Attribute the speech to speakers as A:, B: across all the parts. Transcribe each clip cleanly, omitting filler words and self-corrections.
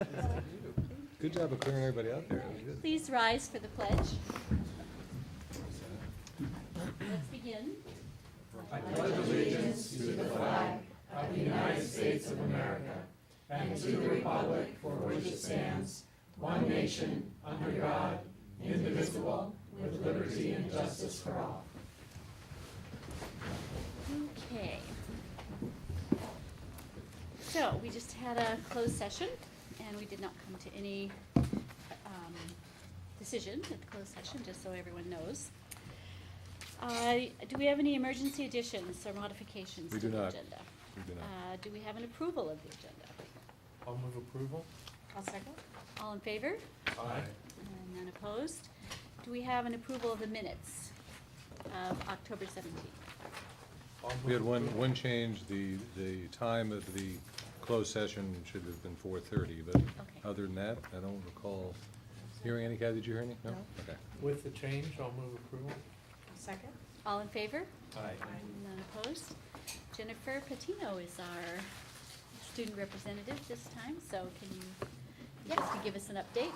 A: Good job of clearing everybody out there. That was good.
B: Please rise for the pledge. Let's begin.
C: I pledge allegiance to the flag of the United States of America and to the republic for which it stands, one nation, under God, indivisible, with liberty and justice for all.
B: Okay. So we just had a closed session, and we did not come to any decision at the closed session, just so everyone knows. Do we have any emergency additions or modifications
A: We
B: to
A: do
B: the
A: not.
B: agenda?
A: We do not.
B: Do we have an approval of the agenda?
C: I'll move approval.
B: I'll second. All in favor?
C: Aye.
B: And none opposed? Do we have an approval of the minutes of October 17th?
A: We had one change. The time of the closed session should have been 4:30, but
B: Okay.
A: other than that, I don't recall hearing any. Kathy, did you hear any? No? Okay.
C: With the change, I'll move approval.
D: Second?
B: All in favor?
C: Aye.
B: None opposed? Jennifer Patino is our student representative this time, so can you just give us an update?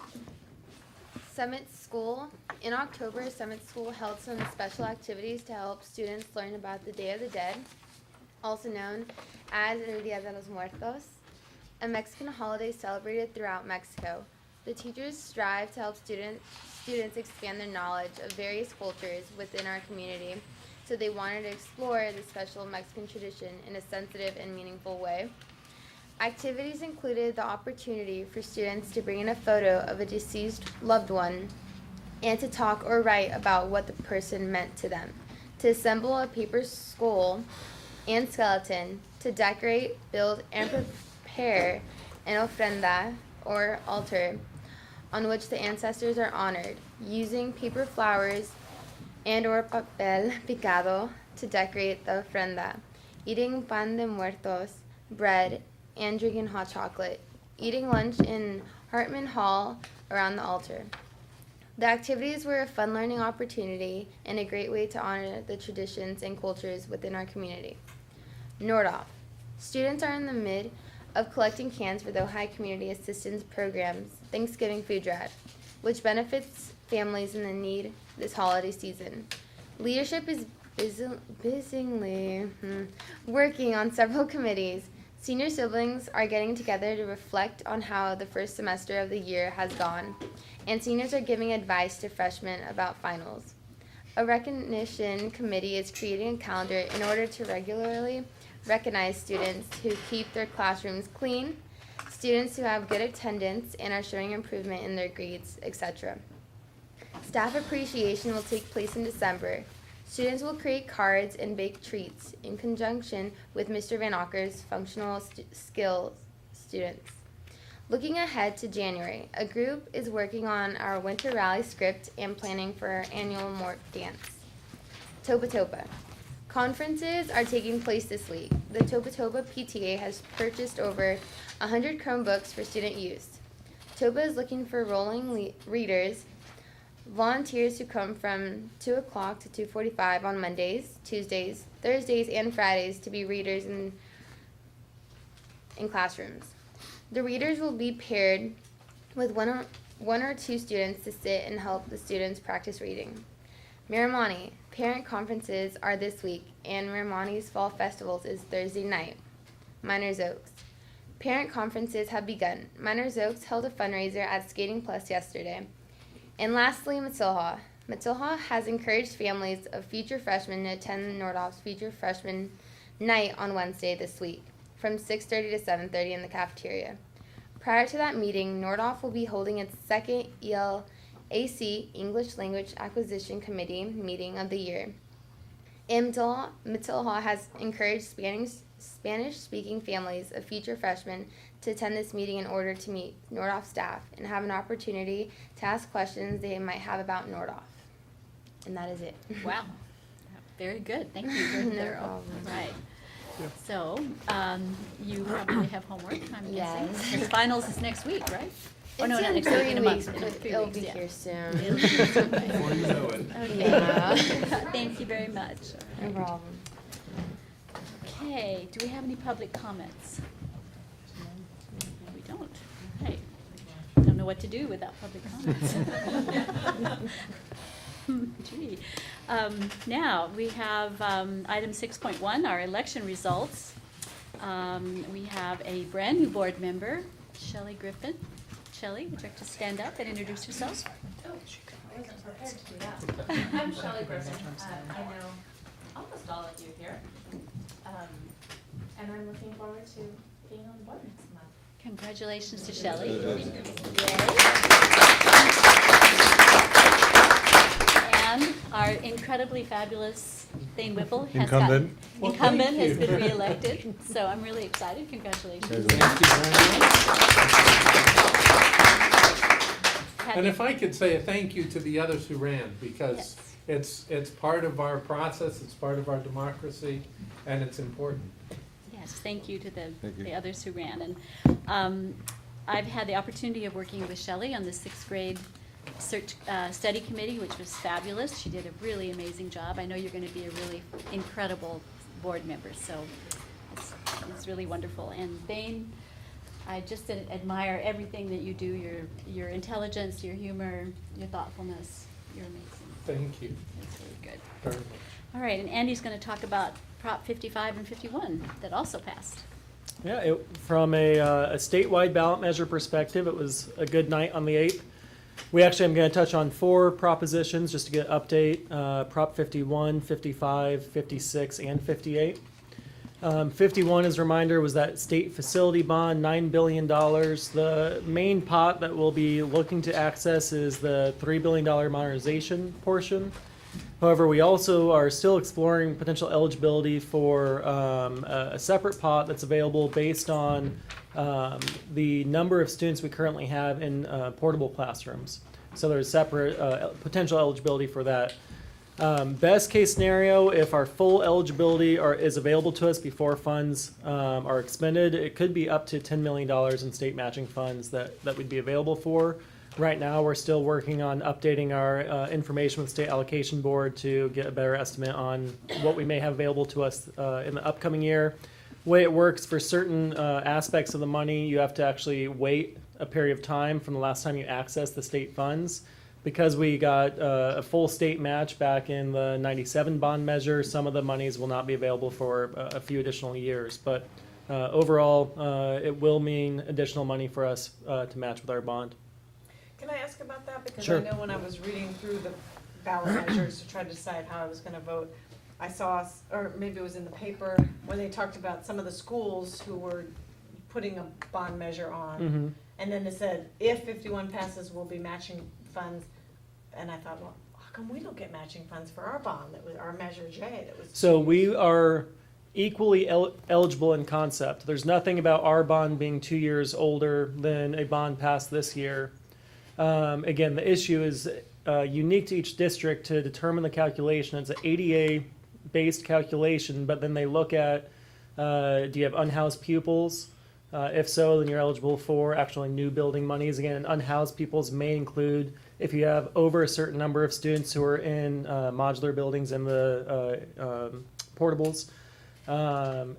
E: Summit School. In October, Summit School held some special activities to help students learn about the Day of the Dead, also known as El Día de los Muertos, a Mexican holiday celebrated throughout Mexico. The teachers strive to help students expand their knowledge of various cultures within our community, so they wanted to explore the special Mexican tradition in a sensitive and meaningful way. Activities included the opportunity for students to bring in a photo of a deceased loved one and to talk or write about what the person meant to them, to assemble a paper skull and skeleton, to decorate, build, and prepare an ofrenda or altar on which the ancestors are honored, using paper flowers and or papel picado to decorate the ofrenda, eating pan de muertos, bread, and drinking hot chocolate, eating lunch in Hartman Hall around the altar. The activities were a fun learning opportunity and a great way to honor the traditions and cultures within our community. Nordoff. Students are in the mid of collecting cans for the Ojai Community Assistance Program's Thanksgiving Food Drive, which benefits families in the need this holiday season. Leadership is busily working on several committees. Senior siblings are getting together to reflect on how the first semester of the year has gone, and seniors are giving advice to freshmen about finals. A recognition committee is creating a calendar in order to regularly recognize students who keep their classrooms clean, students who have good attendance and are showing improvement in their grades, etc. Staff appreciation will take place in December. Students will create cards and bake treats in conjunction with Mr. Van Ocker's functional skills students. Looking ahead to January, a group is working on our winter rally script and planning for our annual Mort dance. Topa Topa. Conferences are taking place this week. The Topa Topa PTA has purchased over 100 Chromebooks for student use. Topa is looking for rolling readers, volunteers who come from 2 o'clock to 2:45 on Mondays, Tuesdays, Thursdays, and Fridays to be readers in classrooms. The readers will be paired with one or two students to sit and help the students practice reading. Miramani. Parent conferences are this week, and Miramani's Fall Festivals is Thursday night. Miners Oaks. Parent conferences have begun. Miners Oaks held a fundraiser at Skating Plus yesterday. And lastly, Matilha. Matilha has encouraged families of future freshmen to attend Nordoff's Future Freshman Night on Wednesday this week, from 6:30 to 7:30 in the cafeteria. Prior to that meeting, Nordoff will be holding its second ELAC, English Language Acquisition Committee, meeting of the year. And Matilha has encouraged Spanish-speaking families of future freshmen to attend this meeting in order to meet Nordoff staff and have an opportunity to ask questions they might have about Nordoff. And that is it.
B: Wow. Very good. Thank you. Very
E: No
B: thorough.
E: problem.
B: Right. So, you probably have homework, I'm guessing.
E: Yes.
B: The finals is next week, right? Oh, no,
E: It's
B: not
E: in
B: next week,
E: 3
B: in a
E: weeks,
B: month.
E: but
B: 3
E: it'll
B: weeks,
E: be
B: yeah.
E: here soon.
C: Before you know it.
E: Yeah.
B: Thank you very much.
E: No problem.
B: Okay, do we have any public comments? We don't. Right. what to do without public comments. Gee. Now, we have item 6.1, our election results. We have a brand-new board member, Shelley Griffin. Shelley, would you like to stand up and introduce yourself?
D: Oh, I wasn't prepared to do that. I'm Shelley Griffin. I know almost all of you here. And I'm looking forward to being on the board next month.
B: Congratulations to Shelley. And our incredibly fabulous Thane Whipple has
A: Incumbent.
B: incumbent has been reelected. So I'm really excited. Congratulations.
C: Thank you very much. And if I could say a thank you to the others who ran, because it's part of our process, it's part of our democracy, and it's important.
B: Yes, thank you to
A: Thank you.
B: the others who ran. And I've had the opportunity of working with Shelley on the 6th grade search study committee, which was fabulous. She did a really amazing job. I know you're going to be a really incredible board member, so it's really wonderful. And Thane, I just admire everything that you do, your intelligence, your humor, your thoughtfulness. You're amazing.
C: Thank you
B: It's really good.
C: very much.
B: All right, and Andy's going to talk about Prop 55 and 51 that also passed.
F: Yeah, from a statewide ballot measure perspective, it was a good night on the 8th. I'm going to touch on 4 propositions just to get an update. Prop 51, 55, 56, and 58. 51, as a reminder, was that state facility bond, $9 billion. The main pot that we'll be looking to access is the $3 billion modernization portion. However, we also are still exploring potential eligibility for a separate pot that's available based on the number of students we currently have in portable classrooms. So there's separate potential eligibility for that. Best case scenario, if our full eligibility is available to us before funds are expended, it could be up to $10 million in state matching funds that we'd be available for. Right now, we're still working on updating our information with the State Allocation Board to get a better estimate on what we may have available to us in the upcoming year. The way it works for certain aspects of the money, you have to actually wait a period of time from the last time you access the state funds. Because we got a full state match back in the 97 bond measure, some of the monies will not be available for a few additional years. But overall, it will mean additional money for us to match with our bond.
G: Can I ask about that? Because
F: Sure.
G: I know when I was reading through the ballot measures to try to decide how I was gonna vote, I saw, or maybe it was in the paper, where they talked about some of the schools who were putting a bond measure on.
F: Mm-hmm.
G: And then it said, if 51 passes, we'll be matching funds. And I thought, well, how come we don't get matching funds for our bond, that was our Measure J, that was.
F: So we are equally eligible in concept. There's nothing about our bond being 2 years older than a bond passed this year. Again, the issue is unique to each district to determine the calculation. It's an ADA-based calculation, but then they look at, do you have unhoused pupils? If so, then you're eligible for actually new building monies. Again, unhoused pupils may include if you have over a certain number of students who are in modular buildings and the portables,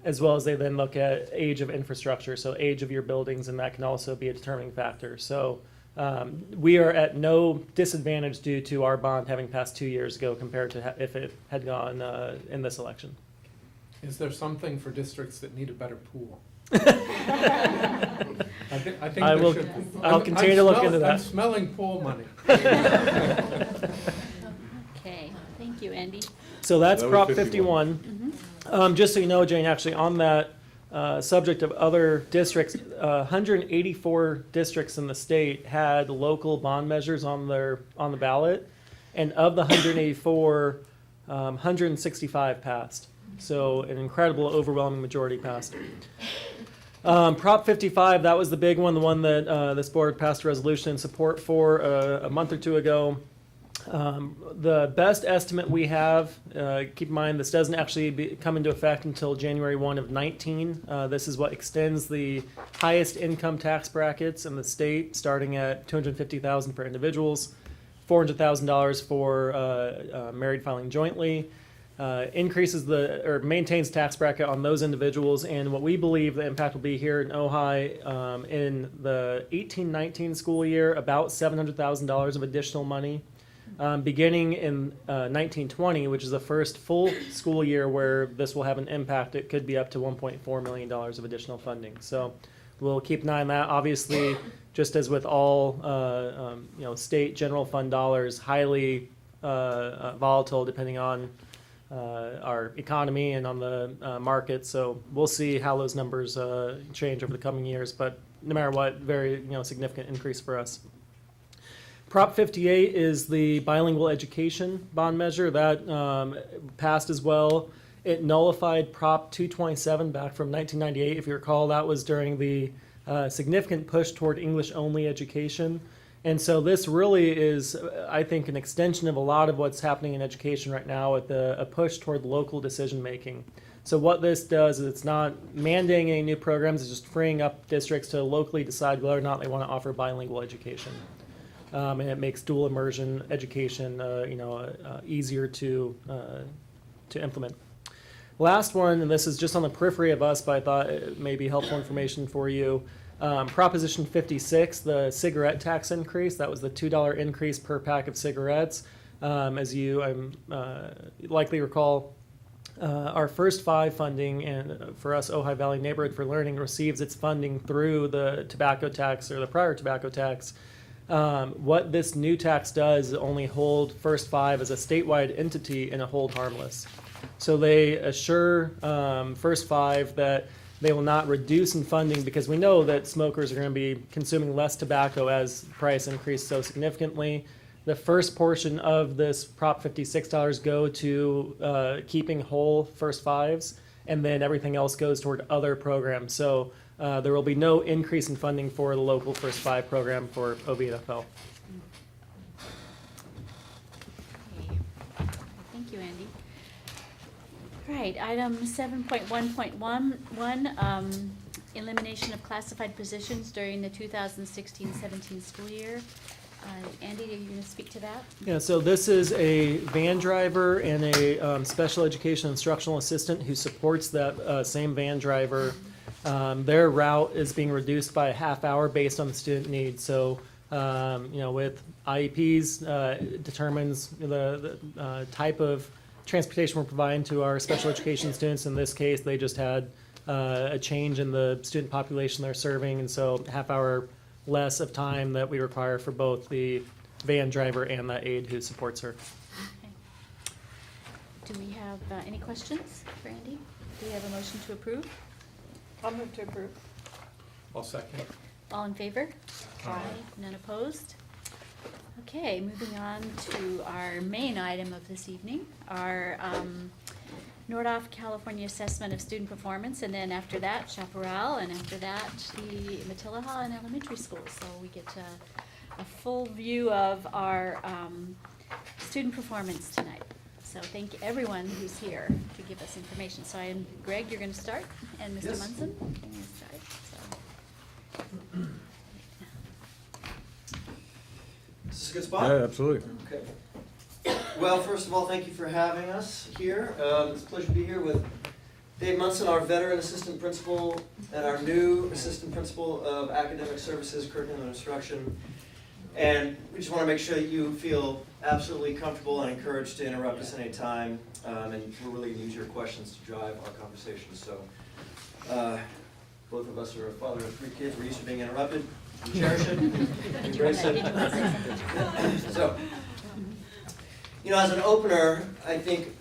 F: as well as they then look at age of infrastructure, so age of your buildings, and that can also be a determining factor. So we are at no disadvantage due to our bond having passed 2 years ago compared to if it had gone in this election.
C: Is there something for districts that need a better pool? I think
F: I
C: there
F: will-
C: should.
F: I'll continue to look into that.
C: I'm smelling pool money.
B: Okay, thank you, Andy.
F: So that's
A: That was
F: Prop
A: 51.
F: 51. Just so you know, Jane, actually on that subject of other districts, 184 districts in the state had local bond measures on the ballot, and of the 184, 165 passed. So an incredible, overwhelming majority passed. Prop 55, that was the big one, the one that this board passed a resolution in support for a month or two ago. The best estimate we have, keep in mind this doesn't actually come into effect until January 1 of 19. This is what extends the highest income tax brackets in the state, starting at $250,000 for individuals, $400,000 for married filing jointly. increases or maintains tax bracket on those individuals, and what we believe the impact will be here in Ojai in the 18-19 school year, about $700,000 of additional money. Beginning in 1920, which is the first full school year where this will have an impact, it could be up to $1.4 million of additional funding. So we'll keep an eye on that. Obviously, just as with all state general fund dollars, highly volatile depending on our economy and on the market. So we'll see how those numbers change over the coming years. But no matter what, very significant increase for us. Prop 58 is the bilingual education bond measure that passed as well. It nullified Prop 227 back from 1998. If you recall, that was during the significant push toward English-only education. And so this really is, I think, an extension of a lot of what's happening in education right now with a push toward local decision-making. So what this does is it's not mandating any new programs, it's just freeing up districts to locally decide whether or not they want to offer bilingual education. And it makes dual immersion education, easier to implement. Last one, and this is just on the periphery of us, but I thought it may be helpful information for you. Proposition 56, the cigarette tax increase. That was the $2 increase per pack of cigarettes. As you likely recall, our first 5 funding, and for us, Ojai Valley Neighborhood for Learning receives its funding through the tobacco tax or the prior tobacco tax. What this new tax does is only hold First 5 as a statewide entity and a hold harmless. So they assure First 5 that they will not reduce in funding because we know that smokers are going to be consuming less tobacco as the price increased so significantly. The first portion of this Prop 56 dollars go to keeping whole First 5s, and then everything else goes toward other programs. So there will be no increase in funding for the local First 5 program for OVNFL.
B: Okay. Thank you, Andy. All right, item 7.1.11, elimination of classified positions during the 2016-17 school year. Andy, are you going to speak to that?
F: Yeah, so this is a van driver and a special education instructional assistant who supports that same van driver. Their route is being reduced by a half hour based on the student need. So, with IEPs, determines the type of transportation we're providing to our special education students. In this case, they just had a change in the student population they're serving, and so half hour less of time that we require for both the van driver and the aide who supports her.
B: Okay. Do we have any questions for Andy? Do we have a motion to approve?
G: I'll move to approve.
A: I'll second.
B: All in favor?
G: Aye.
B: None opposed? Okay, moving on to our main item of this evening, our Nordhoff California Assessment of Student Performance, and then after that, Chaparral, and after that, the Matilaha and Elementary School. So we get a full view of our student performance tonight. So thank everyone who's here to give us information. So Greg, you're going to start, and Mr.
C: Yes.
B: Munson, you're going to start. So.
C: Is this a good spot?
A: Yeah, absolutely.
C: Okay. Well, first of all, thank you for having us here. It's a pleasure to be here with Dave Munson, our veteran assistant principal, and our new assistant principal of academic services, curriculum and instruction. And we just want to make sure that you feel absolutely comfortable and encouraged to interrupt us anytime. And we're really going to use your questions to drive our conversation. So both of us are a father of 3 kids. We're used to being interrupted. We cherish it. Embrace it. So, as an opener, I think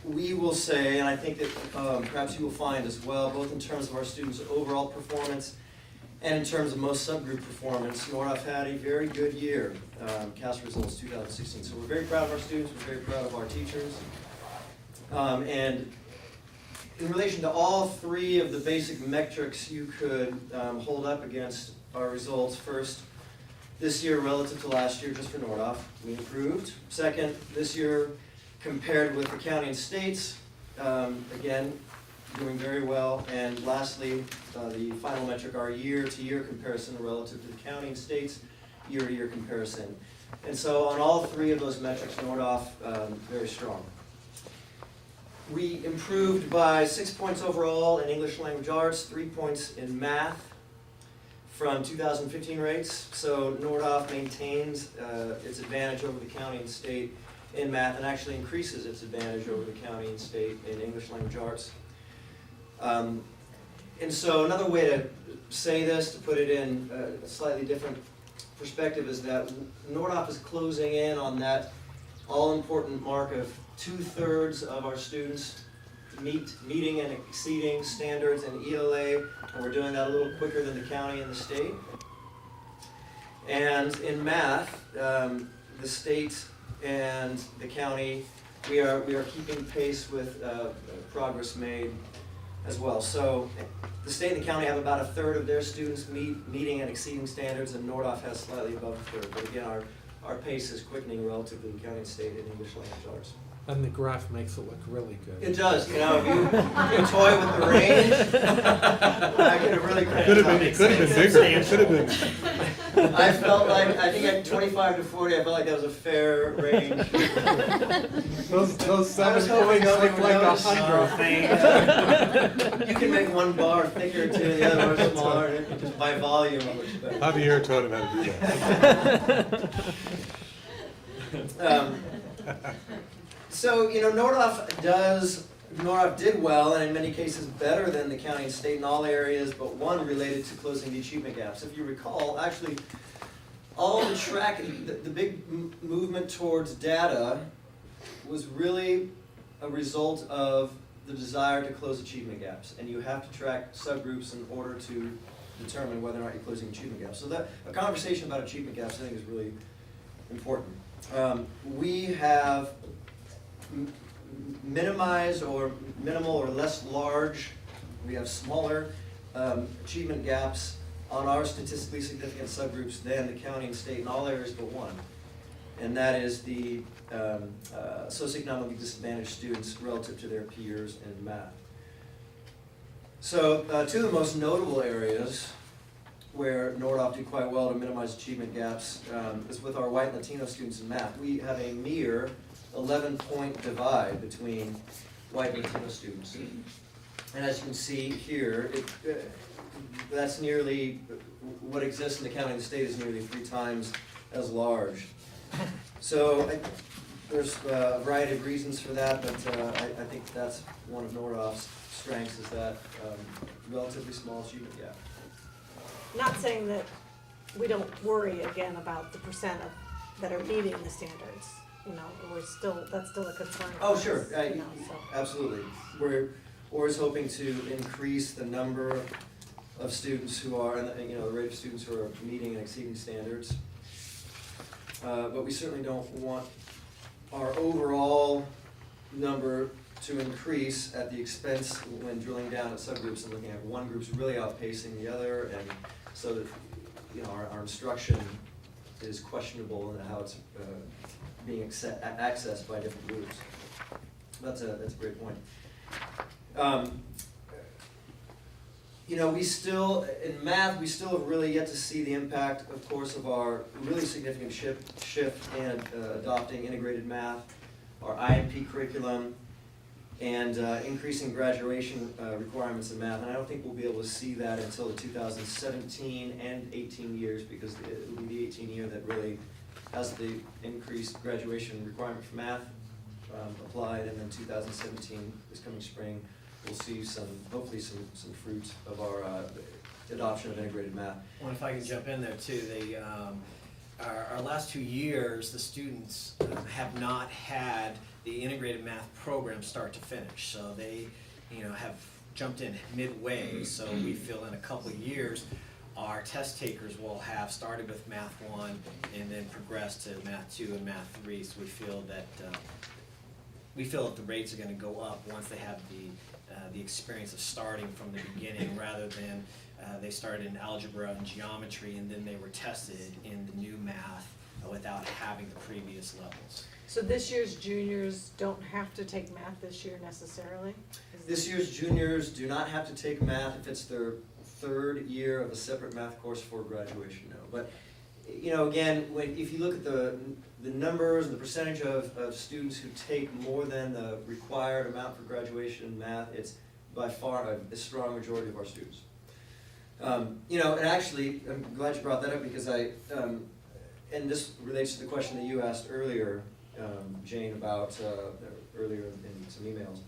C: we will say, and I think that perhaps you will find as well, both in terms of our students' overall performance and in terms of most subgroup performance, Nordhoff had a very good year, CAS results 2016. So we're very proud of our students, we're very proud of our teachers. And in relation to all 3 of the basic metrics you could hold up against our results, first, this year relative to last year, just for Nordhoff, we improved. Second, this year compared with the county and states, again, doing very well. And lastly, the final metric, our year-to-year comparison relative to the county and states, year-to-year comparison. And so on all 3 of those metrics, Nordhoff, very strong.
H: We improved by 6 points overall in English language arts, 3 points in math from 2015 rates. So Nordhoff maintains its advantage over the county and state in math, and actually increases its advantage over the county and state in English language arts. And so another way to say this, to put it in a slightly different perspective, is that Nordhoff is closing in on that all-important mark of 2/3 of our students meeting and exceeding standards in ELA, and we're doing that a little quicker than the county and the state. And in math, the state and the county, we are keeping pace with progress made as well. So the state and the county have about 1/3 of their students meeting and exceeding standards, and Nordhoff has slightly above 1/3. But again, our pace is quickening relative to the county and state in English language arts.
C: And the graph makes it look really good.
H: It does, you know, if you toy with the range, I get a really great.
A: Could have been bigger, could have been.
H: I felt like, I think at 25 to 40, I felt like that was a fair range.
A: Those
H: I was
A: 7
H: hoping
A: points
H: nobody
A: look
H: would
A: like
H: notice.
A: 100.
H: You can make one bar thicker too, the other one smaller, just by volume, I would expect.
A: Javier taught him how to do that.
H: So, you know, Nordhoff did well, and in many cases better than the county and state in all areas, but one related to closing the achievement gaps. If you recall, actually, all the tracking, the big movement towards data was really a result of the desire to close achievement gaps. And you have to track subgroups in order to determine whether or not you're closing achievement gaps. So that a conversation about achievement gaps, I think, is really important. We have minimized or minimal or less large, we have smaller achievement gaps on our statistically significant subgroups than the county and state in all areas but one. And that is the socioeconomically disadvantaged students relative to their peers in math. So two of the most notable areas where Nordhoff did quite well to minimize achievement gaps is with our white Latino students in math. We have a mere 11-point divide between white and Latino students. And as you can see here, that's nearly, what exists in the county and the state is nearly 3 times as large. So there's a variety of reasons for that, but I think that's one of Nordhoff's strengths, is that relatively small achievement gap.
G: Not saying that we don't worry again about the percent that are meeting the standards. You know, that's still a concern.
H: Oh, sure,
G: You know, so.
H: absolutely. We're always hoping to increase the number of students who are, and the rate of students who are meeting and exceeding standards. But we certainly don't want our overall number to increase at the expense when drilling down at subgroups and looking at one group's really outpacing the other, and so that our instruction is questionable in how it's being accessed by different groups. That's a great point. We still, in math, we still have really yet to see the impact, of course, of our really significant shift in adopting integrated math, our IMP curriculum, and increasing graduation requirements in math. And I don't think we'll be able to see that until the 2017 and 18 years, because it will be the 18 year that really has the increased graduation requirement for math applied, and then 2017, this coming spring, we'll see hopefully some fruits of our adoption of integrated math.
I: Well, if I can jump in there too, our last 2 years, the students have not had the integrated math program start to finish. So they, have jumped in midway. So we feel in a couple of years, our test takers will have started with Math 1 and then progressed to Math 2 and Math 3. So we feel that the rates are going to go up once they have the experience of starting from the beginning, rather than they started in algebra and geometry and then they were tested in the new math without having the previous levels.
G: So this year's juniors don't have to take math this year necessarily?
H: This year's juniors do not have to take math if it's their 3rd year of a separate math course for graduation, no. But you know, again, if you look at the numbers and the percentage of students who take more than the required amount for graduation in math, it's by far a strong majority of our students. You know, and actually, I'm glad you brought that up because and this relates to the question that you asked earlier, Jane, about, earlier in some emails,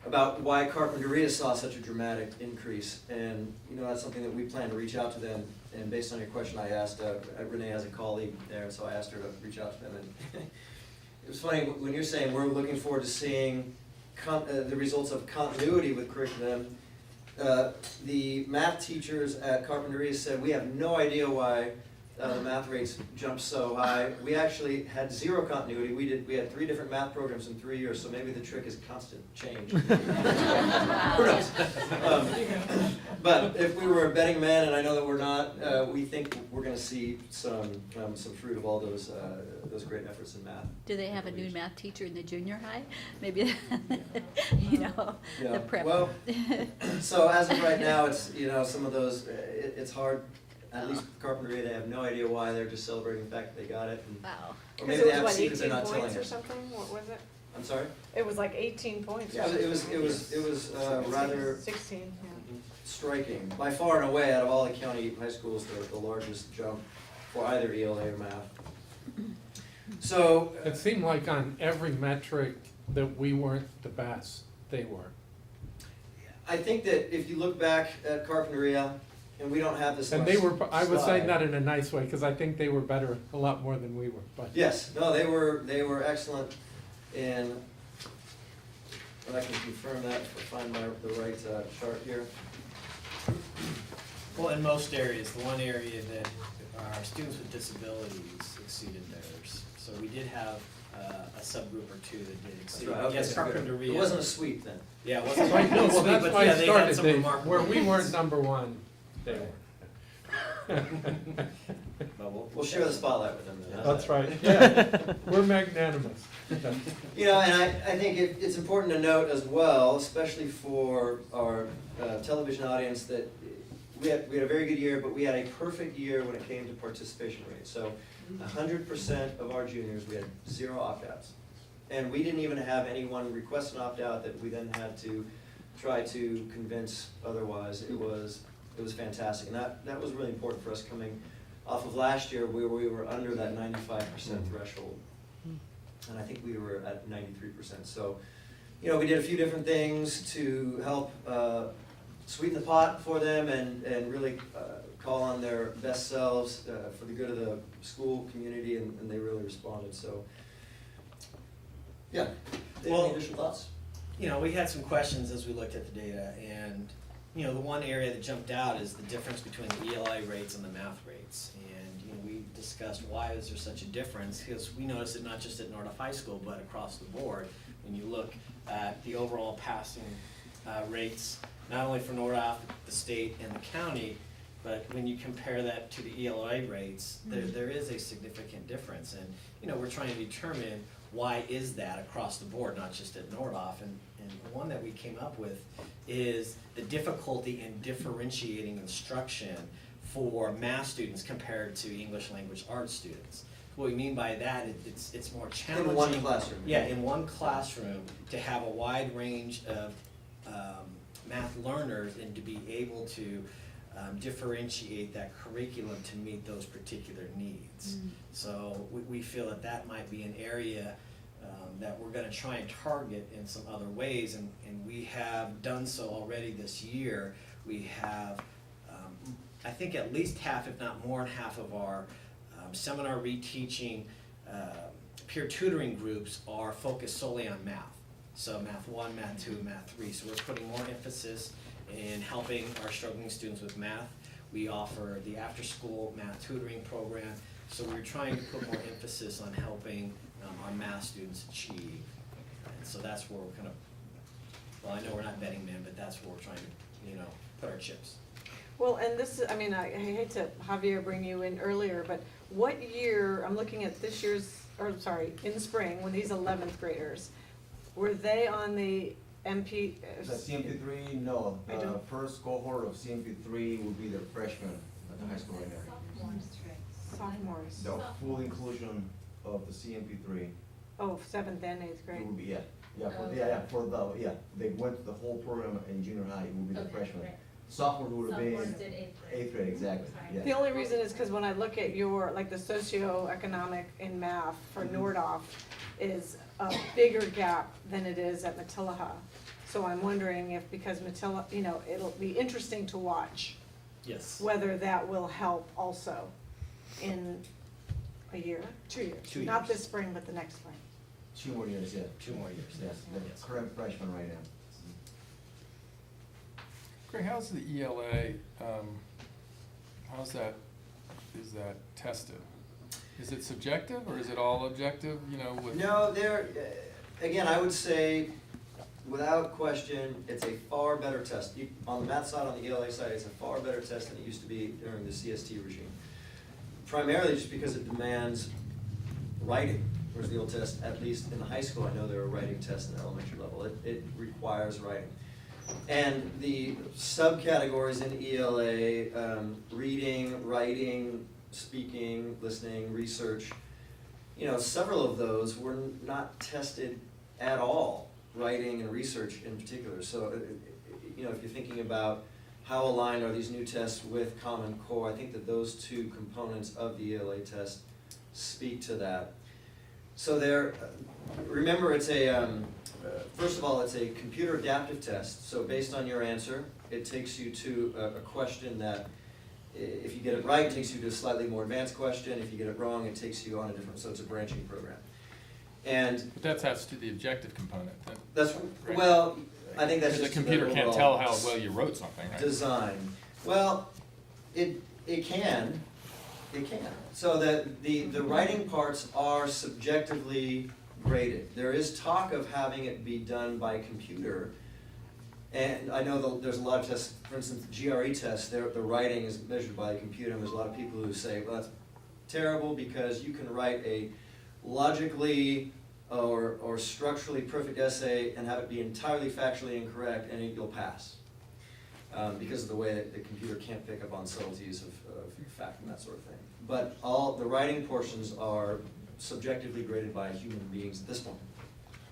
H: about why Carpinteria saw such a dramatic increase. And, you know, that's something that we plan to reach out to them. And based on your question, I asked, Renee has a colleague there, so I asked her to reach out to them. And it was funny, when you're saying we're looking forward to seeing the results of continuity with curriculum, the math teachers at Carpinteria said, we have no idea why the math rates jumped so high. We actually had zero continuity. We had 3 different math programs in 3 years, so maybe the trick is constant change. Who knows? But if we were a betting man, and I know that we're not, we think we're going to see some fruit of all those great efforts in math.
B: Do they have a new math teacher in the junior high? Maybe, you know,
H: Yeah.
B: the prep.
H: Well, so as of right now, it's, you know, some of those, it's hard. At least Carpinteria, they have no idea why. They're just celebrating the fact that they got it. And,
B: Wow.
H: or maybe they have a secret they're not telling
G: points or
H: us.
G: something? What was it?
H: I'm sorry?
G: It was like 18 points. or
H: Yeah, it was
G: something.
H: rather
G: 16, yeah.
H: striking. By far and away, out of all the county high schools, the largest jump for either ELA or math. So,
C: It seemed like on every metric that we weren't the best, they were.
H: I think that if you look back at Carpinteria, and we don't have this
C: And
H: much
C: they were, I was saying
H: slide.
C: that in a nice way, because I think they were better, a lot more than we were, but.
H: Yes, no, they were excellent, and I can confirm that if I find the right chart here.
I: Well, in most areas, the one area that our students with disabilities exceeded theirs. So we did have a subgroup or two that did
H: That's
I: exceed.
H: right, okay,
I: Yes,
H: good.
I: Carpinteria.
H: It wasn't a sweep then.
I: Yeah, it wasn't.
C: Right, no, well, that's
I: but
C: why
I: yeah,
C: I
I: they had
C: started,
I: some
C: they,
I: remarkable
C: where we weren't
I: ones.
C: number one, they were.
I: But
H: We'll share the spotlight with them then.
C: That's right, yeah, we're magnanimous.
H: You know, and I think it's important to note as well, especially for our television audience, that we had a very good year, but we had a perfect year when it came to participation rate. So 100% of our juniors, we had 0 opt-outs. And we didn't even have anyone request an opt-out that we then had to try to convince otherwise. It was fantastic, and that was really important for us coming off of last year where we were under that 95% threshold. And I think we were at 93%. So, you know, we did a few different things to help sweeten the pot for them and really call on their best selves for the good of the school community, and they really responded. So, yeah. Any additional thoughts?
I: You know, we had some questions as we looked at the data, and, you know, the one area that jumped out is the difference between the ELA rates and the math rates. And, you know, we discussed why is there such a difference, because we noticed it not just at Nordoff High School, but across the board. When you look at the overall passing rates, not only for Nordoff, the state, and the county, but when you compare that to the ELA rates, there is a significant difference. And, you know, we're trying to determine why is that across the board, not just at Nordoff. And the one that we came up with is the difficulty in differentiating instruction for math students compared to English language arts students. What we mean by that, it's more challenging.
H: In one classroom.
I: Yeah, in one classroom, to have a wide range of math learners and to be able to differentiate that curriculum to meet those particular needs. So we feel that might be an area that we're gonna try and target in some other ways, and we have done so already this year. We have, I think at least half, if not more than half of our seminar reteaching peer tutoring groups are focused solely on math. So Math 1, Math 2, Math 3. So we're putting more emphasis in helping our struggling students with math. We offer the after-school math tutoring program. So we're trying to put more emphasis on helping our math students achieve. And so that's where we're kind of, well, I know we're not betting men, but that's where we're trying to, you know, put our chips.
G: Well, and this is, I mean, I hate to, Javier, bring you in earlier, but what year, I'm looking at this year's, or sorry, in the spring, when these 11th graders, were they on the MP?
J: The CMP3, no.
G: I
J: The
G: don't-
J: first cohort of CMP3 will be the freshmen at the high school right now.
G: Sophomores.
J: The full inclusion of the CMP3,
G: Oh, seventh and eighth
J: it
G: grade.
J: will be, they went the whole program in junior high, it will be the
D: Okay,
J: freshman.
D: right.
J: Sophomore would have
D: Sophomores
J: been
D: did eighth grade.
J: eighth grade, exactly, yeah.
G: The only reason is because when I look at your, like the socioeconomic in math for Nordoff is a bigger gap than it is at Matilaha. So I'm wondering if, because Matilla, you know, it'll be interesting to watch
I: Yes.
G: whether that will help also in a year, 2 years.
I: 2
G: Not
I: years.
G: this spring, but the next spring.
J: 2 more years, yeah.
I: 2 more years,
J: Yes,
I: yes.
J: the current freshman right now.
K: Greg, how's the ELA, is that tested? Is it subjective or is it all objective, you know, with?
H: No, again, I would say, without question, it's a far better test. On the math side, on the ELA side, it's a far better test than it used to be during the CST regime. Primarily just because it demands writing, whereas the old test, at least in the high school, I know there are writing tests in the elementary level. It requires writing. And the subcategories in ELA, reading, writing, speaking, listening, research, you know, several of those were not tested at all, writing and research in particular. So, you know, if you're thinking about how aligned are these new tests with Common Core, I think that those two components of the ELA test speak to that. So there, remember it's first of all, it's a computer adaptive test. So based on your answer, it takes you to a question that, if you get it right, it takes you to a slightly more advanced question. If you get it wrong, it takes you on a different, so it's a branching program. And
K: But that's as to the objective component.
H: that's,
K: Right.
H: well, I think that's
K: Because
H: just
K: the computer
H: the
K: can't
H: overall
K: tell how well you wrote something, right?
H: design. Well, it can. So the writing parts are subjectively graded. There is talk of having it be done by computer. And I know there's a lot of tests, for instance, GRE tests, the writing is measured by a computer, and there's a lot of people who say, well, that's terrible because you can write a logically or structurally perfect essay and have it be entirely factually incorrect and you'll pass. Because of the way that the computer can't pick up on subtleties of fact and that sort of thing. But all the writing portions are subjectively graded by human beings at this point.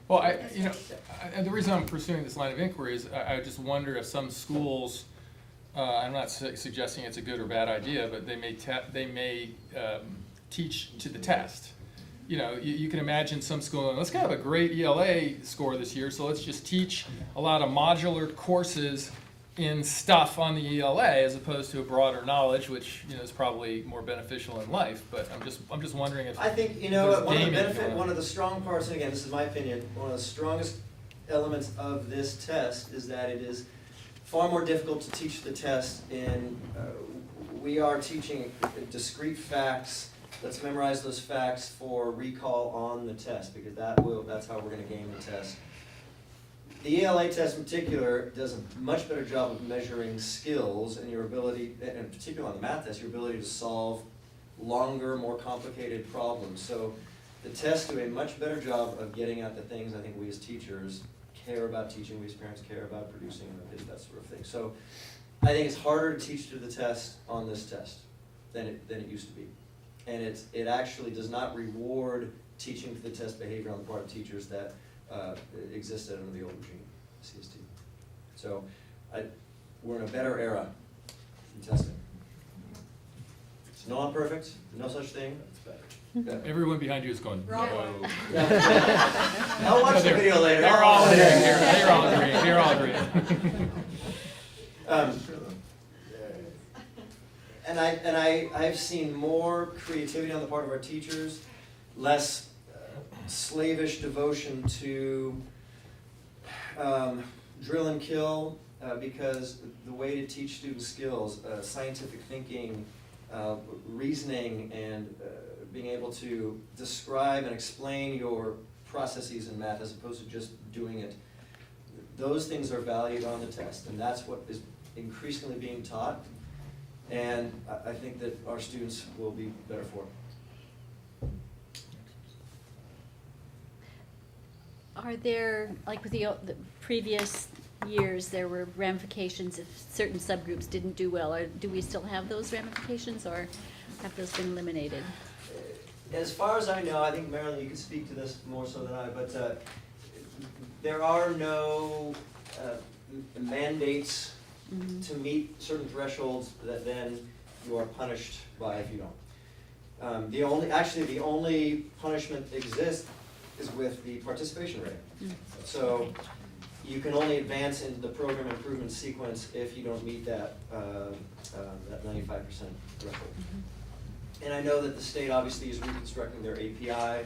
K: Well, and the reason I'm pursuing this line of inquiry is I just wonder if some schools, I'm not suggesting it's a good or bad idea, but they may teach to the test. You know, you can imagine some school, let's have a great ELA score this year, so let's just teach a lot of modular courses in stuff on the ELA as opposed to a broader knowledge, which, you know, is probably more beneficial in life. But I'm just wondering if
H: I think, you know,
K: there's
H: one of the
K: gaming
H: benefit,
K: going on.
H: one of the strong parts, and again, this is my opinion, one of the strongest elements of this test is that it is far more difficult to teach the test in, we are teaching discrete facts. Let's memorize those facts for recall on the test, because that's how we're gonna game the test. The ELA test in particular does a much better job of measuring skills and your ability, and particularly on the math test, your ability to solve longer, more complicated problems. So the tests do a much better job of getting at the things I think we as teachers care about teaching, we as parents care about producing, and that sort of thing. So I think it's harder to teach to the test on this test than it used to be. And it actually does not reward teaching to the test behavior on the part of teachers that existed under the old regime, CST. So we're in a better era in testing. It's not perfect, no such thing.
K: everyone behind you is going,
D: Wrong
K: no.
D: one.
H: I'll watch the video later.
K: They're all agreeing. They're all agreeing.
H: And I've seen more creativity on the part of our teachers, less slavish devotion to drill and kill, because the way to teach students skills, scientific thinking, reasoning, and being able to describe and explain your processes in math as opposed to just doing it, those things are valued on the test, and that's what is increasingly being taught. And I think that our students will be better for it.
B: Are there, like with the previous years, there were ramifications if certain subgroups didn't do well, or do we still have those ramifications, or have those been eliminated?
H: As far as I know, I think Marilyn, you can speak to this more so than I, but there are no mandates
B: Mhm.
H: to meet certain thresholds that then you are punished by if you don't. The only punishment that exists is with the participation rate.
B: Mm.
H: So you can only advance in the program improvement sequence if you don't meet that 95% threshold. And I know that the state obviously is reconstructing their API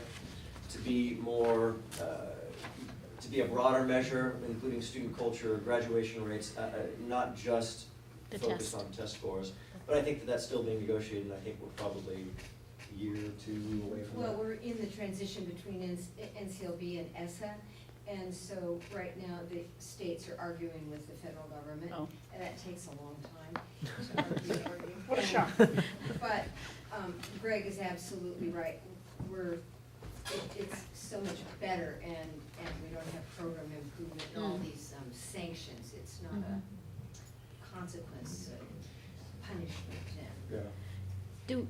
H: to be more, to be a broader measure, including student culture, graduation rates, not just
B: The
H: focused
B: test.
H: on test scores. But I think that that's still being negotiated, and I think we're probably a year or two away from
L: Well,
H: that.
L: we're in the transition between NCLB and ESSA, and so right now the states are arguing with the federal government.
B: Oh.
L: And that takes a long time to argue.
G: What a shock.
L: But Greg is absolutely right. It's so much better, and we don't have program improvement and all
B: Mm.
L: these sanctions. It's not
B: Mhm.
L: a consequence, punishment.
H: Yeah.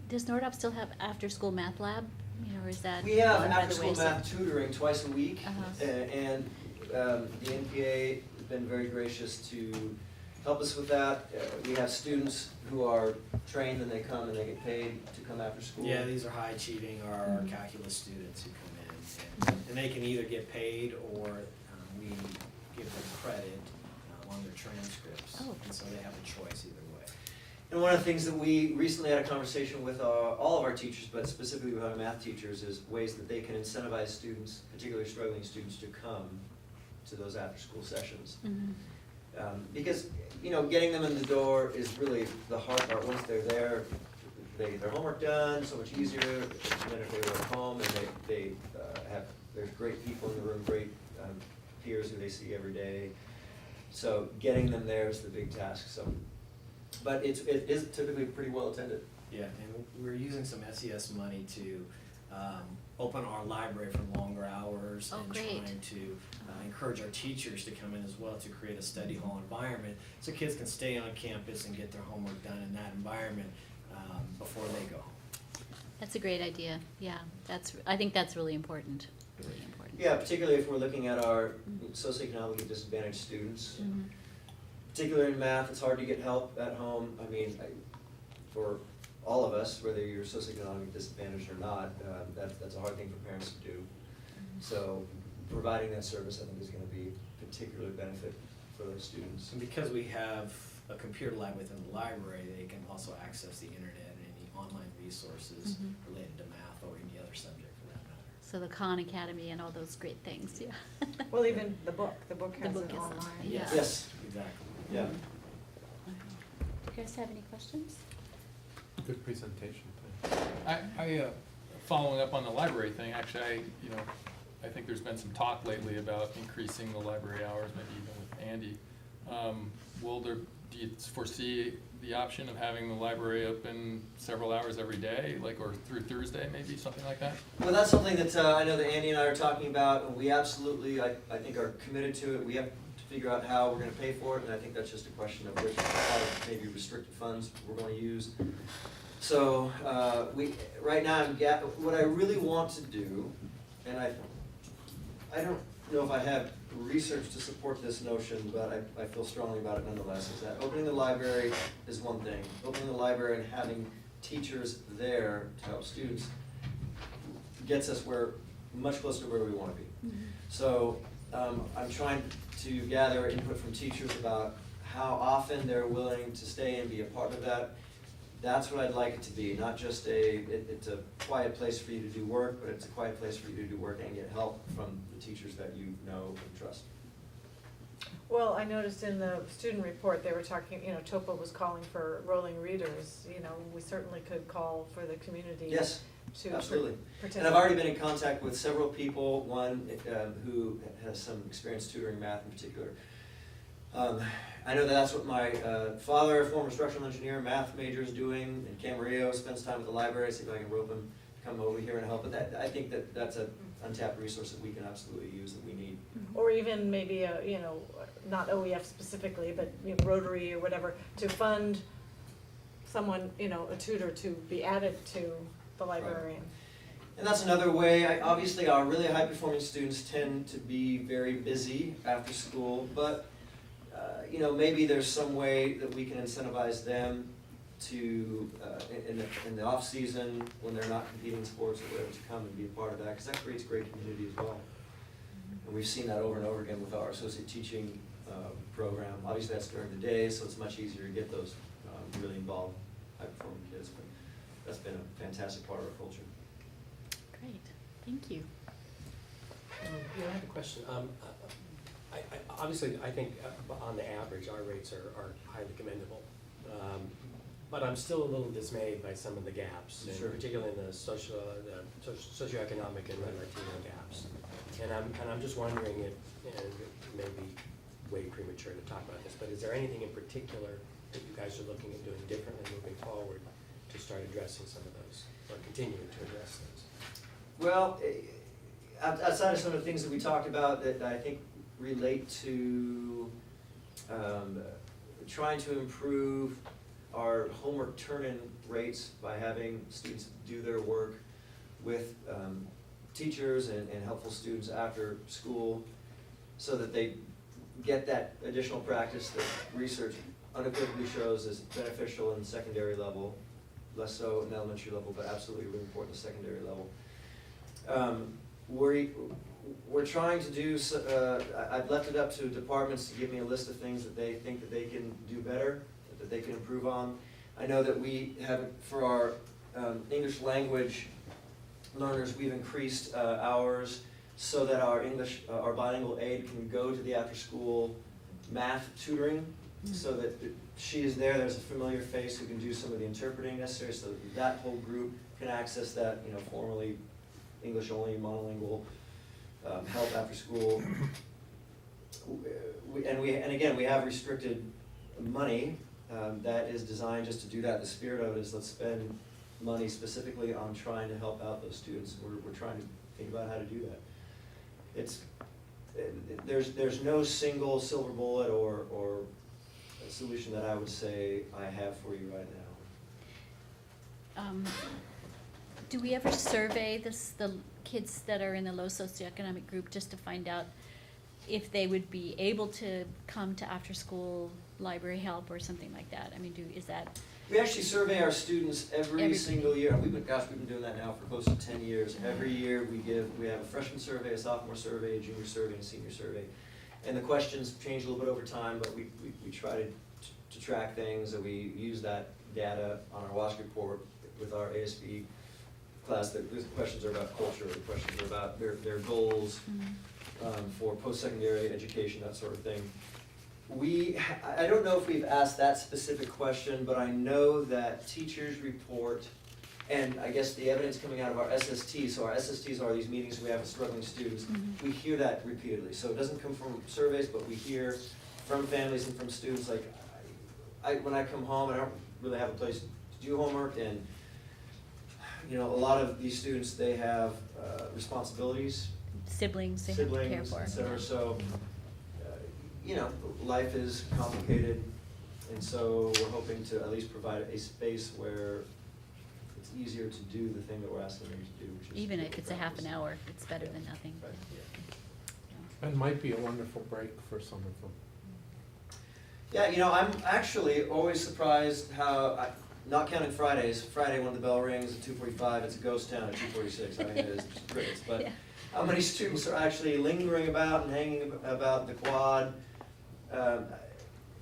B: Does Nordop still have after-school math lab? You know, or is that
H: We have
B: gone by the
H: after-school
B: wayside?
H: math tutoring twice a week,
B: Uh-huh.
H: and the NPA has been very gracious to help us with that. We have students who are trained and they come and they get paid to come after school.
I: Yeah, these are high achieving or our
B: Mhm.
I: calculus students who come in, and they can either get paid or we give them credit on their transcripts.
B: Oh.
I: And so they have a choice either way.
H: And one of the things that we recently had a conversation with all of our teachers, but specifically with our math teachers, is ways that they can incentivize students, particularly struggling students, to come to those after-school sessions.
B: Mhm.
H: Because, you know, getting them in the door is really the hard part. Once they're there, they get their homework done so much easier than if they were at home, and they have, there's great people in the room, great peers who they see every day. So getting them there is the big task, so. But it is typically pretty well attended.
I: Yeah, and we're using some SES money to open our library for longer hours
B: Oh,
I: and
B: great.
I: trying to encourage our teachers to come in as well to create a study hall environment so kids can stay on campus and get their homework done in that environment before they go home.
B: That's a great idea, yeah, I think that's really important, really important.
H: Yeah, particularly if we're looking at our socioeconomically disadvantaged students.
B: Mhm.
H: Particularly in math, it's hard to get help at home. I mean, for all of us, whether you're socioeconomically disadvantaged or not, that's a hard thing for parents to do. So providing that service, I think, is going to be particularly benefit for those students.
I: And because we have a computer lab within the library, they can also access the internet and any online resources
B: Mhm.
I: related to math or any other subject for that matter.
B: So the Khan Academy and all those great things, yeah.
G: Well, even the book
B: The
G: has
B: book
G: it
B: is on,
G: online.
B: yeah.
H: Yes,
I: Exactly.
H: yeah.
B: Do you guys have any questions?
A: Good presentation.
K: Following up on the library thing, actually, I think there's been some talk lately about increasing the library hours, maybe even with Andy. Do you foresee the option of having the library open several hours every day, or through Thursday, maybe, something like that?
H: Well, that's something that I know that Andy and I are talking about, and we absolutely, I think, are committed to it. We have to figure out how we're going to pay for it, and I think that's just a question of which maybe restricted funds we're going to use. So right now, what I really want to do, and I don't know if I have research to support this notion, but I feel strongly about it nonetheless, is that opening the library is one thing. Opening the library and having teachers there to help students gets us much closer to where we want to be. So I'm trying to gather input from teachers about how often they're willing to stay and be a part of that. That's what I'd like it to be, not just it's a quiet place for you to do work, but it's a quiet place for you to do work and get help from the teachers that you know and trust.
G: Well, I noticed in the student report, they were talking, TOPA was calling for rolling readers. We certainly could call for the community
H: Yes,
G: to
H: absolutely.
G: participate.
H: And I've already been in contact with several people, one who has some experience tutoring math in particular. I know that's what my father, former structural engineer, math major, is doing in Camarillo, spends time at the library, see if I can rope him to come over here and help. But I think that's an untapped resource that we can absolutely use, that we need.
G: Or even maybe, not OEF specifically, but Rotary or whatever, to fund someone, a tutor to be added to the librarian.
H: And that's another way. Obviously, our really high-performing students tend to be very busy after school, but maybe there's some way that we can incentivize them to, in the off-season, when they're not competing in sports or whatever, to come and be a part of that, because that creates great community as well. And we've seen that over and over again with our associate teaching program. Obviously, that's during the day, so it's much easier to get those really involved, high-performing kids, but that's been a fantastic part of our culture.
B: Great, thank you.
M: Yeah, I have a question. Obviously, I think on the average, our rates are highly commendable. But I'm still a little dismayed by some of the gaps, and
H: Sure.
M: particularly in the socioeconomic and Latino gaps. And I'm just wondering if, and it may be way premature to talk about this, but is there anything in particular that you guys are looking at doing differently moving forward to start addressing some of those, or continuing to address those?
H: Well, outside of some of the things that we talked about that I think relate to trying to improve our homework turn-in rates by having students do their work with teachers and helpful students after school, so that they get that additional practice that research unequivocally shows is beneficial in the secondary level, less so in the elementary level, but absolutely really important in the secondary level. We're trying to do, I've left it up to departments to give me a list of things that they think that they can do better, that they can improve on. I know that we have, for our English language learners, we've increased hours so that our our bilingual aide can go to the after-school math tutoring, so that she is there, there's a familiar face who can do some of the interpreting necessary, so that whole group can access that, formally English-only, monolingual help after school. And again, we have restricted money that is designed just to do that. The spirit of it is, let's spend money specifically on trying to help out those students. We're trying to think about how to do that. There's no single silver bullet or a solution that I would say I have for you right now.
B: Do we ever survey the kids that are in the low socioeconomic group just to find out if they would be able to come to after-school library help or something like that? I mean, is that?
H: We actually survey our students every single year. We've been doing that now for close to 10 years. Every year we have a freshman survey, a sophomore survey, a junior survey, and a senior survey. And the questions change a little bit over time, but we try to track things, and we use that data on our WASC report with our ASB class. The questions are about culture, the questions are about their goals for post-secondary education, that sort of thing. I don't know if we've asked that specific question, but I know that teachers report, and I guess the evidence coming out of our SSTs, so our SSTs are these meetings we have with struggling students, we hear that repeatedly. So it doesn't come from surveys, but we hear from families and from students, like, when I come home, I don't really have a place to do homework, and a lot of these students, they have responsibilities,
B: Siblings they have to care for.
H: et cetera. So, life is complicated, and so we're hoping to at least provide a space where it's easier to do the thing that we're asking them to do, which is
B: Even if
H: critical
B: it's a half an
H: practice.
B: hour, it's better than nothing.
H: Right.
C: And might be a wonderful break for some of them.
H: Yeah, I'm actually always surprised how, not counting Fridays, Friday when the bell rings at 2:45, it's a ghost town at 2:46. I mean, it is crickets, but
B: Yeah.
H: how many students are actually lingering about and hanging about the quad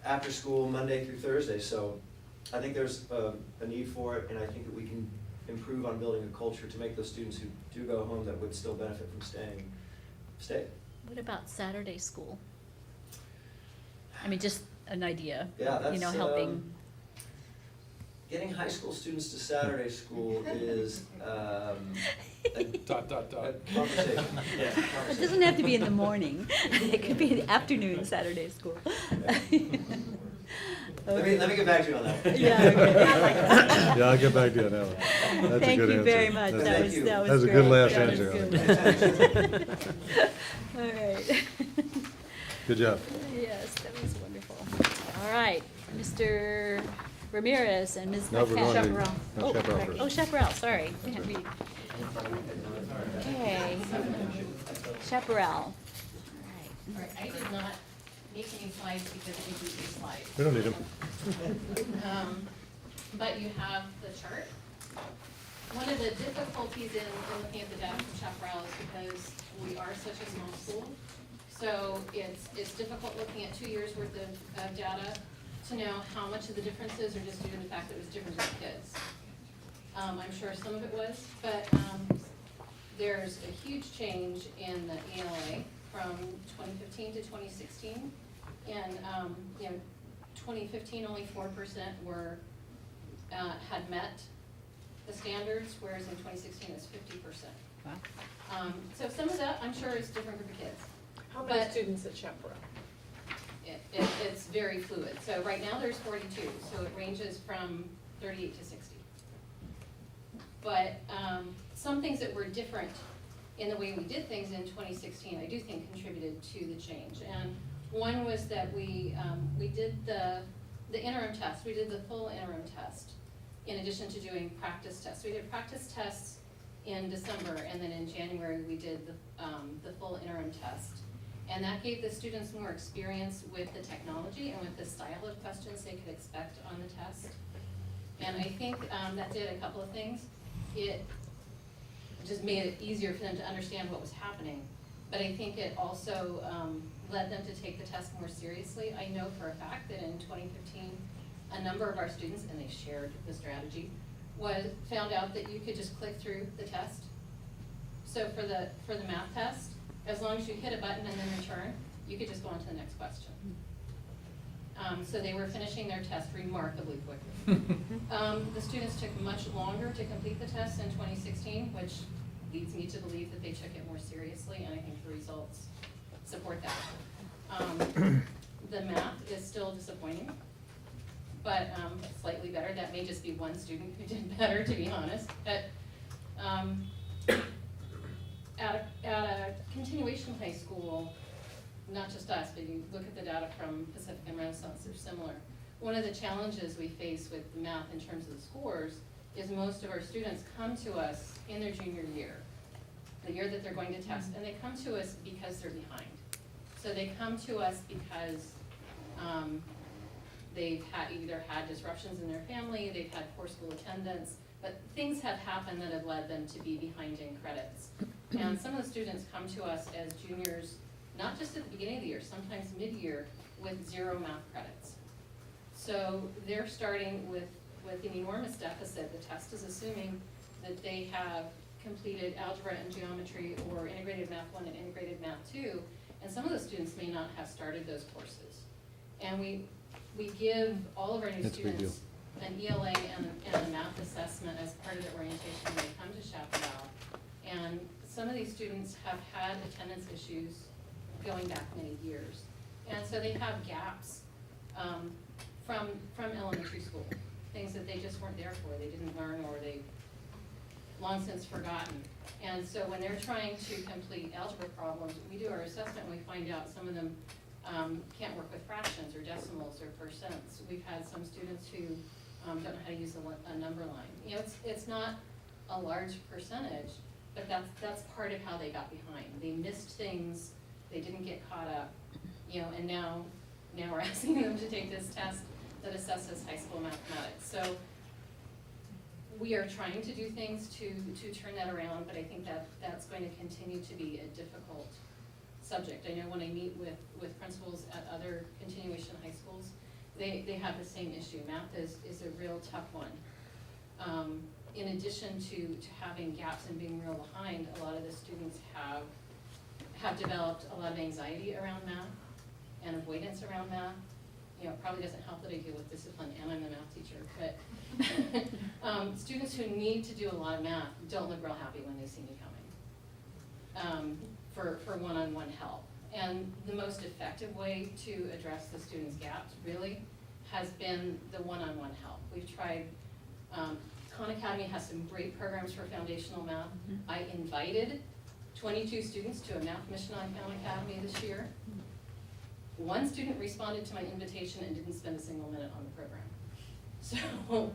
H: after school, Monday through Thursday? So I think there's a need for it, and I think that we can improve on building a culture to make those students who do go home that would still benefit from stay.
B: What about Saturday school? I mean, just an idea.
H: Yeah, that's,
B: Helping.
H: Getting high school students to Saturday school is a conversation. Yeah,
B: It doesn't have to be in the morning. It could be in the afternoon Saturday school.
H: Let me get back to you on that.
B: Yeah, okay.
A: Yeah, I'll get back to you on that one. That's a
B: Thank
A: good
B: you
A: answer.
B: very much.
A: That's
B: That
H: Thank
B: was
H: you.
B: that was
A: That was a
B: great.
A: good last
B: That was
A: answer.
B: good. All right.
A: Good job.
B: Yes, that was wonderful. All right, Mr. Ramirez and Ms.
A: No, we're going
B: Marquette.
A: to, no, Chaparral first.
B: Oh, Chaparral, sorry. Okay. Chaparral.
D: All right, I did not make any slides because I didn't use slides.
A: We don't need them.
D: But you have the chart. One of the difficulties in looking at the data from Chaparral is because we are such a small school. So it's difficult looking at 2 years worth of data to know how much of the differences are just due to the fact that it was different for kids. I'm sure some of it was, but there's a huge change in the ELA from 2015 to 2016. And 2015, only 4% were had met the standards, whereas in 2016 it's 50%.
B: Wow.
D: So some of that, I'm sure, is different group of kids.
G: How many
D: But-
G: students at Chaparral?
D: It's very fluid. So right now there's 42, so it ranges from 38 to 60. But some things that were different in the way we did things in 2016, I do think contributed to the change. And one was that we did the interim test. We did the full interim test in addition to doing practice tests. We did practice tests in December, and then in January we did the full interim test. And that gave the students more experience with the technology and with the style of questions they could expect on the test. And I think that did a couple of things. It just made it easier for them to understand what was happening. But I think it also led them to take the test more seriously. I know for a fact that in 2015, a number of our students, and they shared the strategy, found out that you could just click through the test. So for the math test, as long as you hit a button and then return, you could just go on to the next question. So they were finishing their test remarkably quickly. The students took much longer to complete the test in 2016, which leads me to believe that they took it more seriously, and I think the results support that. The math is still disappointing, but slightly better. That may just be one student who did better, to be honest. But at a continuation high school, not just us, but you look at the data from Pacific and Renaissance, they're similar. One of the challenges we face with the math in terms of the scores is most of our students come to us in their junior year, the year that they're going to test, and they come to us because they're behind. So they come to us because they've either had disruptions in their family, they've had poor school attendance, but things have happened that have led them to be behind in credits. And some of the students come to us as juniors, not just at the beginning of the year, sometimes mid-year, with 0 math credits. So they're starting with an enormous deficit. The test is assuming that they have completed algebra and geometry or integrated math 1 and integrated math 2, and some of the students may not have started those courses. And we give all of our new
A: That's a big
D: students an ELA and a math assessment as part of their orientation when they come to Chaparral. And some of these students have had attendance issues going back many years. And so they have gaps from elementary school, things that they just weren't there for, they didn't learn, or they've long since forgotten. And so when they're trying to complete algebra problems, we do our assessment and we find out some of them can't work with fractions or decimals or percents. We've had some students who don't know how to use a number line. You know, it's not a large percentage, but that's part of how they got behind. They missed things, they didn't get caught up, you know, and now we're asking them to take this test that assesses high school mathematics. So we are trying to do things to turn that around, but I think that's going to continue to be a difficult subject. I know when I meet with principals at other continuation high schools, they have the same issue. Math is a real tough one. In addition to having gaps and being real behind, a lot of the students have developed a lot of anxiety around math and avoidance around math. You know, it probably doesn't help that I deal with discipline and I'm the math teacher, but students who need to do a lot of math don't look real happy when they see me coming for one-on-one help. And the most effective way to address the students' gaps really has been the one-on-one help. We've tried, Khan Academy has some great programs for foundational math. I invited 22 students to a math mission on Khan Academy this year. One student responded to my invitation and didn't spend a single minute on the program. So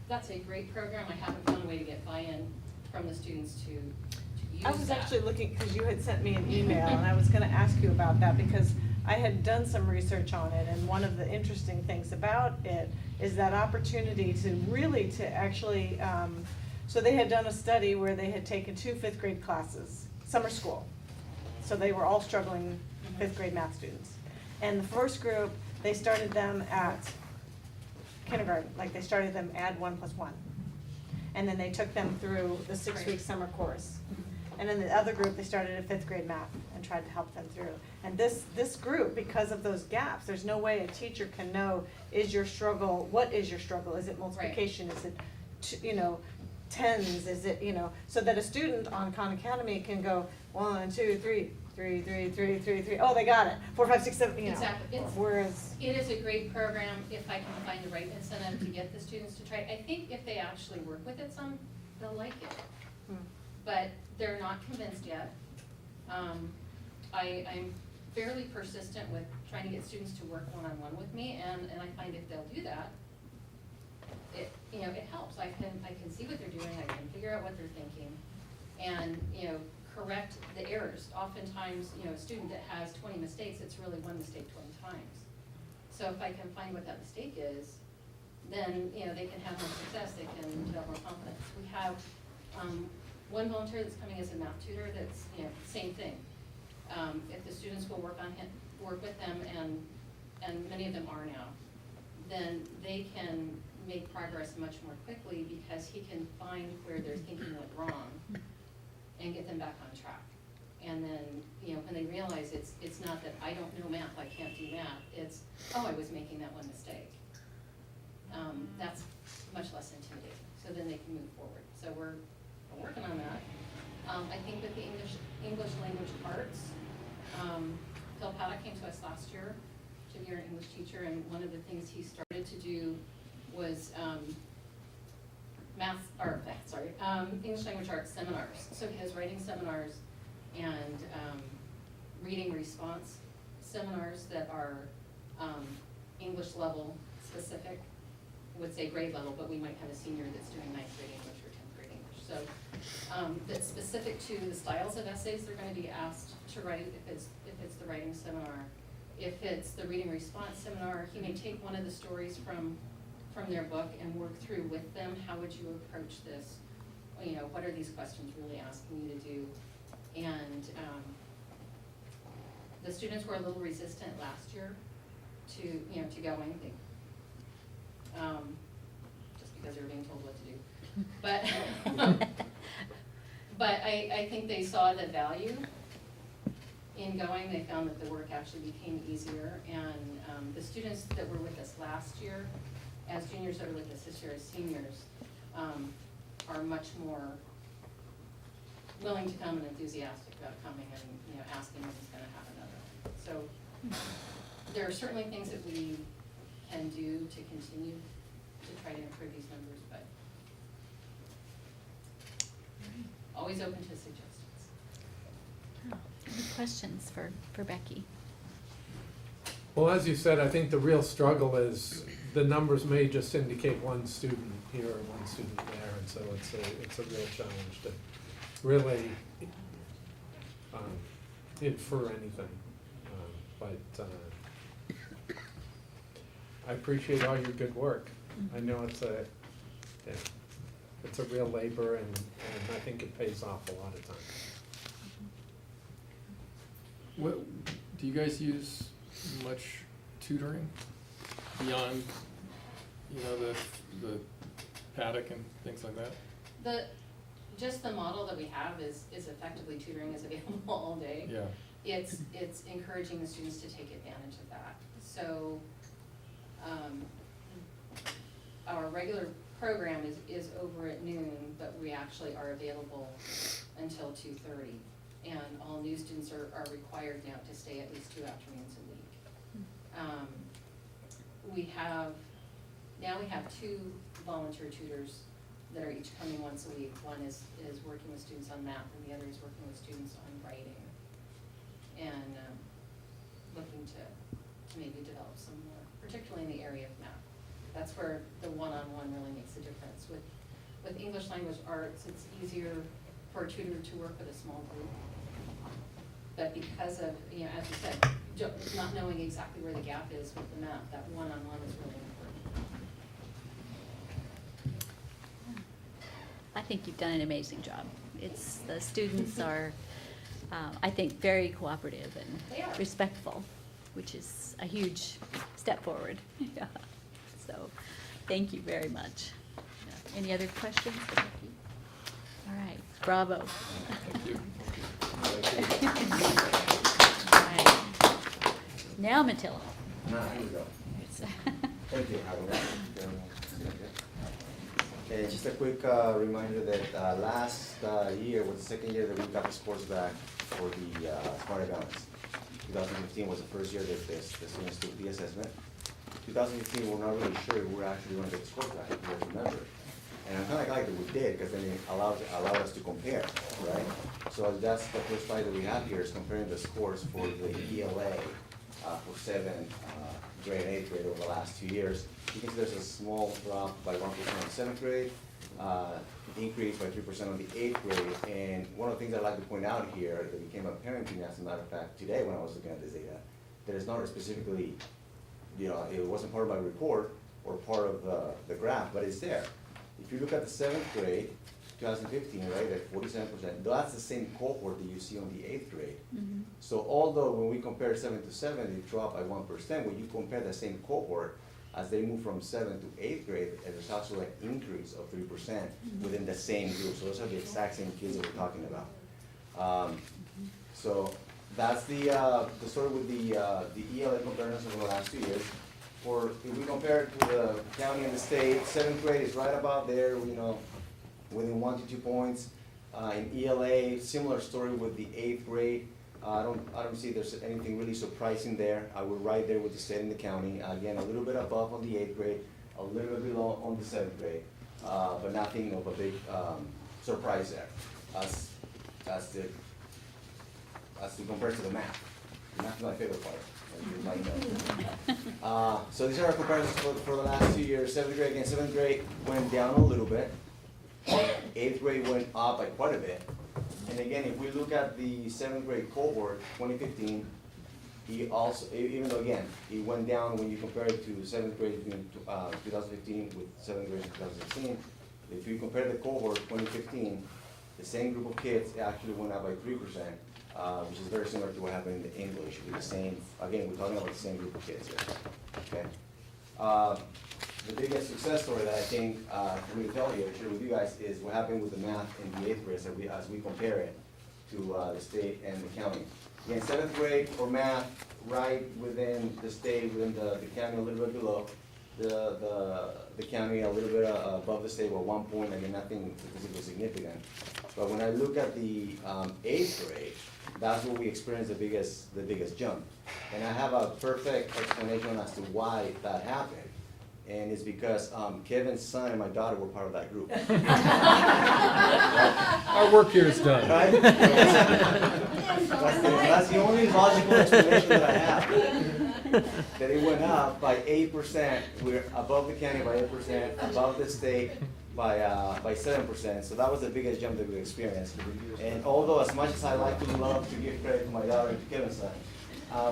D: that's a great program. I haven't found a way to get buy-in from the students to use that.
G: I was actually looking, because you had sent me an email, and I was gonna ask you about that, because I had done some research on it, and one of the interesting things about it is that opportunity to actually, so they had done a study where they had taken 2 fifth grade classes, summer school. So they were all struggling fifth grade math students. And the first group, they started them at kindergarten, like they started them add 1 + 1. And then they took them through the 6-week summer course. And then the other group, they started at 5th grade math and tried to help them through. And this group, because of those gaps, there's no way a teacher can know, is your struggle, what is your struggle? Is it multiplication? Is it, tens? Is it, so that a student on Khan Academy can go 1, 2, 3, 3, 3, 3, 3, 3. Oh, they got it. 4, 5, 6, 7.
D: Exactly.
G: Whereas
D: It is a great program if I can find the right incentive to get the students to try it. I think if they actually work with it some, they'll like it. But they're not convinced yet. I'm fairly persistent with trying to get students to work one-on-one with me, and I find if they'll do that, it helps. I can see what they're doing, I can figure out what they're thinking, and, correct the errors. Oftentimes, a student that has 20 mistakes, it's really one mistake 20 times. So if I can find what that mistake is, then, they can have more success, they can develop more confidence. We have one volunteer that's coming as a math tutor that's, same thing. If the students will work with them, and many of them are now, then they can make progress much more quickly because he can find where their thinking went wrong and get them back on track. And then, when they realize it's not that I don't know math, I can't do math, it's, oh, I was making that one mistake. That's much less intimidating, so then they can move forward. So we're working on that. I think with the English language arts, Phil Paddock came to us last year to be our English teacher, and one of the things he started to do was English language arts seminars. So he has writing seminars and reading response seminars that are English level specific. I would say grade level, but we might have a senior that's doing 9th grade English or 10th grade English. So that's specific to the styles of essays they're going to be asked to write if it's the writing seminar. If it's the reading response seminar, he may take one of the stories from their book and work through with them, how would you approach this? What are these questions really asking you to do? And the students were a little resistant last year to going, just because they were being told what to do. But I think they saw the value in going. They found that the work actually became easier, and the students that were with us last year, as juniors that are with us this year as seniors, are much more willing to come and enthusiastic about coming and asking what's going to happen to them. So there are certainly things that we can do to continue to try to improve these numbers, but always open to suggestions.
B: Any questions for Becky?
C: Well, as you said, I think the real struggle is the numbers may just indicate one student here or one student there, and so it's a real challenge to really infer anything. But I appreciate all your good work. I know it's a real labor, and I think it pays off a lot of times.
K: What, do you guys use much tutoring beyond, the paddock and things like that?
D: Just the model that we have is effectively tutoring is available all day.
K: Yeah.
D: It's encouraging the students to take advantage of that. So, our regular program is over at noon, but we actually are available until 2:30. And all new students are required now to stay at least 2 afternoons a week. We have 2 volunteer tutors that are each coming once a week. One is working with students on math, and the other is working with students on writing. And looking to maybe develop some more, particularly in the area of math. That's where the one-on-one really makes a difference. With English language arts, it's easier for a tutor to work with a small group. But because of, you know, as you said, not knowing exactly where the gap is with the math, that one-on-one is really important.
B: I think you've done an amazing job. The students are, I think, very cooperative
D: They are.
B: and respectful, which is a huge step forward. Yeah. So, thank you very much. Yeah. Any other questions for Becky? All right, bravo.
K: Thank you.
B: All right. Now Matilda.
J: Here we go. Thank you, Howard. Okay, just a quick reminder that last year was the second year that we got the scores back for the Smarter Balance. 2015 was the first year that the students took the assessment. 2015, we're not really sure if we're actually going to get the scores back, if you guys remember. And I'm kind of glad that we did, because then it allowed us to compare, right? So that's the first slide that we have here, is comparing the scores for the ELA for 7th grade and 8th grade over the last 2 years. You can see there's a small drop by 1% on the 7th grade, increase by 3% on the 8th grade. And one of the things I'd like to point out here that became apparent to me, as a matter of fact, today when I was looking at this data, that it's not specifically, you know, it wasn't part of my report or part of the graph, but it's there. If you look at the 7th grade, 2015, right, at 47%, that's the same cohort that you see on the 8th grade.
B: Mhm.
J: So although when we compare 7 to 7, it dropped by 1%, when you compare the same cohort, as they move from 7th to 8th grade, there's also an increase of 3% within the same group. So those are the exact same kids that we're talking about. So that's the story with the ELA comparisons over the last 2 years. For, if we compare it to the county and the state, 7th grade is right about there, you know, within 1 to 2 points. In ELA, similar story with the 8th grade. I don't see there's anything really surprising there. I would right there with the state and the county. Again, a little bit above on the 8th grade, a little bit below on the 7th grade, but nothing of a big surprise there. As the compared to the math. The math is my favorite part. As you might know. So these are our comparisons for the last 2 years. 7th grade, again, 7th grade went down a little bit. 8th grade went up by quite a bit. And again, if we look at the 7th grade cohort, 2015, he also, even though again, he went down when you compare it to 7th grade between 2015 with 7th grade in 2016. If you compare the cohort 2015, the same group of kids actually went up by 3%, which is very similar to what happened in the English. With the same, again, we're talking about the same group of kids here. Okay. The biggest success story that I think for me to tell you, share with you guys, is what happened with the math in the 8th grade as we compare it to the state and the county. Again, 7th grade for math, right within the state, within the county, a little bit below. The county a little bit above the state, with 1 point, again, nothing statistically significant. But when I look at the 8th grade, that's where we experienced the biggest jump. And I have a perfect explanation as to why that happened. And it's because Kevin's son and my daughter were part of that group.
A: Our work here is done.
J: Right? That's the only logical explanation that I have. That it went up by 8%. We're above the county by 8%, above the state by 7%. So that was the biggest jump that we experienced. And although as much as I like to love to give credit to my daughter and to Kevin's son,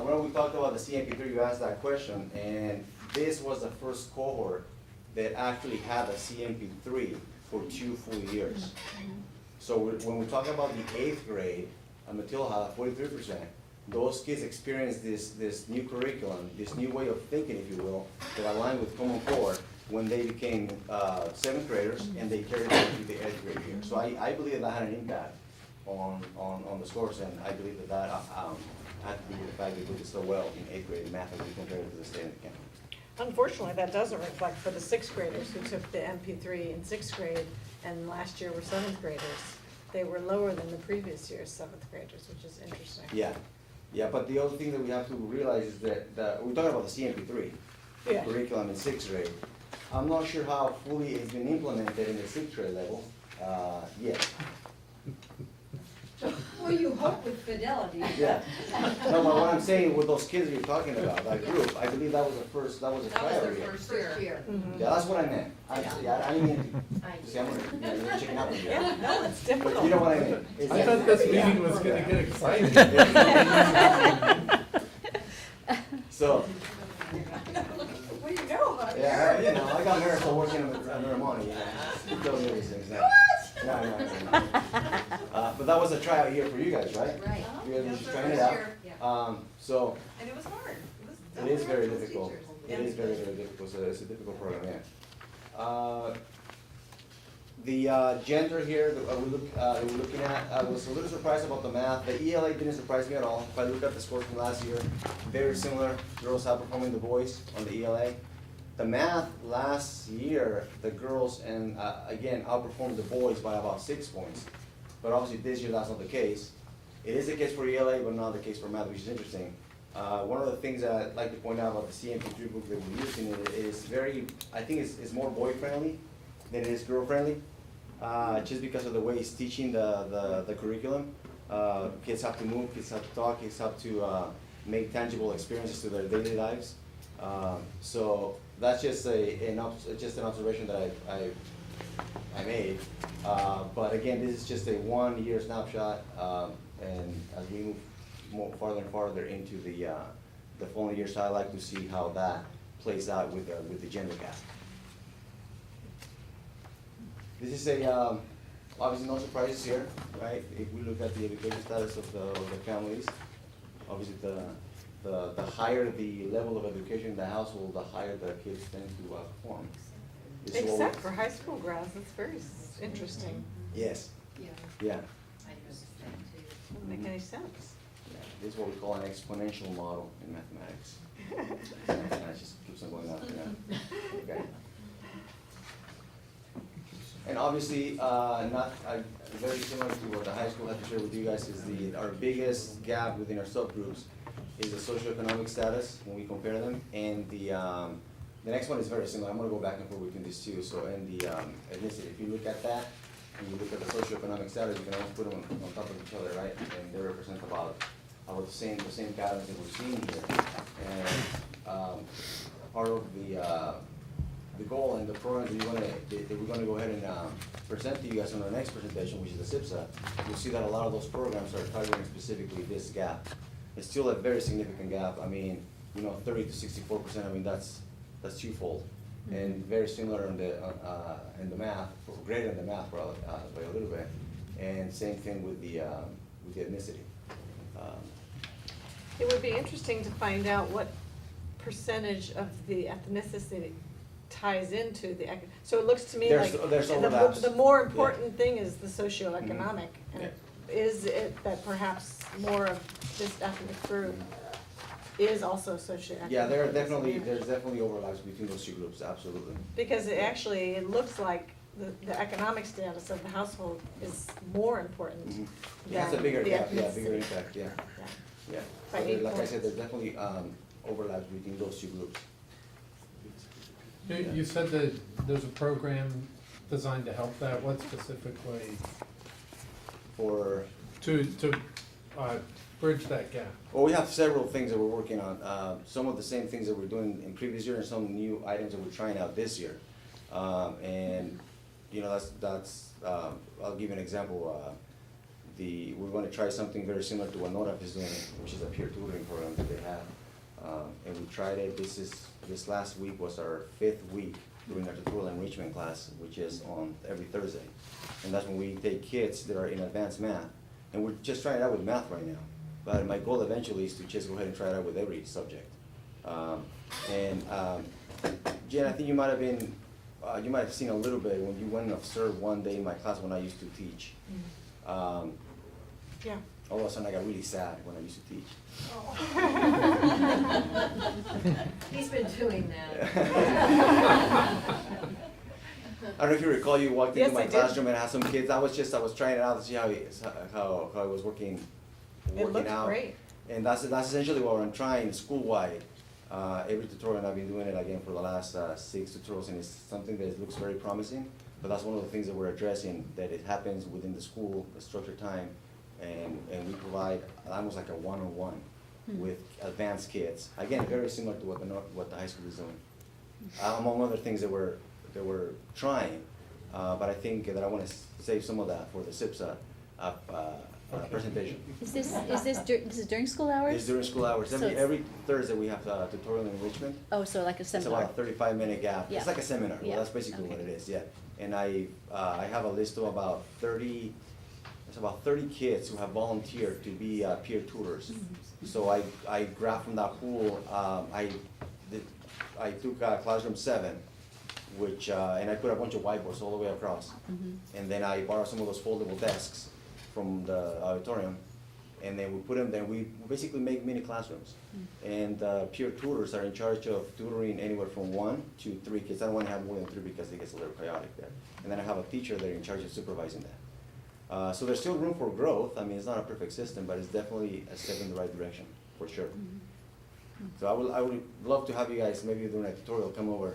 J: when we talked about the CMP3, you asked that question, and this was the first cohort that actually had a CMP3 for 2 full years. So when we talk about the 8th grade, Matilda, 43%, those kids experienced this new curriculum, this new way of thinking, if you will, that aligned with Common Core when they became 7th graders, and they carried it into the 8th grade year. So I believe that had an impact on the scores, and I believe that had to do with the fact that we did so well in 8th grade in math as we compared it to the state and the county.
G: Unfortunately, that doesn't reflect for the 6th graders who took the MP3 in 6th grade and last year were 7th graders. They were lower than the previous year's 7th graders, which is interesting.
J: Yeah, but the other thing that we have to realize is that we're talking about the CMP3 curriculum in 6th grade. I'm not sure how fully it's been implemented in the 6th grade level yet.
L: Well, you hope with Fidelity.
J: Yeah. No, but what I'm saying with those kids you're talking about, that group, I believe that was the first, that was a
L: That
J: trial
L: was
J: year.
L: their first year.
J: Yeah, that's what I meant. I didn't mean to, see, I'm, you're checking out with me.
G: Yeah, no, it's
J: But
G: difficult.
J: you know what I mean? It's
C: I
J: like-
C: thought this meeting was gonna get exciting.
J: So,
G: What do you know about it?
J: yeah, you know, I got married for working on marijuana, you know. Those are these things. No, no. But that was a tryout year for you guys, right?
L: Right.
J: You guys were
L: That was
J: just
L: our
J: trying it
L: first
J: out.
L: year. Yeah.
J: So,
G: And it was hard.
J: it is very difficult. It is very, very difficult. So it's a difficult program, yeah. The gender here that we're looking at, I was a little surprised about the math. The ELA didn't surprise me at all. If I look at the scores from last year, very similar. Girls outperforming the boys on the ELA. The math last year, the girls and again outperformed the boys by about 6 points. But obviously this year that's not the case. It is the case for ELA, but not the case for math, which is interesting. One of the things that I'd like to point out about the CMP3 book that we're using is very, I think it's more boy friendly than it is girl friendly. Just because of the way it's teaching the curriculum. Kids have to move, kids have to talk, kids have to make tangible experiences to their daily lives. So that's just an observation that I made. But again, this is just a 1 year snapshot, and as we move more farther and farther into the following years, I like to see how that plays out with the gender gap. This is a, obviously no surprises here, right? If we look at the education status of the families, obviously the higher the level of education in the household, the higher the kids tend to perform. This is what we-
G: Except for high school grads, that's very interesting.
J: Yes,
L: Yeah.
J: yeah.
L: I noticed that too.
G: Doesn't make any sense.
J: Yeah, this is what we call an exponential model in mathematics. And it just keeps on going up, yeah. Okay. And obviously, not, very similar to what the high school had to share with you guys is our biggest gap within our subgroups is the socioeconomic status when we compare them. And the next one is very similar. I'm gonna go back and forth between these two. So in the ethnicity, if you look at that, and you look at the socioeconomic status, you can almost put them on top of each other, right? And they represent about the same patterns that we're seeing here. And part of the goal and the program that we're gonna go ahead and present to you guys on our next presentation, which is the SIPSA, you'll see that a lot of those programs are targeting specifically this gap. It's still a very significant gap. I mean, 30 to 64%. I mean, that's twofold, and very similar in the math, greater in the math by a little bit, and same thing with the ethnicity.
G: It would be interesting to find out what percentage of the ethnicity ties into the, so it looks to me
J: There's-
G: like
J: there's overlaps.
G: the more
J: Yeah.
G: important thing is the socioeconomic. And
J: Yeah.
G: is it that perhaps more of this ethnic group is also socioeconomic?
J: Yeah, there's definitely overlaps between those two groups, absolutely.
G: Because it looks like the economic status of the household is more important
J: Mhm.
G: than
J: Yeah, it's a bigger
G: the
J: gap, yeah,
G: ethnicity.
J: bigger impact, yeah,
G: Yeah.
J: yeah.
G: By
J: So
G: 8
J: like I
G: points.
J: said, there's definitely overlaps between those two groups.
C: You said that there's a program designed to help that, what specifically
J: For,
C: to bridge that gap?
J: well, we have several things that we're working on. Some of the same things that we're doing in previous year and some new items that we're trying out this year. And, that's, I'll give you an example. We're gonna try something very similar to what NORAP is doing, which is a peer tutoring program that they have. And we tried it, this last week was our 5th week doing our tutorial enrichment class, which is on every Thursday. And that's when we take kids that are in advanced math. And we're just trying it out with math right now. But my goal eventually is to just go ahead and try it out with every subject. Jen, I think you might have seen a little bit when you went and observed one day in my class when I used to teach.
G: Yeah.
J: All of a sudden I got really sad when I used to teach.
L: He's been doing that.
J: I don't know if you recall, you walked into
G: Yes,
J: my
G: I did.
J: classroom and I had some kids. I was trying it out to see how it was working
G: It looked
J: out.
G: great.
J: And that's essentially what I'm trying school-wide. Every tutorial, and I've been doing it again for the last 6 tutorials, and it's something that looks very promising. But that's one of the things that we're addressing, that it happens within the school, the structured time, and we provide almost like a one-on-one with advanced kids. Again, very similar to what the high school is doing, among other things that we're trying. But I think that I want to save some of that for the SIPSA presentation.
B: Is this during school hours?
J: It's during school hours.
B: So it's-
J: Every Thursday we have tutorial enrichment.
B: Oh, so like a
J: It's
B: seminar?
J: about a 35-minute gap.
B: Yeah.
J: It's like a seminar.
B: Yeah.
J: Well, that's basically what it
B: Okay.
J: is, yeah. And I have a list of about 30, there's about 30 kids who have volunteered to be peer tutors. So I grabbed from that pool, I took classroom 7, which, and I put a bunch of whiteboards all the way across. And then I borrowed some of those foldable desks from the auditorium. And then we put them there, we basically make mini classrooms. And peer tutors are in charge of tutoring anywhere from 1 to 3 kids. I don't want to have more than 3 because it gets a little chaotic there. And then I have a teacher there in charge of supervising that. So there's still room for growth. I mean, it's not a perfect system, but it's definitely a step in the right direction, for sure. So I would love to have you guys, maybe during a tutorial, come over,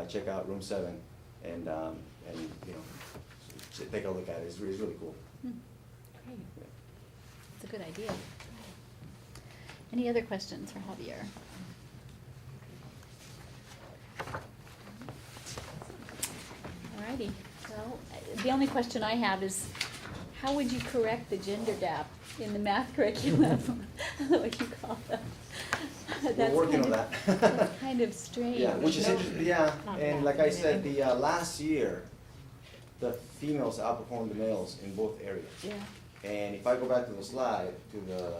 J: check out room 7, and you know, take a look at it. It's really cool.
B: Great. It's a good idea. Any other questions for Javier? Alrighty, well, the only question I have is, how would you correct the gender gap in the math curriculum? What you call that?
J: We're working on that.
B: That's kind of strange.
J: Yeah, which is interesting, yeah,
G: Not
J: and
G: bad.
J: like I said, the last year, the females outperformed the males in both areas.
B: Yeah.
J: And if I go back to the slide, to the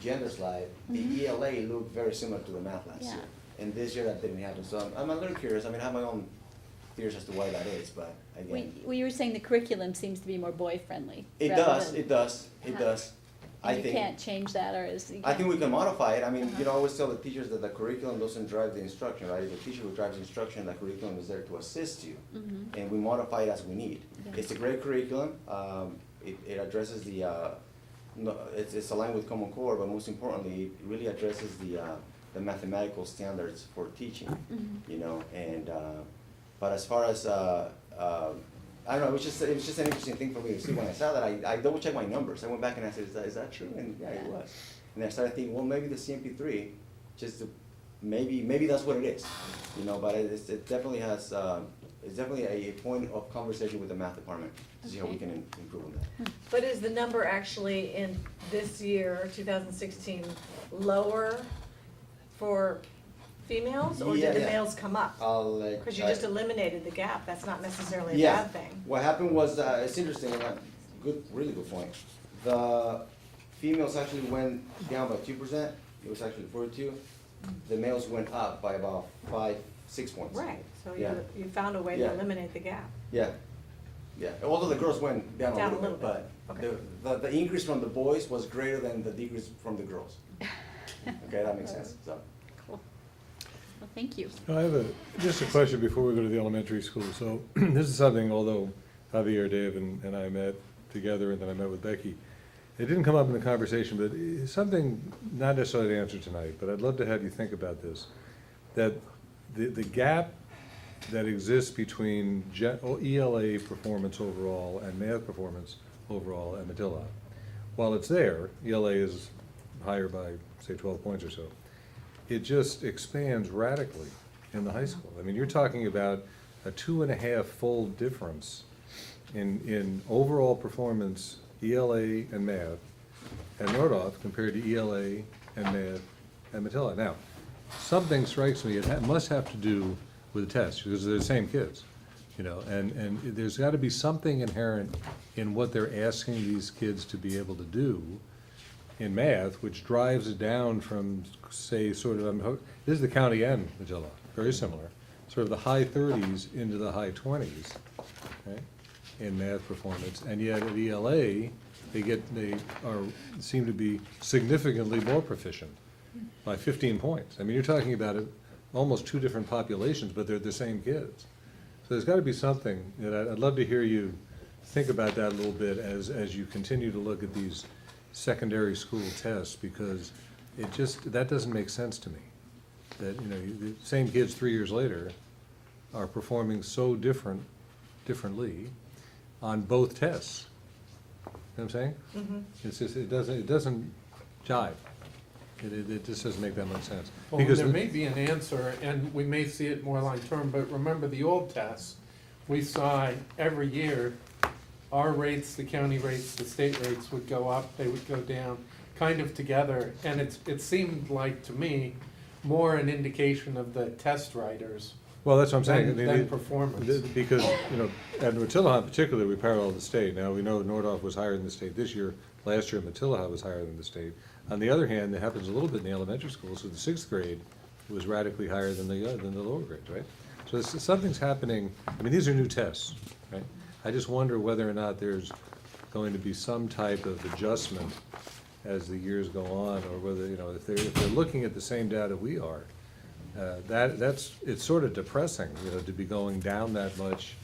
J: gender slide, the ELA looked very similar to the math last
B: Yeah.
J: year. And this year that didn't happen, so I'm a little curious, I mean, I have my own theories as to why that is, but again.
B: Well, you were saying the curriculum seems to be more boy-friendly.
J: It
B: rather
J: does,
B: than-
J: it does, it
B: Uh-huh.
J: does. I
B: And you
J: think.
B: can't change that, or is?
J: I think we can modify it. I mean, you know, I always tell the teachers that the curriculum doesn't drive the instruction, right? The teacher who drives the instruction, the curriculum is there to assist you.
B: Mhm.
J: And we modify it as we need.
B: Yeah.
J: It's a great curriculum. It addresses the, no, it's aligned with Common Core, but most importantly, it really addresses the mathematical standards for teaching,
B: Mhm.
J: you know, and, but as far as, I don't know, it was just an interesting thing for me to see when I saw that. I double checked my numbers. I went back and I said, is that true? And yeah, it
B: Yeah.
J: was. And I started thinking, well, maybe the CMP3, just to, maybe that's what it is, you know, but it definitely has, it's definitely a point of conversation with the math department to see how we
B: Okay.
J: can improve on that.
G: But is the number actually in this year, 2016, lower for females, or
J: Yeah,
G: did the
J: yeah.
G: males come up? Because you just eliminated the gap, that's not necessarily a
J: Yeah.
G: bad thing.
J: What happened was, it's interesting, and really good point. The females actually went down by 2%, it was actually 42. The males went up by about 5-6 points.
G: Right, so
J: Yeah.
G: you found a way to
J: Yeah.
G: eliminate the gap.
J: Yeah, yeah, although the girls went down a little bit,
G: Okay.
J: but the increase from the boys was greater than the decrease from the girls. Okay, that makes sense, so.
B: Cool. Well, thank you.
A: I have just a question before we go to the elementary school. So this is something, although Javier, Dave, and I met together, and then I met with Becky, it didn't come up in the conversation, but it's something not necessarily to answer tonight, but I'd love to have you think about this. That the gap that exists between ELA performance overall and math performance overall at Matilla, while it's there, ELA is higher by, say, 12 points or so, it just expands radically in the high school. I mean, you're talking about a 2.5-fold difference in overall performance, ELA and math, at Nordhoff compared to ELA and math at Matilla. Now, something strikes me, it must have to do with the test, because they're the same kids, you know, and there's got to be something inherent in what they're asking these kids to be able to do in math, which drives it down from, say, sort of, this is the county and Matilla, very similar, sort of the high 30s into the high 20s, okay, in math performance, and yet at ELA, they seem to be significantly more proficient by 15 points. I mean, you're talking about almost 2 different populations, but they're the same kids. So there's got to be something, and I'd love to hear you think about that a little bit as you continue to look at these secondary school tests, because that doesn't make sense to me. That, you know, the same kids 3 years later are performing so differently on both tests. what I'm saying?
G: Mhm.
A: It's just, it doesn't jive. It just doesn't make that much sense.
C: Well,
A: Because
C: there may be an answer, and we may see it more long term, but remember the old tests, we saw every year, our rates, the county rates, the state rates would go up, they would go down, kind of together, and it seemed like, to me, more an indication of the test writers
A: Well, that's what I'm saying. I
C: than,
A: mean,
C: than performance.
A: Because, at Matilah in particular, we parallel the state. Now, we know Nordhoff was higher than the state this year. Last year, Matilah was higher than the state. On the other hand, it happens a little bit in the elementary schools. So the sixth grade was radically higher than the lower grades, right? So something's happening. I mean, these are new tests, right? I just wonder whether or not there's going to be some type of adjustment as the years go on, or whether, if they're looking at the same data we are, it's sort of depressing, to be going down that much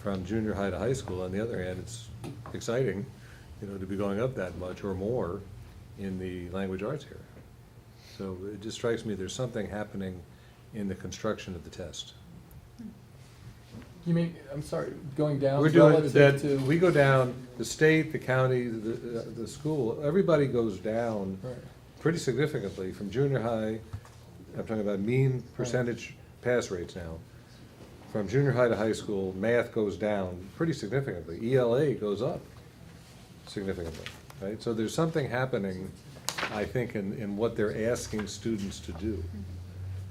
A: from junior high to high school. On the other hand, it's exciting, to be going up that much or more in the language arts area. So it just strikes me there's something happening in the construction of the test.
K: You mean, I'm sorry, going down
A: We're doing
K: relative
A: that,
K: to?
A: we go down, the state, the county, the school, everybody goes down
K: Right.
A: pretty significantly from junior high. I'm talking about mean percentage pass rates now. From junior high to high school, math goes down pretty significantly. ELA goes up significantly, right? So there's something happening, I think, in what they're asking students to do.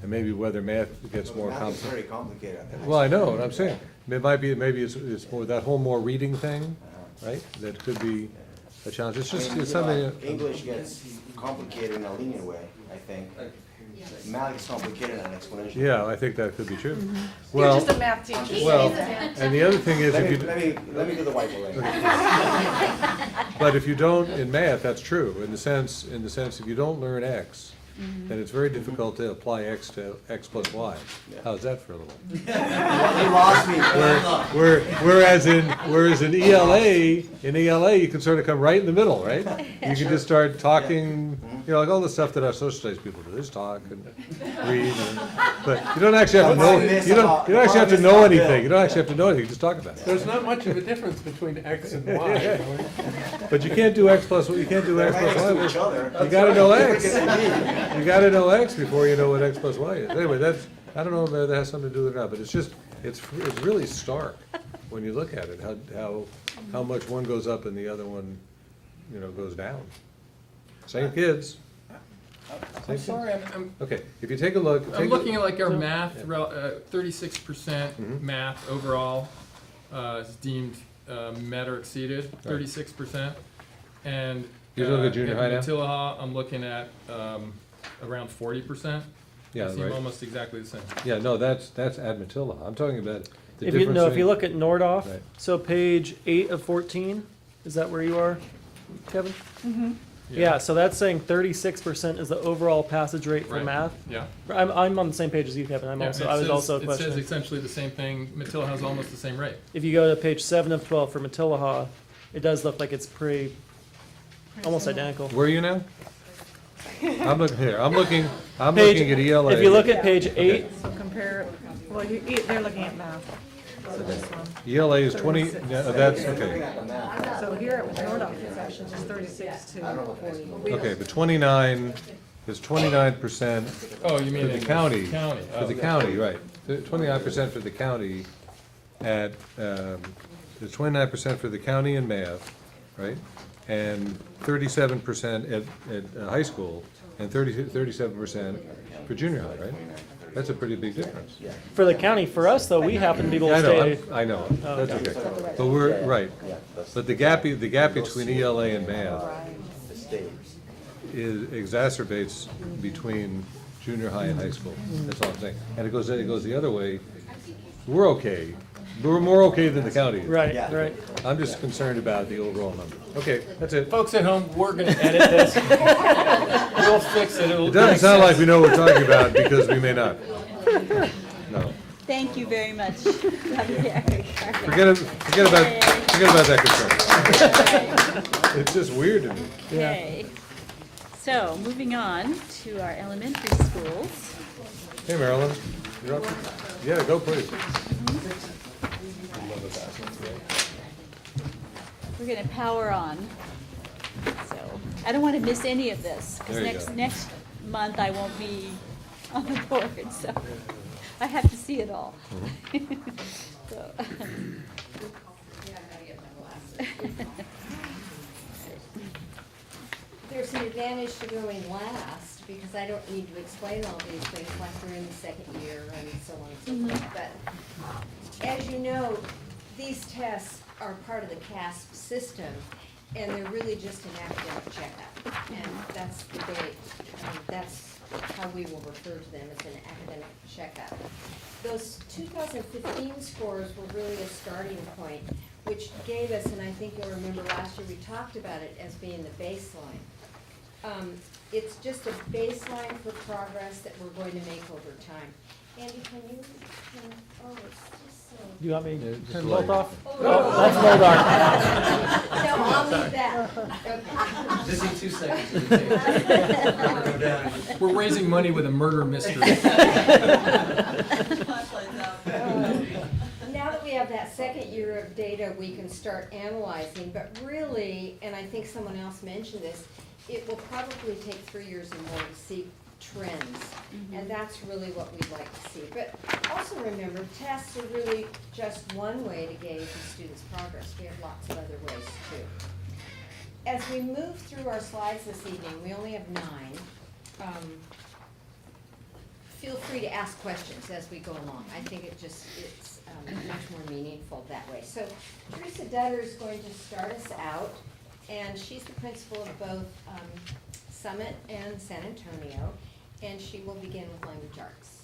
A: And maybe whether math gets more
J: Math is very
A: complicated.
J: complicated.
A: Well, I know what I'm saying. It might be, maybe it's more, that whole more reading thing, right? That could be a challenge. It's just, it's something.
J: English gets complicated in a linear way, I think. Math is complicated in an exponential.
A: Yeah, I think that could be true.
G: You're
A: Well,
G: just a math teacher.
A: well, and the other thing is,
J: Let
A: if
J: me,
A: you,
J: let me do the whiteboard right
A: but if you don't, in math, that's true, in the sense, if you don't learn X, then it's very difficult to apply X to X plus Y. How's that for a little?
J: You lost me.
A: Whereas in ELA, you can sort of come right in the middle, right? You can just start talking, like all the stuff that our social studies people do, just talk and read, but you don't actually have to know, you don't actually have to know anything, you just talk about it.
C: There's not much of a difference between X and Y.
A: But you can't do X plus, you can't do X
J: Right
A: plus
J: next to each
A: Y.
J: other.
A: You gotta know X.
J: Look at me.
A: You gotta know X before you know what X plus Y is. Anyway, I don't know whether that has something to do with it or not, but it's really stark when you look at it, how much one goes up and the other one, goes down. Same kids.
K: I'm sorry, I'm
A: Okay, if you take a look.
K: I'm looking at like our math, 36%
A: Mhm.
K: math overall is deemed met or exceeded, 36%. And
A: You're looking at junior high now?
K: in Matilah, I'm looking at around 40%.
A: Yeah,
K: They seem
A: right.
K: almost exactly the same.
A: Yeah, no, that's at Matilah. I'm talking about the
F: If
A: difference.
F: you look at Nordhoff,
A: Right.
F: so page 8 of 14, is that where you are, Kevin? Yeah, so that's saying 36% is the overall passage rate for
K: Right.
F: math.
K: Yeah.
F: I'm on the same page as you, Kevin.
K: Yeah,
F: I was also
K: It says
F: questioning.
K: essentially the same thing. Matilah has almost the same rate.
F: If you go to page 7 of 12 for Matilah, it does look like it's almost identical.
A: Where are you now? I'm looking here. I'm looking
F: Page-
A: at ELA.
F: If you look at page 8,
G: So compare, well, they're looking at math, so this one.
A: ELA is 20,
G: 36.
A: that's, okay.
G: So here at Nordhoff, it's actually just 36 to 40.
A: Okay, but 29 is 29%
K: Oh, you mean
A: for the
K: in
A: county.
K: County.
A: For the county, right. 29% for the county at, there's 29% for the county in math, right? And 37% at high school, and 37% for junior high, right? That's a pretty big difference.
F: for the county, for us though, we happen to be able
A: Yeah,
F: to
A: I know,
F: stay.
A: I know,
F: Oh,
A: that's okay. But we're, right. But the gap between ELA and math exacerbates between junior high and high school. That's all I'm saying. And it goes the other way. We're okay. We're more okay than the county is.
F: Right,
J: Yeah.
F: right.
A: I'm just concerned about the overall number. Okay, that's it.
K: Folks at home, we're gonna edit this. We'll fix it.
A: It doesn't sound like we know what we're talking about because we may not. No.
B: Thank you very much, Javier.
A: Forget about that concern. It's just weird to me.
B: Okay, so moving on to our elementary schools.
A: Hey, Marilyn, you're up. Yeah, go please.
B: We're gonna power on. So, I don't want to miss any of this, because
A: There you go.
B: next month I won't be on the board, so I have to see it all. So,
D: Yeah, I gotta get my glasses.
L: There's an advantage to going last, because I don't need to explain all these things like we're in the second year and so on and so forth. But as you know, these tests are part of the CASP system, and they're really just an academic checkup. And that's the way, that's how we will refer to them, as an academic checkup. Those 2015 scores were really a starting point, which gave us, and I think you'll remember last year we talked about it as being the baseline. It's just a baseline for progress that we're going to make over time. Andy, oh, it's just so.
F: Do you want me
A: Yeah,
F: to
A: just
F: turn
A: light.
F: both off?
L: Oh,
F: Oh, that's Moldar.
L: No, I'll leave that. Okay.
I: Just in 2 seconds. Go down.
K: We're raising money with a murder mystery.
L: Now that we have that second year of data, we can start analyzing, but really, and I think someone else mentioned this, it will probably take 3 years or more to see trends, and that's really what we'd like to see. But also remember, tests are really just one way to gauge a student's progress. We have lots of other ways too. As we move through our slides this evening, we only have 9. Feel free to ask questions as we go along. I think it's much more meaningful that way. So Teresa Dutter is going to start us out, and she's the principal of both Summit and San Antonio, and she will begin with language arts.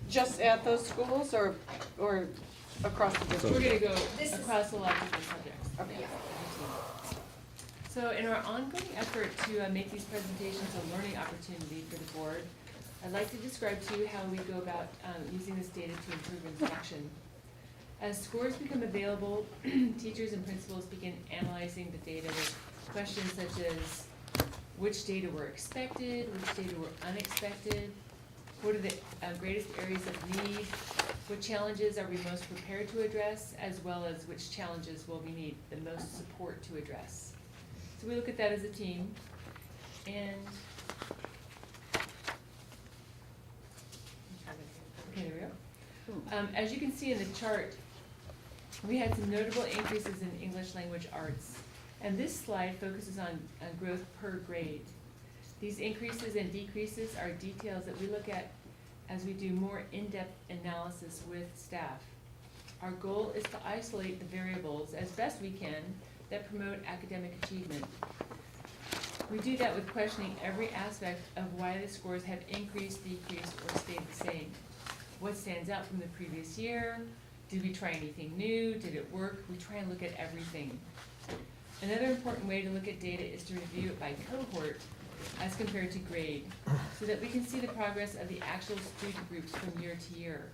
G: Just at those schools or across the district?
N: We're gonna go
L: This is-
N: across a lot of different subjects.
G: Okay.
N: So in our ongoing effort to make these presentations a learning opportunity for the board, I'd like to describe to you how we go about using this data to improve instruction. As scores become available, teachers and principals begin analyzing the data with questions such as which data were expected, which data were unexpected, what are the greatest areas of need, what challenges are we most prepared to address, as well as which challenges will we need the most support to address. So we look at that as a team, and okay, there we go. As you can see in the chart, we had some notable increases in English language arts, and this slide focuses on growth per grade. These increases and decreases are details that we look at as we do more in-depth analysis with staff. Our goal is to isolate the variables as best we can that promote academic achievement. We do that with questioning every aspect of why the scores have increased, decreased, or stayed the same. What stands out from the previous year? Did we try anything new? Did it work? We try and look at everything. Another important way to look at data is to review it by cohort as compared to grade, so that we can see the progress of the actual student groups from year to year.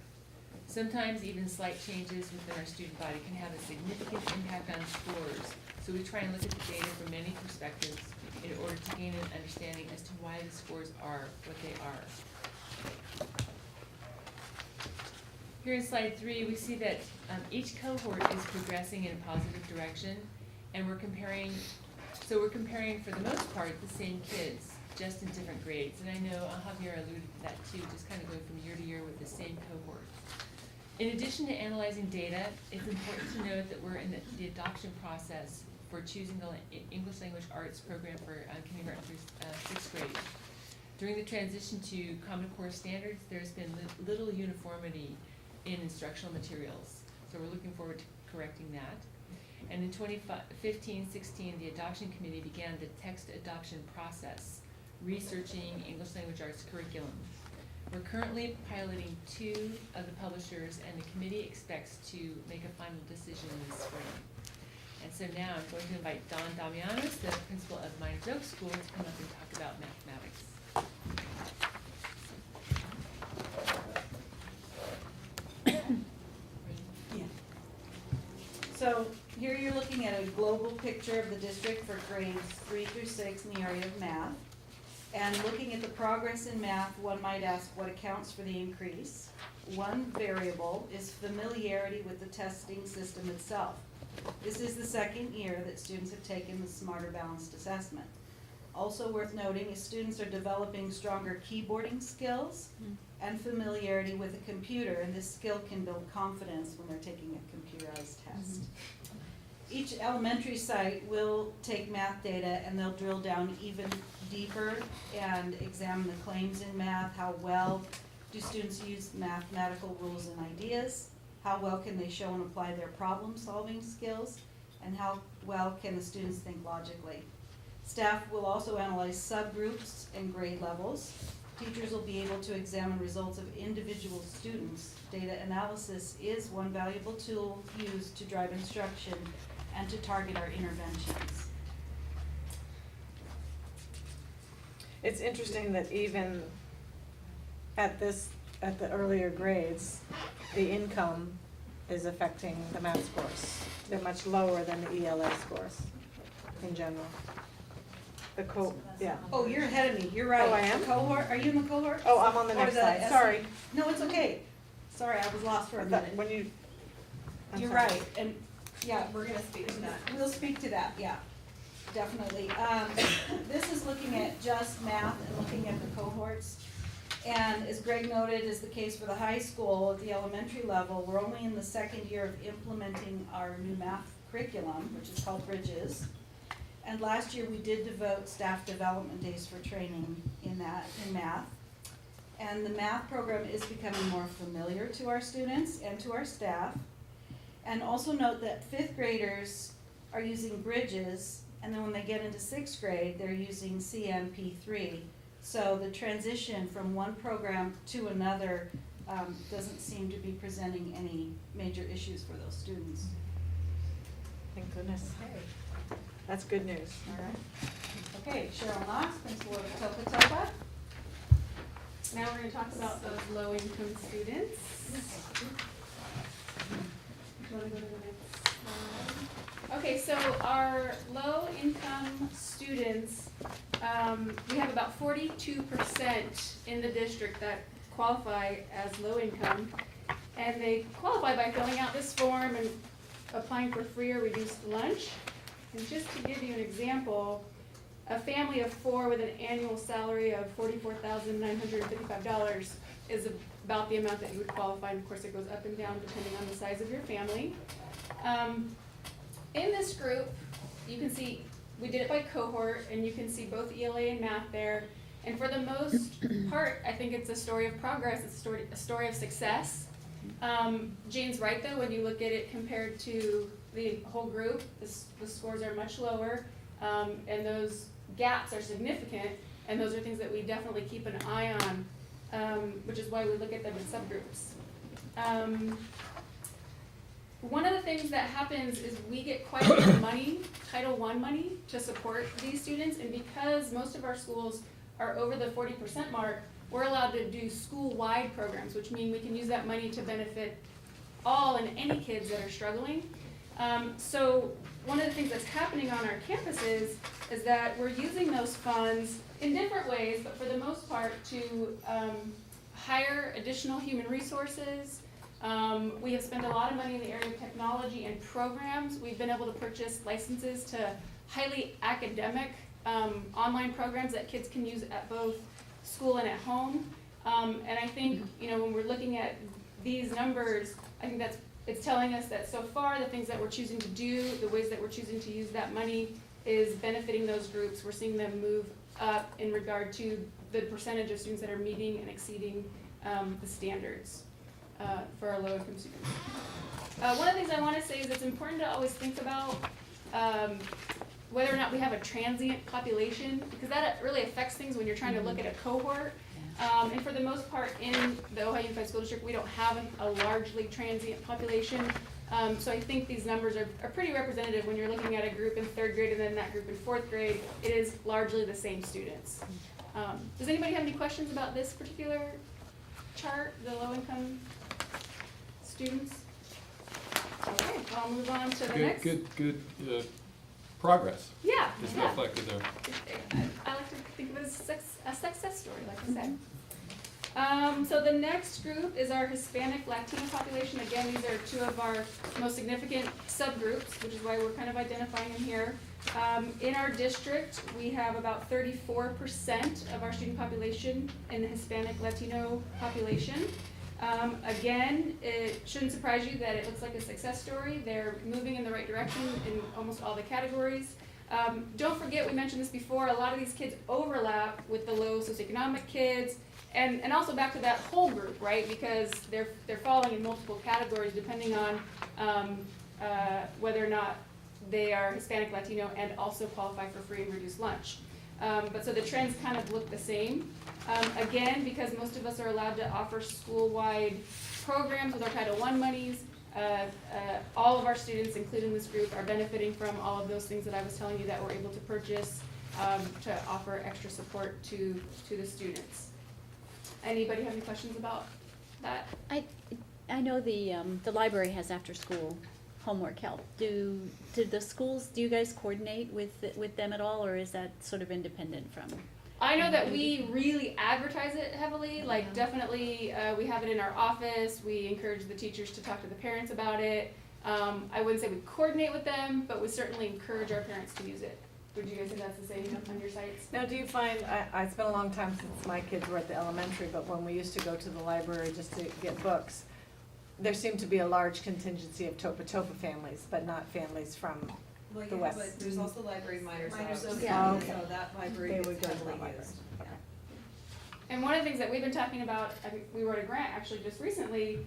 N: Sometimes even slight changes within our student body can have a significant impact on scores, so we try and look at the data from many perspectives in order to gain an understanding as to why the scores are what they are. Here in slide 3, we see that each cohort is progressing in a positive direction, and we're comparing for the most part the same kids, just in different grades. And I know Javier alluded to that too, just kind of going from year to year with the same cohort. In addition to analyzing data, it's important to note that we're in the adoption process for choosing the English language arts program for kindergarten through 6th grade. During the transition to Common Core standards, there's been little uniformity in instructional materials. So we're looking forward to correcting that. And in 2015-16, the adoption committee began the text adoption process, researching English language arts curriculum. We're currently piloting 2 of the publishers, and the committee expects to make a final decision in the spring. And so now I'm going to invite Don Damianos, the principal of Miners Oak School, to come up and talk about mathematics.
O: So here you're looking at a global picture of the district for grades 3 through 6 in the area of math. And looking at the progress in math, one might ask what accounts for the increase. one variable is familiarity with the testing system itself. This is the second year that students have taken the Smarter Balanced Assessment. Also worth noting is students are developing stronger keyboarding skills and familiarity with a computer, and this skill can build confidence when they're taking a computerized test. Each elementary site will take math data and they'll drill down even deeper and examine the claims in math. How well do students use mathematical rules and ideas? How well can they show and apply their problem-solving skills? And how well can the students think logically? Staff will also analyze subgroups and grade levels. Teachers will be able to examine results of individual students. Data analysis is one valuable tool used to drive instruction and to target our interventions.
G: It's interesting that even at the earlier grades, the income is affecting the math scores. They're much lower than the ELA scores in general. Yeah.
O: Oh, you're ahead of me, you're right.
G: Oh, I am?
O: The cohort, are you in the cohort?
G: Oh, I'm on the
O: Or
G: next slide,
O: S-
G: sorry.
O: No, it's okay. Sorry, I was lost for a minute.
G: When you. I'm
O: You're
G: sorry.
O: right, and, yeah,
N: We're gonna speak to that.
O: we'll speak to that, yeah, definitely. This is looking at just math and looking at the cohorts. And as Greg noted, is the case for the high school, at the elementary level, we're only in the second year of implementing our new math curriculum, which is called Bridges. And last year, we did devote staff development days for training in math. And the math program is becoming more familiar to our students and to our staff. And also note that fifth graders are using Bridges, and then when they get into sixth grade, they're using CMP3. So the transition from one program to another doesn't seem to be presenting any major issues for those students.
G: Thank goodness. That's good news.
O: All right. Okay, Cheryl Knox, principal of Topa Topa.
P: Now we're going to talk about those low-income students. Do you want to go to the next slide? Okay, so our low-income students, we have about 42% in the district that qualify as low-income. And they qualify by filling out this form and applying for free or reduced lunch. And just to give you an example, a family of 4 with an annual salary of $44,955 is about the amount that you would qualify, and of course it goes up and down depending on the size of your family. In this group, you can see, we did it by cohort, and you can see both ELA and math there. And for the most part, I think it's a story of progress, it's a story of success. Jane's right though, when you look at it compared to the whole group, the scores are much lower, and those gaps are significant, and those are things that we definitely keep an eye on, which is why we look at them in subgroups. One of the things that happens is we get quite a bit of money, Title I money, to support these students, and because most of our schools are over the 40% mark, we're allowed to do school-wide programs, which mean we can use that money to benefit all and any kids that are struggling. So one of the things that's happening on our campuses is that we're using those funds in different ways, but for the most part to hire additional human resources. We have spent a lot of money in the area of technology and programs. We've been able to purchase licenses to highly academic online programs that kids can use at both school and at home. And I think, when we're looking at these numbers, I think it's telling us that so far the things that we're choosing to do, the ways that we're choosing to use that money is benefiting those groups. We're seeing them move up in regard to the percentage of students that are meeting and exceeding the standards for our low-income students. One of the things I want to say is it's important to always think about whether or not we have a transient population, because that really affects things when you're trying to look at a cohort. And for the most part in the Ohio Unified School District, we don't have a largely transient population. So I think these numbers are pretty representative when you're looking at a group in 3rd grade and then that group in 4th grade. It is largely the same students. Does anybody have any questions about this particular chart, the low-income students? Okay, I'll move on to the next.
K: Good progress
P: Yeah,
K: is
P: yeah.
K: reflected there.
P: I like to think of it as a success story, like I said. So the next group is our Hispanic Latino population. Again, these are two of our most significant subgroups, which is why we're kind of identifying them here. In our district, we have about 34% of our student population in the Hispanic Latino population. Again, it shouldn't surprise you that it looks like a success story. They're moving in the right direction in almost all the categories. Don't forget, we mentioned this before, a lot of these kids overlap with the low socioeconomic kids, and also back to that whole group, right? Because they're falling in multiple categories depending on whether or not they are Hispanic, Latino, and also qualify for free and reduced lunch. But so the trends kind of look the same. Again, because most of us are allowed to offer school-wide programs with our Title I monies, all of our students, including this group, are benefiting from all of those things that I was telling you that we're able to purchase to offer extra support to the students. Anybody have any questions about that?
B: I know the library has after-school homework help. Do the schools, do you guys coordinate with them at all, or is that sort of independent from?
P: I know that we really advertise it heavily, like definitely we have it in our office, we encourage the teachers to talk to the parents about it. I wouldn't say we coordinate with them, but we certainly encourage our parents to use it. Would you guys say that's the same on your sites?
G: Now, do you find, it's been a long time since my kids were at the elementary, but when we used to go to the library just to get books, there seemed to be a large contingency of Topa families, but not families from the west.
O: But there's also library minors.
B: Yeah.
G: Okay.
O: So that library
G: They
O: is
G: would go to
O: heavily
G: that library.
O: used.
G: Okay.
P: And one of the things that we've been talking about, I think we wrote a grant actually just recently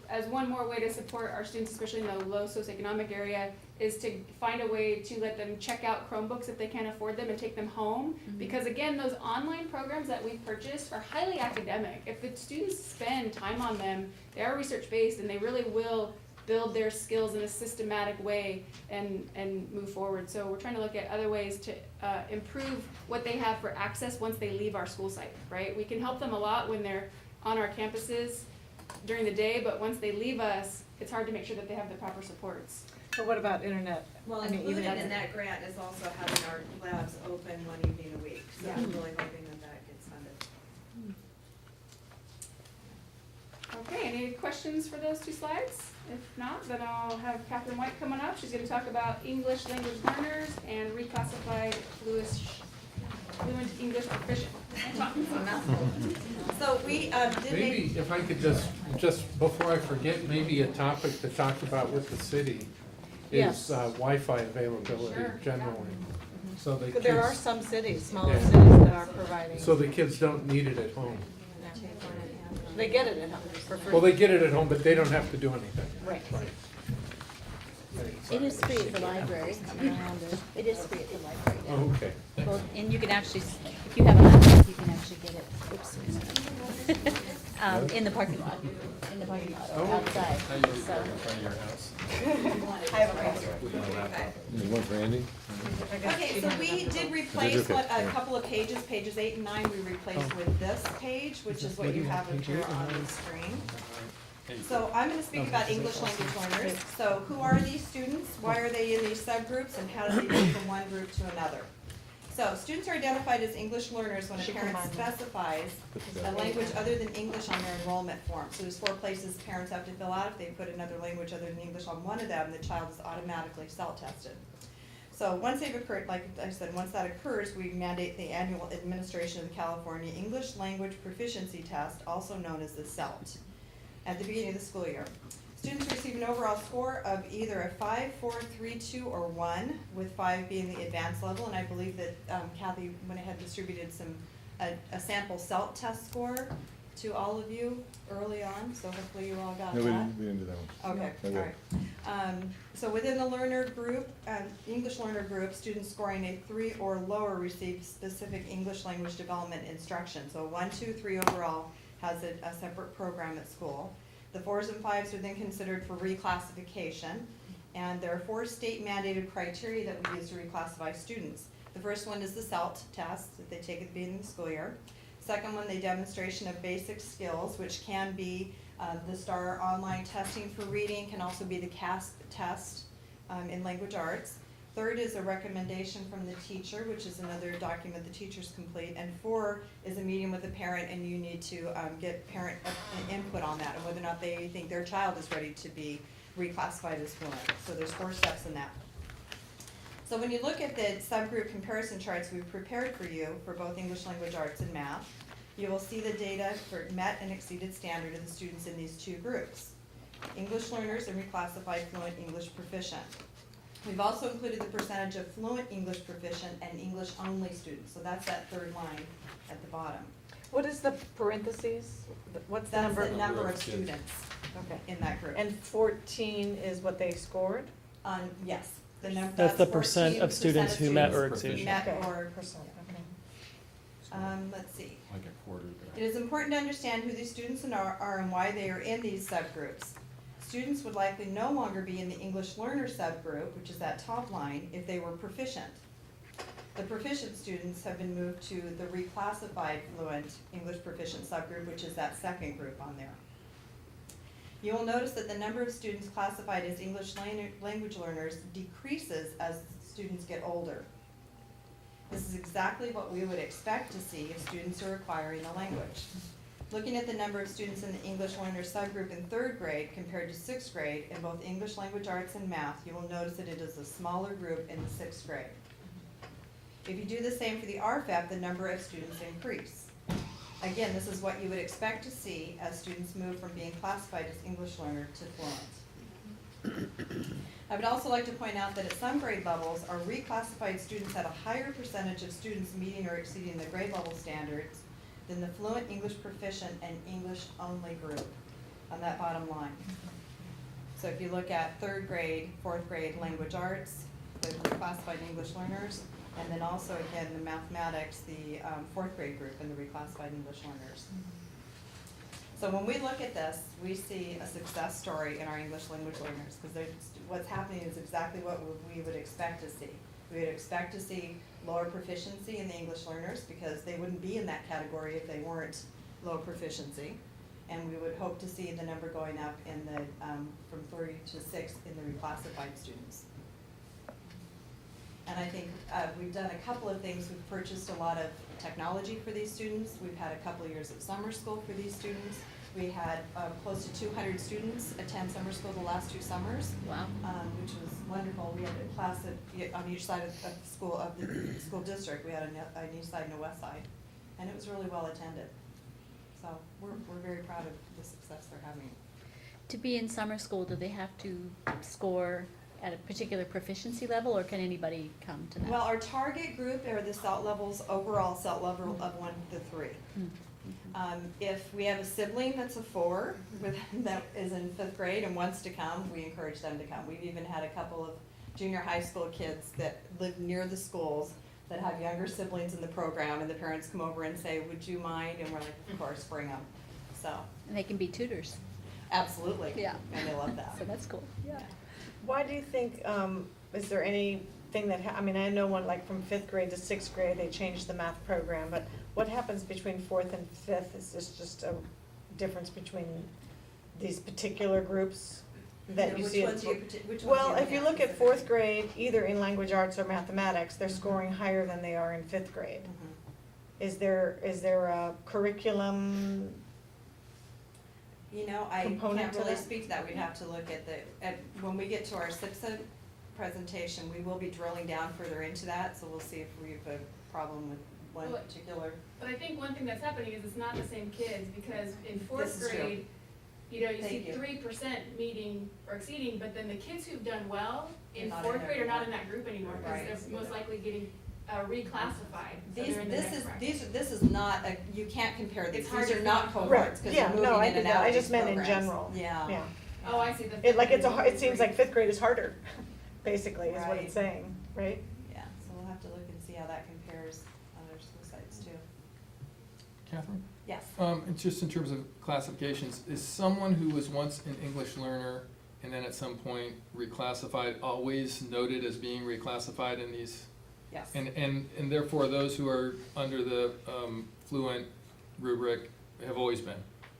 P: as one more way to support our students, especially in the low socioeconomic area, is to find a way to let them check out Chromebooks if they can't afford them and take them home.
B: Mm-hmm.
P: Because again, those online programs that we've purchased are highly academic. If the students spend time on them, they are research-based and they really will build their skills in a systematic way and move forward. So we're trying to look at other ways to improve what they have for access once they leave our school site, right? We can help them a lot when they're on our campuses during the day, but once they leave us, it's hard to make sure that they have the proper supports.
G: So what about internet?
O: Well,
G: I mean,
O: included
G: even
O: in that grant is also having our labs open one evening a week, so I'm really hoping that gets funded.
P: Okay, any questions for those two slides? If not, then I'll have Catherine White coming up. She's gonna talk about English language learners and reclassified fluent English proficient.
O: So we did
C: Maybe
O: make,
C: if I could just before I forget, maybe a topic to talk about with the city
B: Yes.
C: is Wi-Fi availability
P: Sure,
C: generally. So the
G: There are
C: kids,
G: some cities, smaller
C: Yeah.
G: cities that are providing.
C: so the kids don't need it at home.
G: They get it at home for free.
C: Well, they get it at home, but they don't have to do anything.
G: Right.
B: It is free at the library. It is free at the library.
C: Oh, okay.
B: Well, and you can actually, if you have a laptop, you can actually get it, oops, in the parking lot, or outside, so.
G: I have a password.
A: There's one for Andy?
O: okay, so we did replace a couple of pages, pages 8 and 9, we replaced with this page, which is what you have appear on the screen. So I'm gonna speak about English language learners. So who are these students? Why are they in these subgroups? And how do they move from one group to another? So students are identified as English learners when a parent specifies a language other than English on their enrollment form. So there's 4 places parents have to fill out. If they put another language other than English on one of them, the child is automatically self-tested. So once they've occurred, like I said, once that occurs, we mandate the annual administration of the California English Language Proficiency Test, also known as the CELT, at the beginning of the school year. Students receive an overall score of either a 5, 4, 3, 2, or 1, with 5 being the advanced level, and I believe that Kathy went ahead and distributed a sample CELT test score to all of you early on, so hopefully you all got
A: No,
O: that.
A: we didn't do that one.
O: Okay,
A: No,
O: all right. So within the learner group, English learner group, students scoring a 3 or lower receive specific English language development instruction. So 1, 2, 3 overall has a separate program at school. The 4s and 5s are then considered for reclassification, and there are 4 state mandated criteria that we use to reclassify students. The first one is the CELT test that they take at the beginning of the school year. Second one, the demonstration of basic skills, which can be the STAR online testing for reading, can also be the CASP test in language arts. Third is a recommendation from the teacher, which is another document the teachers complete. And 4 is a meeting with the parent, and you need to get parent input on that and whether or not they think their child is ready to be reclassified as fluent. So there's 4 steps in that. So when you look at the subgroup comparison charts we've prepared for you for both English language arts and math, you will see the data for met and exceeded standard of the students in these 2 groups: English learners and reclassified fluent English proficient. We've also included the percentage of fluent English proficient and English only students, so that's that 3rd line at the bottom.
G: What is the parentheses? What's the
O: That's
G: number?
O: the number of students
G: Okay.
O: in that group.
G: And 14 is what they scored?
O: Yes, the number.
F: That's the percent of students who met or exceeded.
O: Met
G: Okay.
O: or,
G: Percent, okay.
O: let's see.
K: Like a quarter.
O: It is important to understand who these students are and why they are in these subgroups. Students would likely no longer be in the English learner subgroup, which is that top line, if they were proficient. The proficient students have been moved to the reclassified fluent English proficient subgroup, which is that 2nd group on there. You will notice that the number of students classified as English language learners decreases as students get older. This is exactly what we would expect to see if students are acquiring the language. Looking at the number of students in the English learner subgroup in 3rd grade compared to 6th grade in both English language arts and math, you will notice that it is a smaller group in the 6th grade. If you do the same for the RFEP, the number of students increase. Again, this is what you would expect to see as students move from being classified as English learner to fluent. I would also like to point out that at some grade levels, our reclassified students had a higher percentage of students meeting or exceeding the grade level standards than the fluent English proficient and English only group on that bottom line. So if you look at 3rd grade, 4th grade language arts, the reclassified English learners, and then also again the mathematics, the 4th grade group and the reclassified English learners. So when we look at this, we see a success story in our English language learners, because what's happening is exactly what we would expect to see. We would expect to see lower proficiency in the English learners because they wouldn't be in that category if they weren't low proficiency. And we would hope to see the number going up in the from 3 to 6 in the reclassified students. And I think we've done a couple of things. We've purchased a lot of technology for these students. We've had a couple of years of summer school for these students. We had close to 200 students attend summer school the last 2 summers.
B: Wow.
O: Which was wonderful. We had a class on each side of the school district. We had an east side and a west side, and it was really well attended. So we're very proud of the success they're having.
B: To be in summer school, do they have to score at a particular proficiency level, or can anybody come to that?
O: Well, our target group are the SELT levels, overall SELT level of 1 to 3. If we have a sibling that's a 4 that is in 5th grade and wants to come, we encourage them to come. We've even had a couple of junior high school kids that live near the schools that have younger siblings in the program, and the parents come over and say, would you mind? And we're like, of course, bring them. So,
B: And they can be tutors.
O: absolutely.
B: Yeah.
O: And they love that.
B: So that's cool. Yeah.
G: Why do you think, is there anything that, I mean, I know one, like from 5th grade to 6th grade, they changed the math program, but what happens between 4th and 5th? Is this just a difference between these particular groups that you
O: Which
G: see?
O: ones do you which ones
G: Well,
O: do you
G: if you
O: look
G: look at 4th grade, either in language arts or mathematics, they're scoring higher than they are in 5th grade.
O: Mhm.
G: Is there a curriculum?
O: You know, I
G: Component
O: can't
G: to
O: really
G: that?
O: speak to that. We'd have to look at when we get to our SIPSA presentation, we will be drilling down further into that, so we'll see if we have a problem with one
P: Well,
O: particular.
P: But I think one thing that's happening is it's not the same kids, because in
O: This
P: 4th
O: is true.
P: grade, you know, you see
O: Thank you.
P: 3% meeting or exceeding, but then the kids who've done well in
O: They're not in
P: 4th
O: there
P: grade are not
O: anymore.
P: in that group anymore,
O: Right.
P: because they're most likely getting reclassified. So they're in the next bracket.
O: This is not a, you can't compare these.
P: It's hard
O: These
P: to
O: are not
P: compare.
O: cohorts, because
G: Yeah,
O: they're
G: no,
O: moving
G: I
O: in
G: did
O: and
G: that.
O: out
G: I
O: of
G: just
O: these
G: meant in
O: programs.
G: general.
O: Yeah.
G: Yeah.
P: Oh, I see.
G: Like it
P: grade
G: seems like 5th grade is harder, basically, is what
O: Right.
G: it's saying, right?
O: Yeah, so we'll have to look and see how that compares on other school sites too.
K: Catherine?
O: Yes.
K: And just in terms of classifications, is someone who was once an English learner and then at some point reclassified always noted as being reclassified in these?
O: Yes.
K: And therefore, those who are under the fluent rubric have always been?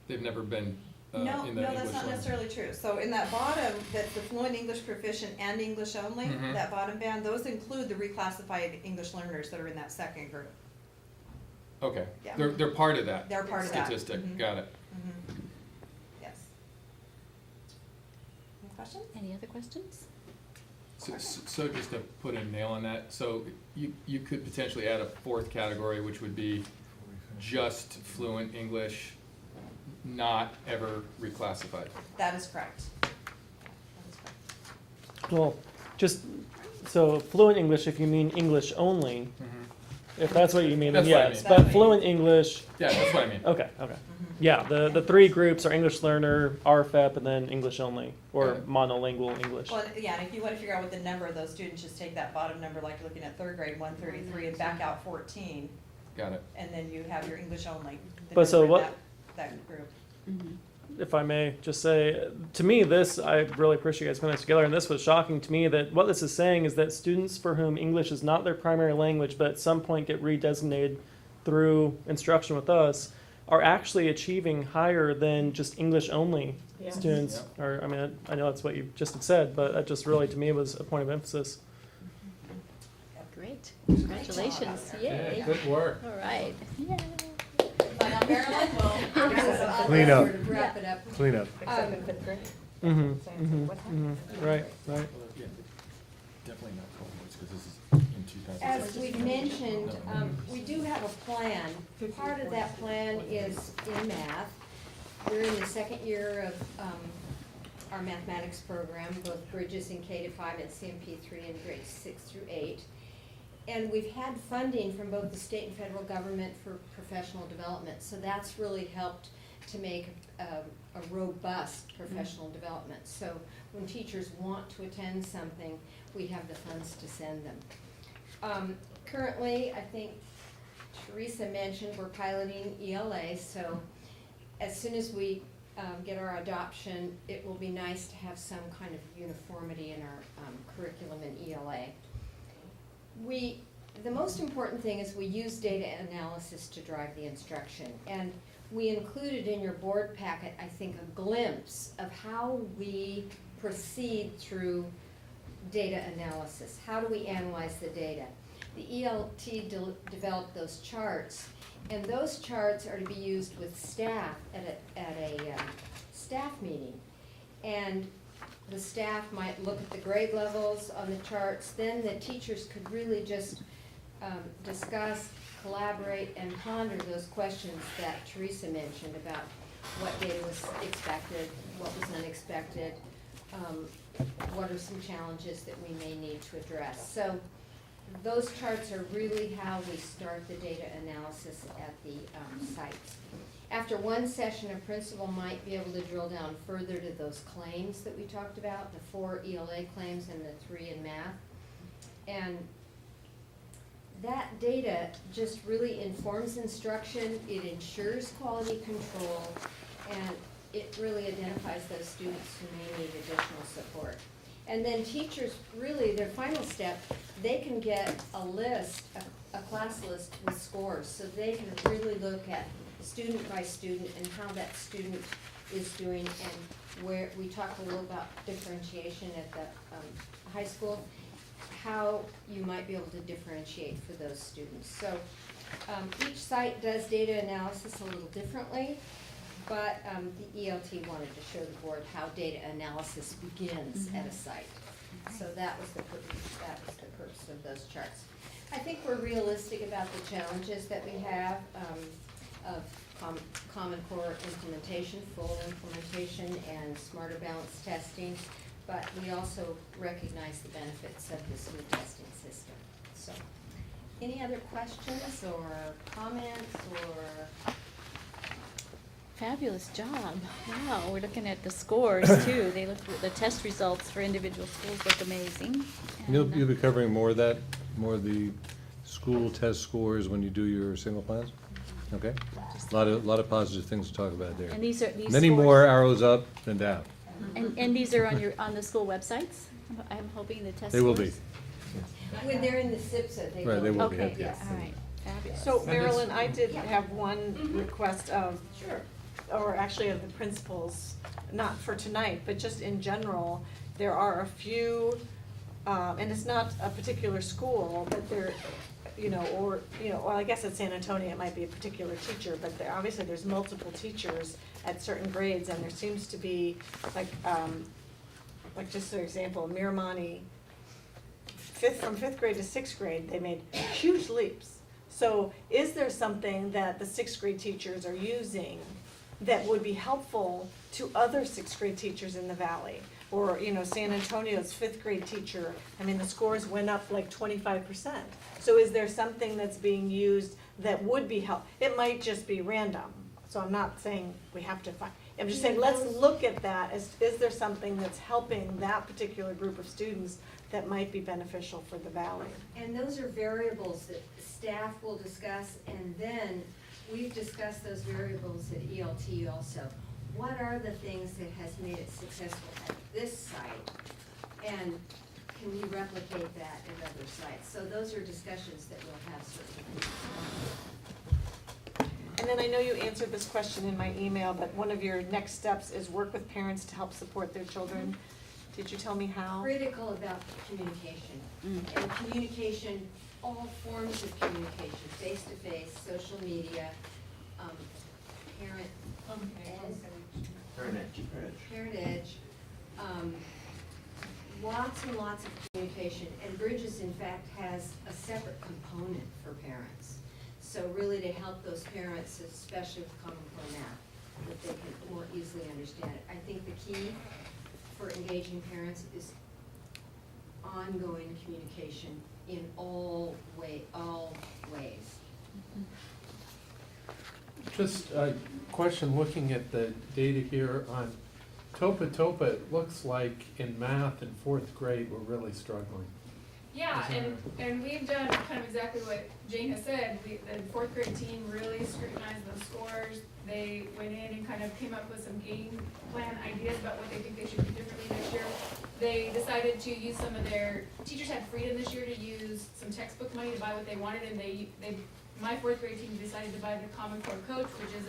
K: They've never been
O: No,
K: in the
O: no,
K: English
O: that's not
K: language?
O: necessarily true. So in that bottom, that's the fluent English proficient and English only,
K: Mhm.
O: that bottom band, those include the reclassified English learners that are in that second group.
K: Okay,
O: Yeah.
K: they're part of that
O: They're part of that.
K: statistic,
O: Mhm.
K: got it.
O: Yes. Any questions?
B: Any other questions?
K: So just to put a nail on that, so you could potentially add a fourth category, which would be just fluent English, not ever reclassified.
O: That is correct.
F: Well, just, so fluent English, if you mean English only, if that's what you mean, then
K: That's what I
F: yes.
K: mean.
F: But fluent English,
K: Yeah, that's what I mean.
F: okay, okay. Yeah, the three groups are English learner, RFEP, and then English only, or
K: Got it.
F: monolingual English.
O: Well, yeah, and if you want to figure out what the number of those students, just take that bottom number, like you're looking at third grade, 133, and back out 14,
K: Got it.
O: and then you have your English only. the
F: But so
O: number in
F: what-
O: that group.
F: If I may just say, to me, this, I really appreciate you guys putting this together, and this was shocking to me, that what this is saying is that students for whom English is not their primary language, but at some point get redesignated through instruction with us, are actually achieving higher than just English-only
G: Yes.
F: students. Or, I mean, I know that's what you just had said, but that just really, to me, was a point of emphasis.
B: Great, congratulations, yay.
A: Good work.
B: All right, yay.
O: But now Marilyn will.
A: Clean up.
L: Wrap it up.
A: Clean up.
G: Except in fifth grade.
F: Mm-hmm,
G: Saying, what happened?
F: right, right.
K: Yeah, definitely not cohorts, because this is in 2006.
L: As we've mentioned, we do have a plan. Part of that plan is in math. We're in the second year of our mathematics program, both Bridges in K-5 and CMP3 in grades 6 through 8. And we've had funding from both the state and federal government for professional development, so that's really helped to make a robust professional development. So when teachers want to attend something, we have the funds to send them. Currently, I think Teresa mentioned we're piloting ELA, so as soon as we get our adoption, it will be nice to have some kind of uniformity in our curriculum in ELA. The most important thing is we use data analysis to drive the instruction. And we included in your board packet, I think, a glimpse of how we proceed through data analysis. How do we analyze the data? The ELT developed those charts, and those charts are to be used with staff at a staff meeting. And the staff might look at the grade levels on the charts, then the teachers could really just discuss, collaborate, and ponder those questions that Teresa mentioned about what data was expected, what was unexpected, what are some challenges that we may need to address. So those charts are really how we start the data analysis at the sites. After one session, a principal might be able to drill down further to those claims that we talked about, the 4 ELA claims and the 3 in math. And that data just really informs instruction, it ensures quality control, and it really identifies those students who may need additional support. And then teachers, really, their final step, they can get a list, a class list with scores, so they can really look at student by student and how that student is doing, and where, we talked a little about differentiation at the high school, how you might be able to differentiate for those students. So each site does data analysis a little differently, but the ELT wanted to show the board how data analysis begins at a site. So that was the purpose of those charts. I think we're realistic about the challenges that we have of Common Core implementation, full implementation, and smarter balance testing, but we also recognize the benefits of this new testing system. So, any other questions or comments or?
B: Fabulous job. Wow, we're looking at the scores too. They look, the test results for individual schools look amazing.
A: You'll
B: And,
A: be covering more of that, more of the school test scores when you do your single plans? Okay? A lot of positive things to talk about there.
B: And these
A: Many
B: scores-
A: more arrows up than down.
B: And these are on the school websites? I'm hoping the test scores?
A: They will be.
L: When they're in the SIPSA, they will.
A: Right, they will be,
B: Okay,
A: yeah.
B: all right, fabulous.
G: So Marilyn, I did have one request of,
L: Sure.
G: or actually of the principals, not for tonight, but just in general, there are a few, and it's not a particular school, but there, well, I guess at San Antonio, it might be a particular teacher, but there, obviously, there's multiple teachers at certain grades, and there seems to be, like just for example, Miramani, from fifth grade to sixth grade, they made huge leaps. So is there something that the sixth grade teachers are using that would be helpful to other sixth grade teachers in the valley? Or, San Antonio's fifth grade teacher, I mean, the scores went up like 25%. So is there something that's being used that would be It might just be random. So I'm not saying we have to find, I'm just saying, let's look at that. Is there something that's helping that particular group of students that might be beneficial for the valley?
L: And those are variables that staff will discuss, and then we've discussed those variables at ELT also. What are the things that has made it successful at this site? And can we replicate that at other sites? So those are discussions that we'll have certainly.
G: And then I know you answered this question in my email, but one of your next steps is work with parents to help support their children. Did you tell me how?
L: Critical about communication. And communication, all forms of communication, face-to-face, social media, parent edge, lots and lots of communication. And Bridges, in fact, has a separate component for parents. So really to help those parents, especially with Common Core Math, that they can more easily understand it. I think the key for engaging parents is ongoing communication in all ways.
C: Just a question, looking at the data here on Topa, it looks like in math in fourth grade, we're really struggling.
P: Yeah, and we've done kind of exactly what Jane has said. The fourth grade team really scrutinized those scores. They went in and kind of came up with some game plan ideas about what they think they should do differently next year. They decided to use some of their, teachers had freedom this year to use some textbook money to buy what they wanted, and my fourth grade team decided to buy the Common Core Coach, which is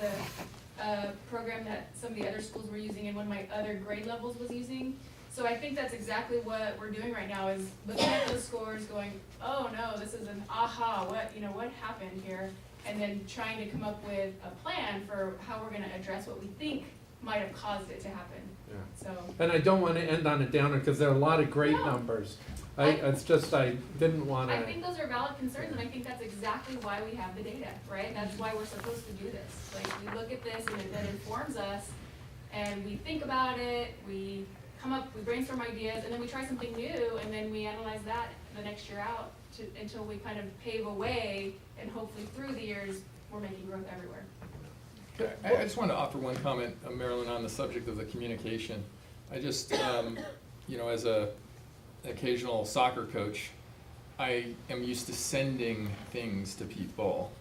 P: a program that some of the other schools were using and one of my other grade levels was using. So I think that's exactly what we're doing right now, is looking at those scores going, oh no, this is an aha, what happened here? And then trying to come up with a plan for how we're gonna address what we think might have caused it to happen.
C: Yeah.
P: So.
C: And I don't want to end on a downer, because there are a lot of great
P: No.
C: numbers. I didn't want to.
P: I think those are valid concerns, and I think that's exactly why we have the data, right? That's why we're supposed to do this. Like, we look at this and it then informs us, and we think about it, we brainstorm ideas, and then we try something new, and then we analyze that the next year out until we kind of pave a way, and hopefully through the years, we're making growth everywhere.
K: I just want to offer one comment, Marilyn, on the subject of the communication. I just, as a occasional soccer coach, I am used to sending things to people,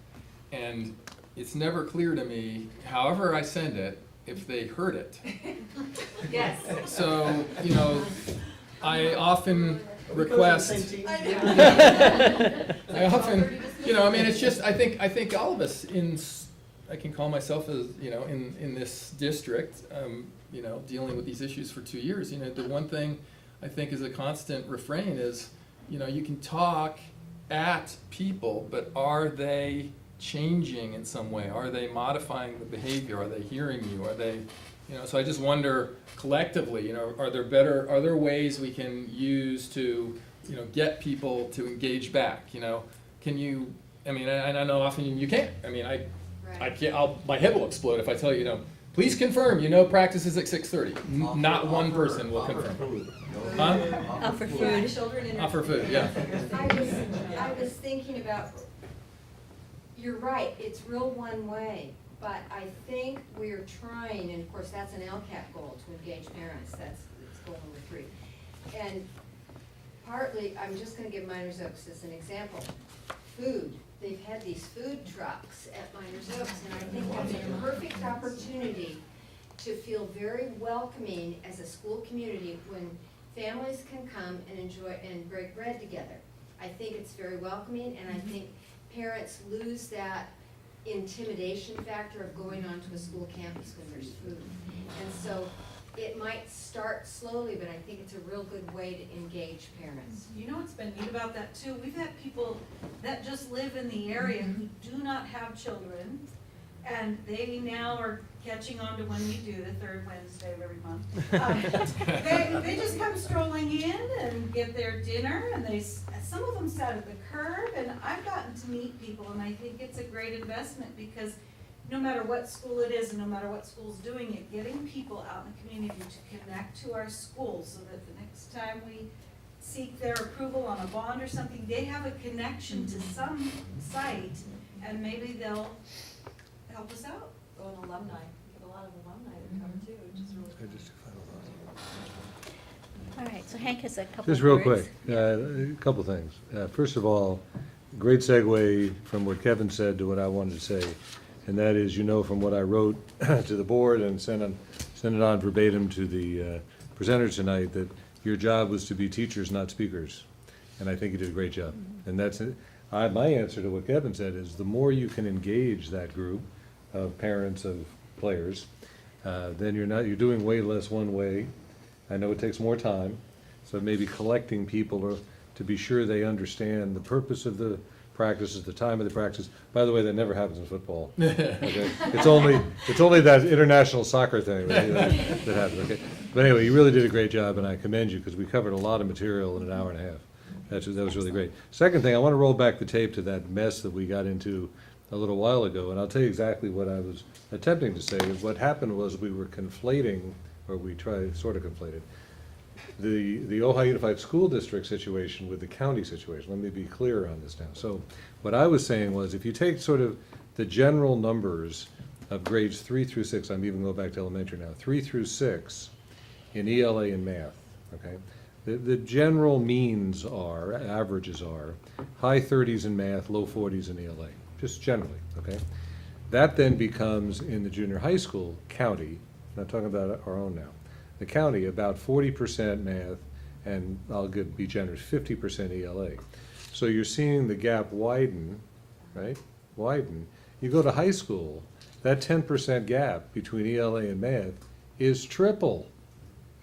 K: and it's never clear to me, however I send it, if they heard it.
P: Yes.
K: So, I often request. I often, it's just, I think all of us I can call myself as, in this district, dealing with these issues for 2 years, the one thing I think is a constant refrain is, you can talk at people, but are they changing in some way? Are they modifying the behavior? Are they hearing you? Are they, so I just wonder collectively, are there ways we can use to, get people to engage back? Can you, and I know often you can't. I can't, my head will explode if I tell you, please confirm, practice is at 6:30. Not one person will confirm. Huh?
B: Offer food.
K: Offer food, yeah.
L: I was thinking about, you're right, it's real one way, but I think we're trying, and of course that's an LCAP goal, to engage parents, that's goal number 3. And partly, I'm just gonna give Miners Oaks as an example. Food, they've had these food trucks at Miners Oaks, and I think that's a perfect opportunity to feel very welcoming as a school community when families can come and enjoy and break bread together. I think it's very welcoming, and I think parents lose that intimidation factor of going onto a school campus because there's food. And so it might start slowly, but I think it's a real good way to engage parents.
O: You know what's been neat about that too? We've had people that just live in the area who do not have children, and they now are catching on to when we do the third Wednesday of every month. They just come strolling in and get their dinner, and some of them sat at the curb, and I've gotten to meet people, and I think it's a great investment because no matter what school it is and no matter what school's doing it, getting people out in the community to connect to our schools so that the next time we seek their approval on a bond or something, they have a connection to some site, and maybe they'll help us out.
L: Go an alumni, get a lot of alumni to come too, which is really
A: Just two final thoughts.
B: All right, so Hank has a couple
A: Just
B: of
A: real
B: words.
A: quick, a couple things. First of all, great segue from what Kevin said to what I wanted to say, and that is, you know, from what I wrote to the board and sent it on verbatim to the presenters tonight, that your job was to be teachers, not speakers, and I think you did a great job. And that's it. My answer to what Kevin said is, the more you can engage that group of parents, of players, then you're doing way less one way. I know it takes more time, so maybe collecting people to be sure they understand the purpose of the practices, the time of the practice. By the way, that never happens in football. Okay? It's only that international soccer thing that happens. Okay? But anyway, you really did a great job, and I commend you, because we covered a lot of material in an hour and a half. That was really great. Second thing, I want to roll back the tape to that mess that we got into a little while ago, and I'll tell you exactly what I was attempting to say. What happened was we were conflating, or we sort of conflated, the Ojai Unified School District situation with the county situation. Let me be clear on this now. So what I was saying was, if you take sort of the general numbers of grades 3 through 6, I'm even going back to elementary now, 3 through 6 in ELA and math, okay? The general means are, averages are, high 30s in math, low 40s in ELA, just generally, okay? That then becomes, in the junior high school, county, I'm not talking about our own now, the county, about 40% math, and be generous, 50% ELA. So you're seeing the gap widen, right? Widen. You go to high school, that 10% gap between ELA and math is triple.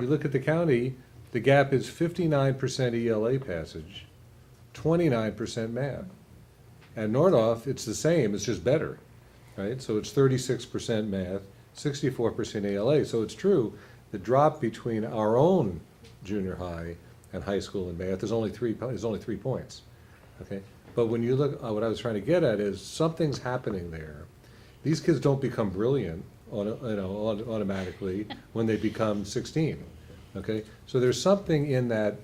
A: You look at the county, the gap is 59% ELA passage, 29% math. At Nordhoff, it's the same, it's just better, right? So it's 36% math, 64% ELA. So it's true, the drop between our own junior high and high school in math is only 3 points, okay? But when you look, what I was trying to get at is, something's happening there. These kids don't become brilliant automatically when they become 16. Okay, so there's something in that,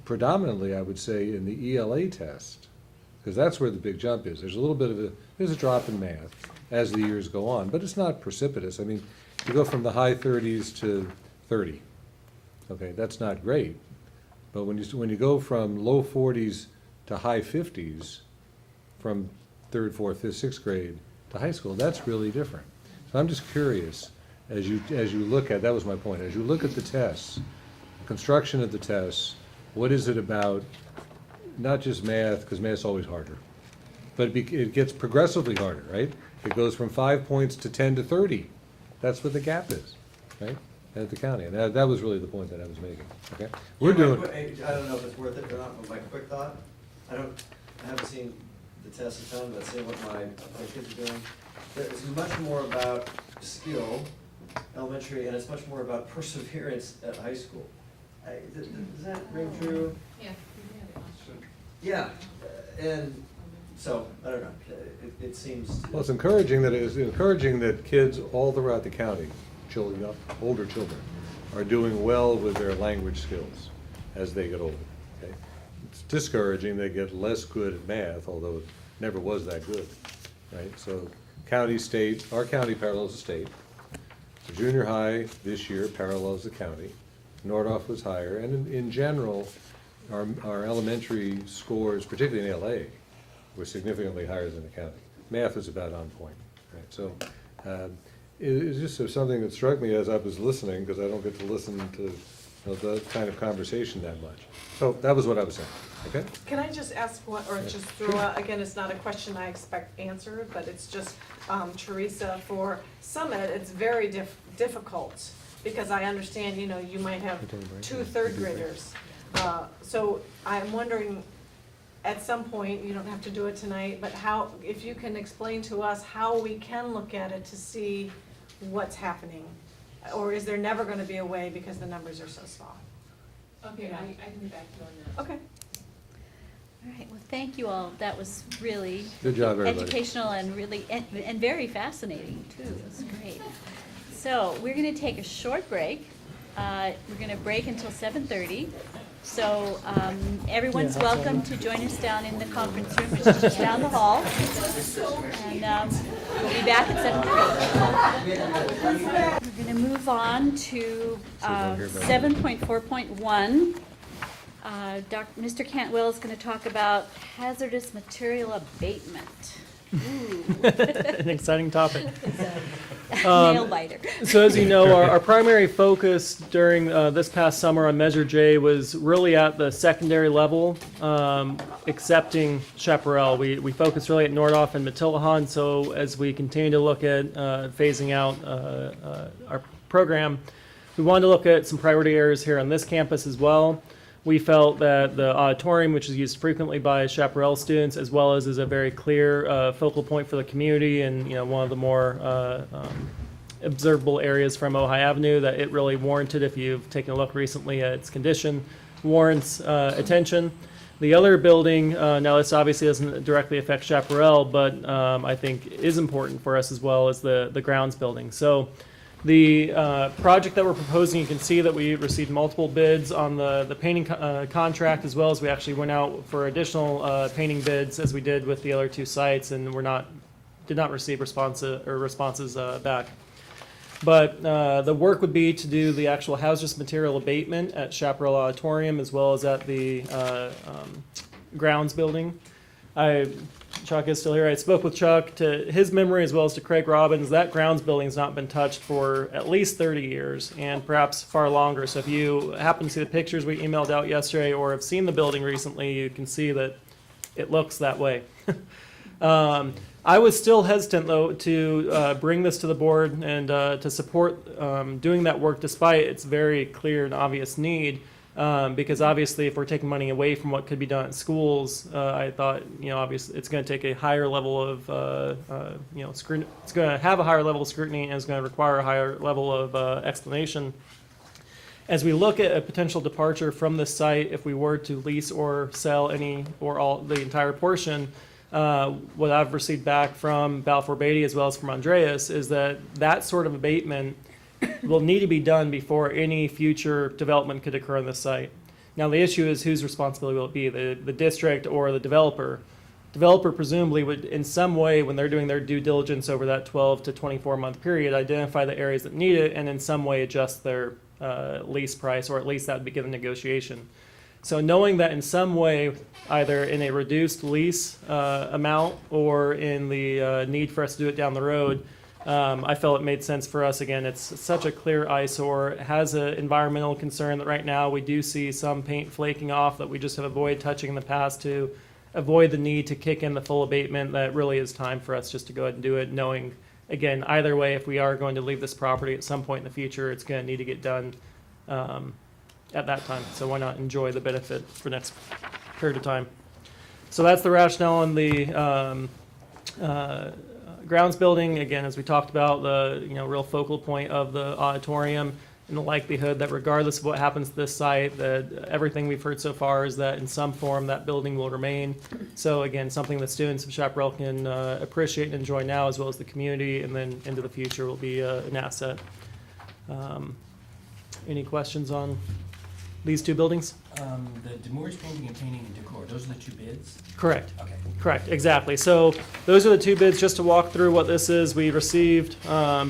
A: predominantly, I would say, in the ELA test, because that's where the big jump is. There's a little bit of there's a drop in math as the years go on, but it's not precipitous. I mean, you go from the high 30s to 30. Okay, that's not great, but when you go from low 40s to high 50s, from 3rd, 4th, 5th, 6th grade to high school, that's really different. So I'm just curious, as you look at, that was my point, as you look at the tests, the construction of the tests, what is it about, not just math, because math's always harder, but it gets progressively harder, right? It goes from 5 points to 10 to 30. That's what the gap is, right, at the county. And that was really the point that I was making, okay? We're doing.
H: I don't know if it's worth it or not, but my quick thought, I haven't seen the test a ton, but seeing what my kids are doing, it's much more about skill, elementary, and it's much more about perseverance at high school. Does that ring true?
D: Yeah.
H: Yeah, and so, I don't know, it seems.
A: Well, it's encouraging that kids all throughout the county, children, older children, are doing well with their language skills as they get older, okay? It's discouraging they get less good at math, although it never was that good, right? So county, state, our county parallels the state. The junior high this year parallels the county. Nordhoff was higher, and in general, our elementary scores, particularly in LA, were significantly higher than the county. Math was about on point, right? So it's just something that struck me as I was listening, because I don't get to listen to of the kind of conversation that much. So that was what I was saying, okay?
G: Can I just ask one, or just throw out, again, it's not a question I expect answered, but it's just, Teresa, for Summit, it's very difficult, because I understand, you know, you might have 2 third graders. So I'm wondering, at some point, you don't have to do it tonight, but how, if you can explain to us how we can look at it to see what's happening? Or is there never gonna be a way because the numbers are so small?
N: Okay, I can get back to you on that.
G: Okay.
B: All right, well, thank you all. That was really
A: Good job, everybody.
B: educational and really, and very fascinating, too. It was great. So we're going to take a short break. We're going to break until 7:30. So everyone's
F: Yeah,
B: welcome to join us down in the conference room, which is just down the hall. And we'll be back at 7:30. We're going to move on to 7.4.1. Mr. Cantwell is going to talk about hazardous material abatement.
F: An exciting topic.
B: Nail biter.
F: So as you know, our primary focus during this past summer on Measure J was really at the secondary level, accepting Chaparral. We focused really at Nordhoff and Matillahan, so as we continue to look at phasing out our program, we wanted to look at some priority areas here on this campus as well. We felt that the auditorium, which is used frequently by Chaparral students, as well as is a very clear focal point for the community and, you know, one of the more observable areas from Ojai Avenue, that it really warranted, if you've taken a look recently at its condition, warrants attention. The other building, now this obviously doesn't directly affect Chaparral, but I think is important for us as well, as the grounds building. So the project that we're proposing, you can see that we received multiple bids on the painting contract, as well as we actually went out for additional painting bids, as we did with the other 2 sites, and did not receive responses back. But the work would be to do the actual hazardous material abatement at Chaparral Auditorium, as well as at the grounds building. Chuck is still here. I spoke with Chuck. To his memory, as well as to Craig Robbins, that grounds building has not been touched for at least 30 years, and perhaps far longer. So if you happen to see the pictures we emailed out yesterday, or have seen the building recently, you can see that it looks that way. I was still hesitant, though, to bring this to the board and to support doing that work, despite its very clear and obvious need. Because obviously, if we're taking money away from what could be done at schools, I thought, you know, obviously it's going to take a higher level of, you know, scrutiny. It's going to have a higher level of scrutiny, and it's going to require a higher level of explanation. As we look at a potential departure from this site, if we were to lease or sell any or all the entire portion, what I've received back from Balfour Beatty as well as from Andreas is that that sort of abatement will need to be done before any future development could occur on this site. Now the issue is, whose responsibility will it be, the district or the developer? Developer presumably would, in some way, when they're doing their due diligence over that 12 to 24 month period, identify the areas that need it and in some way adjust their lease price, or at least that would begin the negotiation. So knowing that in some way, either in a reduced lease amount or in the need for us to do it down the road, I felt it made sense for us. Again, it's such a clear eyesore. It has an environmental concern that right now we do see some paint flaking off that we just have avoided touching in the past, to avoid the need to kick in the full abatement. That really is time for us just to go ahead and do it, knowing, again, either way, if we are going to leave this property at some point in the future, it's going to need to get done at that time. So why not enjoy the benefit for the next period of time? So that's the rationale on the grounds building. Again, as we talked about, the real focal point of the auditorium, and the likelihood that regardless of what happens to this site, that everything we've heard so far is that in some form that building will remain. So again, something that students of Chaparral can appreciate and enjoy now, as well as the community, and then into the future will be an asset. Any questions on these 2 buildings?
M: The demurrage painting and painting and decor, those are the 2 bids?
F: Correct.
M: Okay.
F: Correct, exactly. So those are the 2 bids. Just to walk through what this is, we received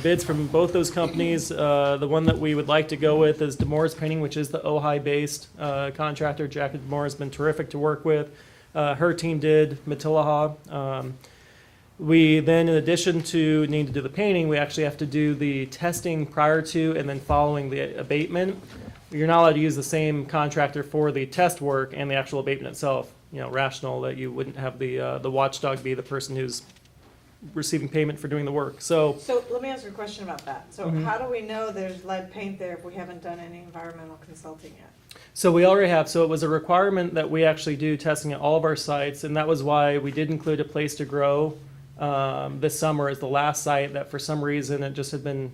F: bids from both those companies. The one that we would like to go with is Demores Painting, which is the Ojai-based contractor. Jackie Demore has been terrific to work with. Her team did Matillaha. We then, in addition to needing to do the painting, we actually have to do the testing prior to and then following the abatement you're not allowed to use the same contractor for the test work and the actual abatement itself. You know, rational that you wouldn't have the watchdog be the person who's receiving payment for doing the work. So
G: let me ask you a question about that. So
F: Mhm.
G: how do we know there's lead paint there if we haven't done any environmental consulting yet?
F: So we already have, so it was a requirement that we actually do testing at all of our sites, and that was why we did include a place to grow this summer as the last site that for some reason it just had been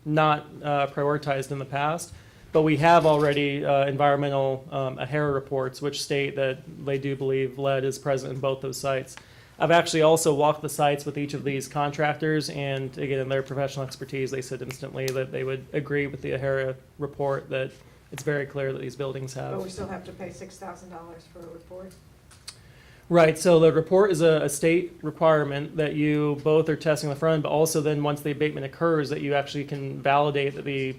F: not prioritized in the past. But we have already environmental AHERA reports which state that they do believe lead is present in both those sites. I've actually also walked the sites with each of these contractors, and again, in their professional expertise, they said instantly that they would agree with the AHERA report that it's very clear that these buildings have.
G: But we still have to pay $6,000 for a report?
F: Right, so the report is a state requirement that you both are testing the front, but also then once the abatement occurs, that you actually can validate that the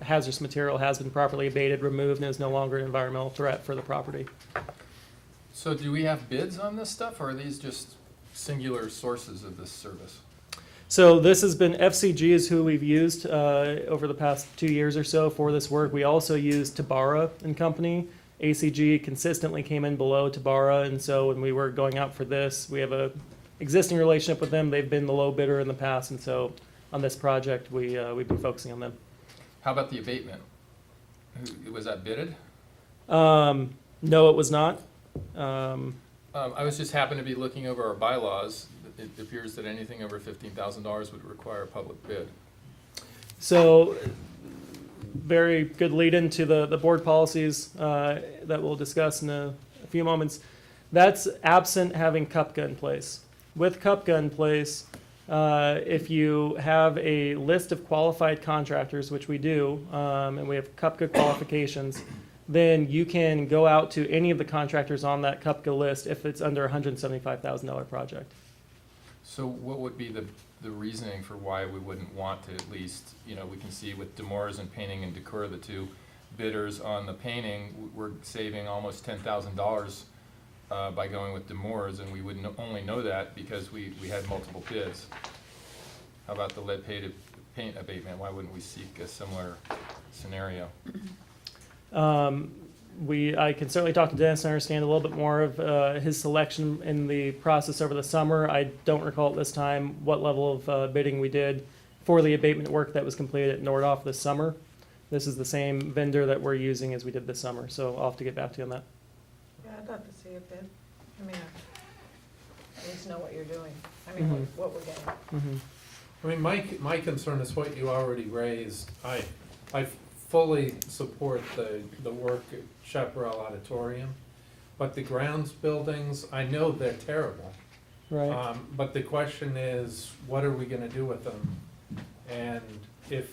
F: hazardous material has been properly abated, removed, and is no longer an environmental threat for the property.
K: So do we have bids on this stuff, or are these just singular sources of this service?
F: So this has been, FCG is who we've used over the past 2 years or so for this work. We also used Tabara and Company. ACG consistently came in below Tabara, and so when we were going out for this, we have a existing relationship with them. They've been the low bidder in the past, and so on this project, we've been focusing on them.
K: How about the abatement? Was that bidded?
F: No, it was not.
K: I was just happened to be looking over our bylaws. It appears that anything over $15,000 would require a public bid.
F: So, very good lead into the board policies that we'll discuss in a few moments. That's absent having CUPCA in place. With CUPCA in place, if you have a list of qualified contractors, which we do, and we have CUPCA qualifications, then you can go out to any of the contractors on that CUPCA list if it's under a $175,000 project.
K: So what would be the reasoning for why we wouldn't want to at least, we can see with Demores and Painting and Decor, the two bidders on the painting, we're saving almost $10,000 by going with Demores, and we would only know that because we had multiple bids. How about the lead paint abatement? Why wouldn't we seek a similar scenario?
F: I can certainly talk to Dennis and understand a little bit more of his selection in the process over the summer. I don't recall at this time what level of bidding we did for the abatement work that was completed at Nordoff this summer. This is the same vendor that we're using as we did this summer, so I'll have to get back to you on that.
G: Yeah, I'd love to see a bid. I mean, at least know what you're doing. I mean, what we're getting.
F: Mm-hmm.
C: I mean, my concern is what you already raised. I fully support the work at Chaparral Auditorium, but the grounds buildings, I know they're terrible.
F: Right.
C: But the question is, what are we gonna do with them? And if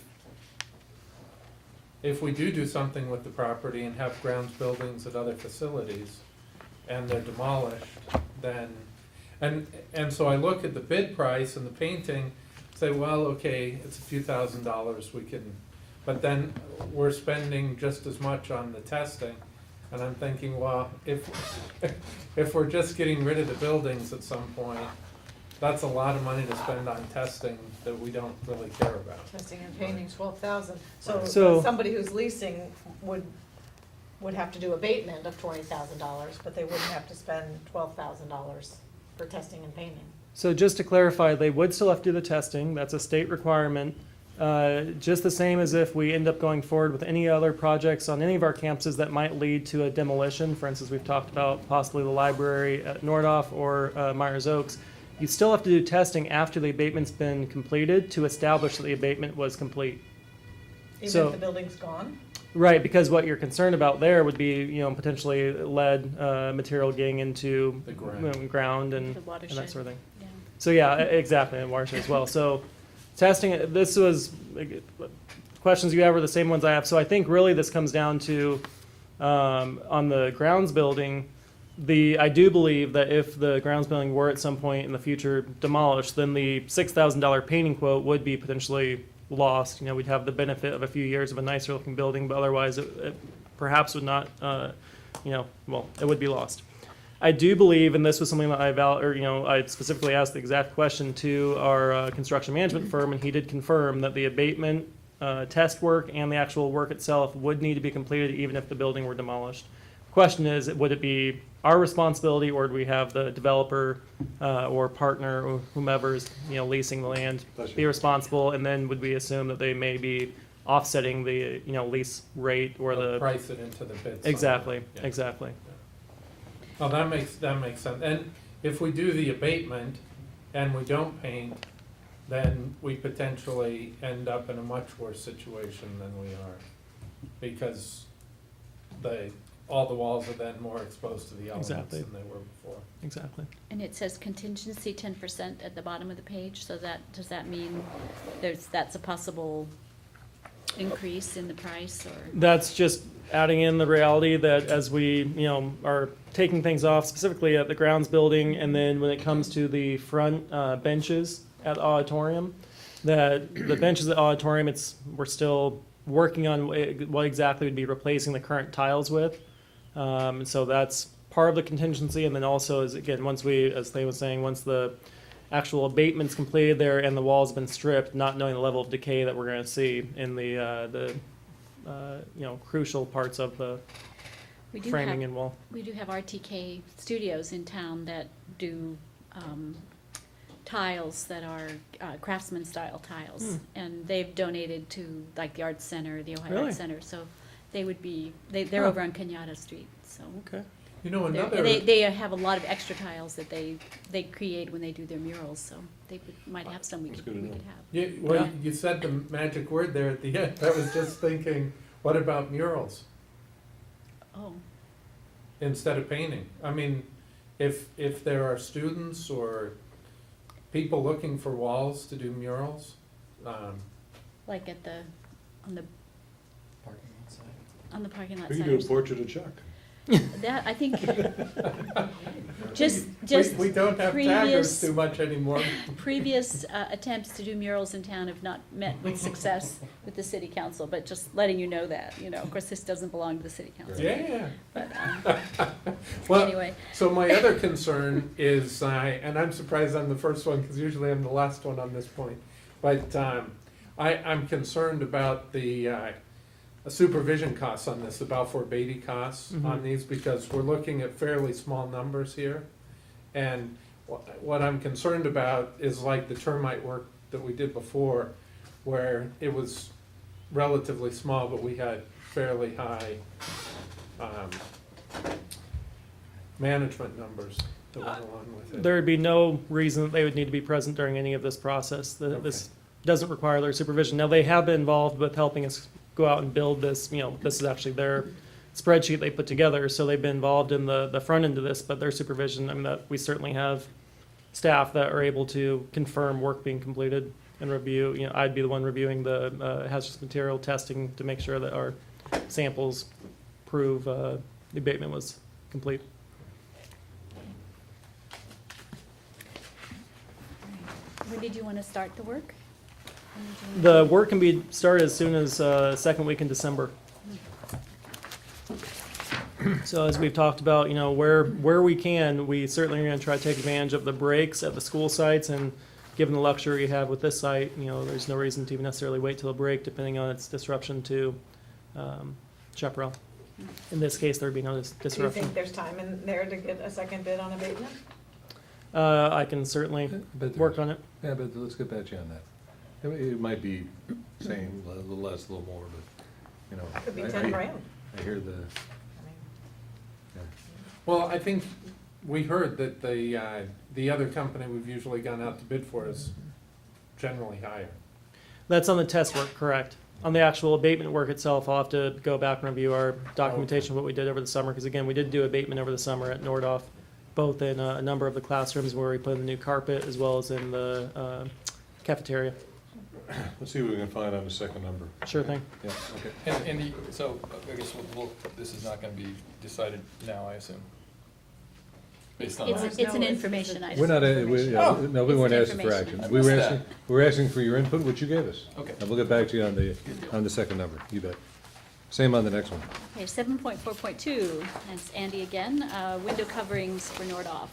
C: we do something with the property and have grounds buildings at other facilities, and they're demolished, then, and so I look at the bid price and the painting, say, well, okay, it's a few $1,000s, we can, but then we're spending just as much on the testing, and I'm thinking, well, if we're just getting rid of the buildings at some point, that's a lot of money to spend on testing that we don't really care about.
G: Testing and painting, 12,000. So somebody who's leasing would have to do abatement of $20,000, but they wouldn't have to spend $12,000 for testing and painting.
F: So just to clarify, they would still have to do the testing. That's a state requirement. Just the same as if we end up going forward with any other projects on any of our campuses that might lead to a demolition. For instance, we've talked about possibly the library at Nordoff or Myers Oaks. You still have to do testing after the abatement's been completed to establish that the abatement was complete.
G: Even if the building's gone?
F: Right, because what you're concerned about there would be, potentially lead material getting into
C: The ground.
F: ground and
B: The
F: that
B: watershed.
F: sort of thing.
B: Yeah.
F: So yeah, exactly, and watershed as well. So testing, this was, questions you have are the same ones I have. So I think really this comes down to, on the grounds building, I do believe that if the grounds building were at some point in the future demolished, then the $6,000 painting quote would be potentially lost. We'd have the benefit of a few years of a nicer looking building, but otherwise it perhaps would not, it would be lost. I do believe, and this was something that I specifically asked the exact question to our construction management firm, and he did confirm that the abatement test work and the actual work itself would need to be completed even if the building were demolished. Question is, would it be our responsibility, or do we have the developer or partner or whomever's leasing the land be responsible? And then would we assume that they may be offsetting the lease rate or
C: They'll
F: the
C: price it into the bid.
F: exactly
C: somehow. Yeah.
F: exactly.
C: Well, that makes sense. And if we do the abatement and we don't paint, then we potentially end up in a much worse situation than we are. Because all the walls are then more exposed to the elements
F: Exactly.
C: than they were before.
F: Exactly.
B: And it says contingency 10% at the bottom of the page, so does that mean that's a possible increase in the price, or?
F: That's just adding in the reality that as we, are taking things off specifically at the grounds building, and then when it comes to the front benches at the auditorium, that the benches at the auditorium, we're still working on what exactly would be replacing the current tiles with. And so that's part of the contingency, and then also is, again, once as Thane was saying, once the actual abatement's completed there and the wall's been stripped, not knowing the level of decay that we're gonna see in the crucial parts of the framing and wall.
B: We do have RTK studios in town that do tiles that are craftsman style tiles. And they've donated to like the Arts Center, the Ohio
F: Really?
B: Arts Center, so they would be, they're
F: Huh.
B: over on Kenyatta Street, so.
F: Okay.
C: You know,
B: They're-
C: another.
B: They have a lot of extra tiles that they create when they do their murals, so they might have some we
A: That's
B: could
A: good to
B: have.
A: know.
C: Well,
B: Yeah.
C: you said the magic word there at the end. I was just thinking, what about murals
B: Oh,
C: instead of painting? I mean, if there are students or people looking for walls to do murals,
B: like on the parking lot
A: We
B: side.
A: could do
B: or
A: a
B: something.
A: portrait of Chuck.
B: That, I think, just
C: we don't have taggers
B: previous,
C: too much anymore.
B: previous attempts to do murals in town have not met with success with the city council, but just letting you know that, of course, this doesn't belong to the city council.
C: Yeah.
B: But,
C: Well,
B: anyway,
C: so my other concern is, and I'm surprised I'm the first one, because usually I'm the last one on this point, but I'm concerned about the supervision costs on this, the Balfour Beatty costs on these, because we're looking at fairly small numbers here. And what I'm concerned about is like the termite work that we did before, where it was relatively small, but we had fairly high management numbers that went along with it.
F: There would be no reason that they would need to be present during any of this process. This doesn't require their supervision. Now, they have been involved with helping us go out and build this, this is actually their spreadsheet they put together, so they've been involved in the front end of this, but their supervision, that we certainly have staff that are able to confirm work being completed and review, I'd be the one reviewing the hazardous material testing to make sure that our samples prove the abatement was complete.
B: when did you want to start the work? When did you wanna-
F: The work can be started as soon as second week in December. So as we've talked about, where we can, we certainly are going to try to take advantage of the breaks at the school sites, and given the luxury we have with this site, there's no reason to even necessarily wait till a break, depending on its disruption to Chaparral. In this case, there'd be no
G: Do you
F: disruption.
G: think there's time in there to get a second bid on abatement?
F: I can certainly
A: But
F: work on it.
A: Yeah, but let's get back to you on that. It might be same, a little less, a little more, but,
G: Could be
A: I-
G: 10
A: I-
G: grand.
A: I hear the,
C: Well, I think we heard that the other company we've usually gone out to bid for is generally higher.
F: That's on the test work, correct. On the actual abatement work itself, I'll have to go back and review our documentation of what we did over the summer, because again, we did do abatement over the summer at Nordoff, both in a number of the classrooms where we put in the new carpet, as well as in the cafeteria.
A: let's see what we can find on the second number.
F: Sure thing.
A: Yeah, okay.
K: And so I guess this is not gonna be decided now, I assume? Based on.
B: It's an information item.
A: We're not, no, we
B: It's
A: weren't
B: an
A: asking for
B: information.
A: action.
K: I
A: We were
K: missed
A: asking,
K: that.
A: we were asking for your input, which you gave us.
K: Okay.
A: And we'll get back to you on the second number, you bet. Same on the next one.
B: Okay, 7.4.2, that's Andy again, window coverings for Nordoff.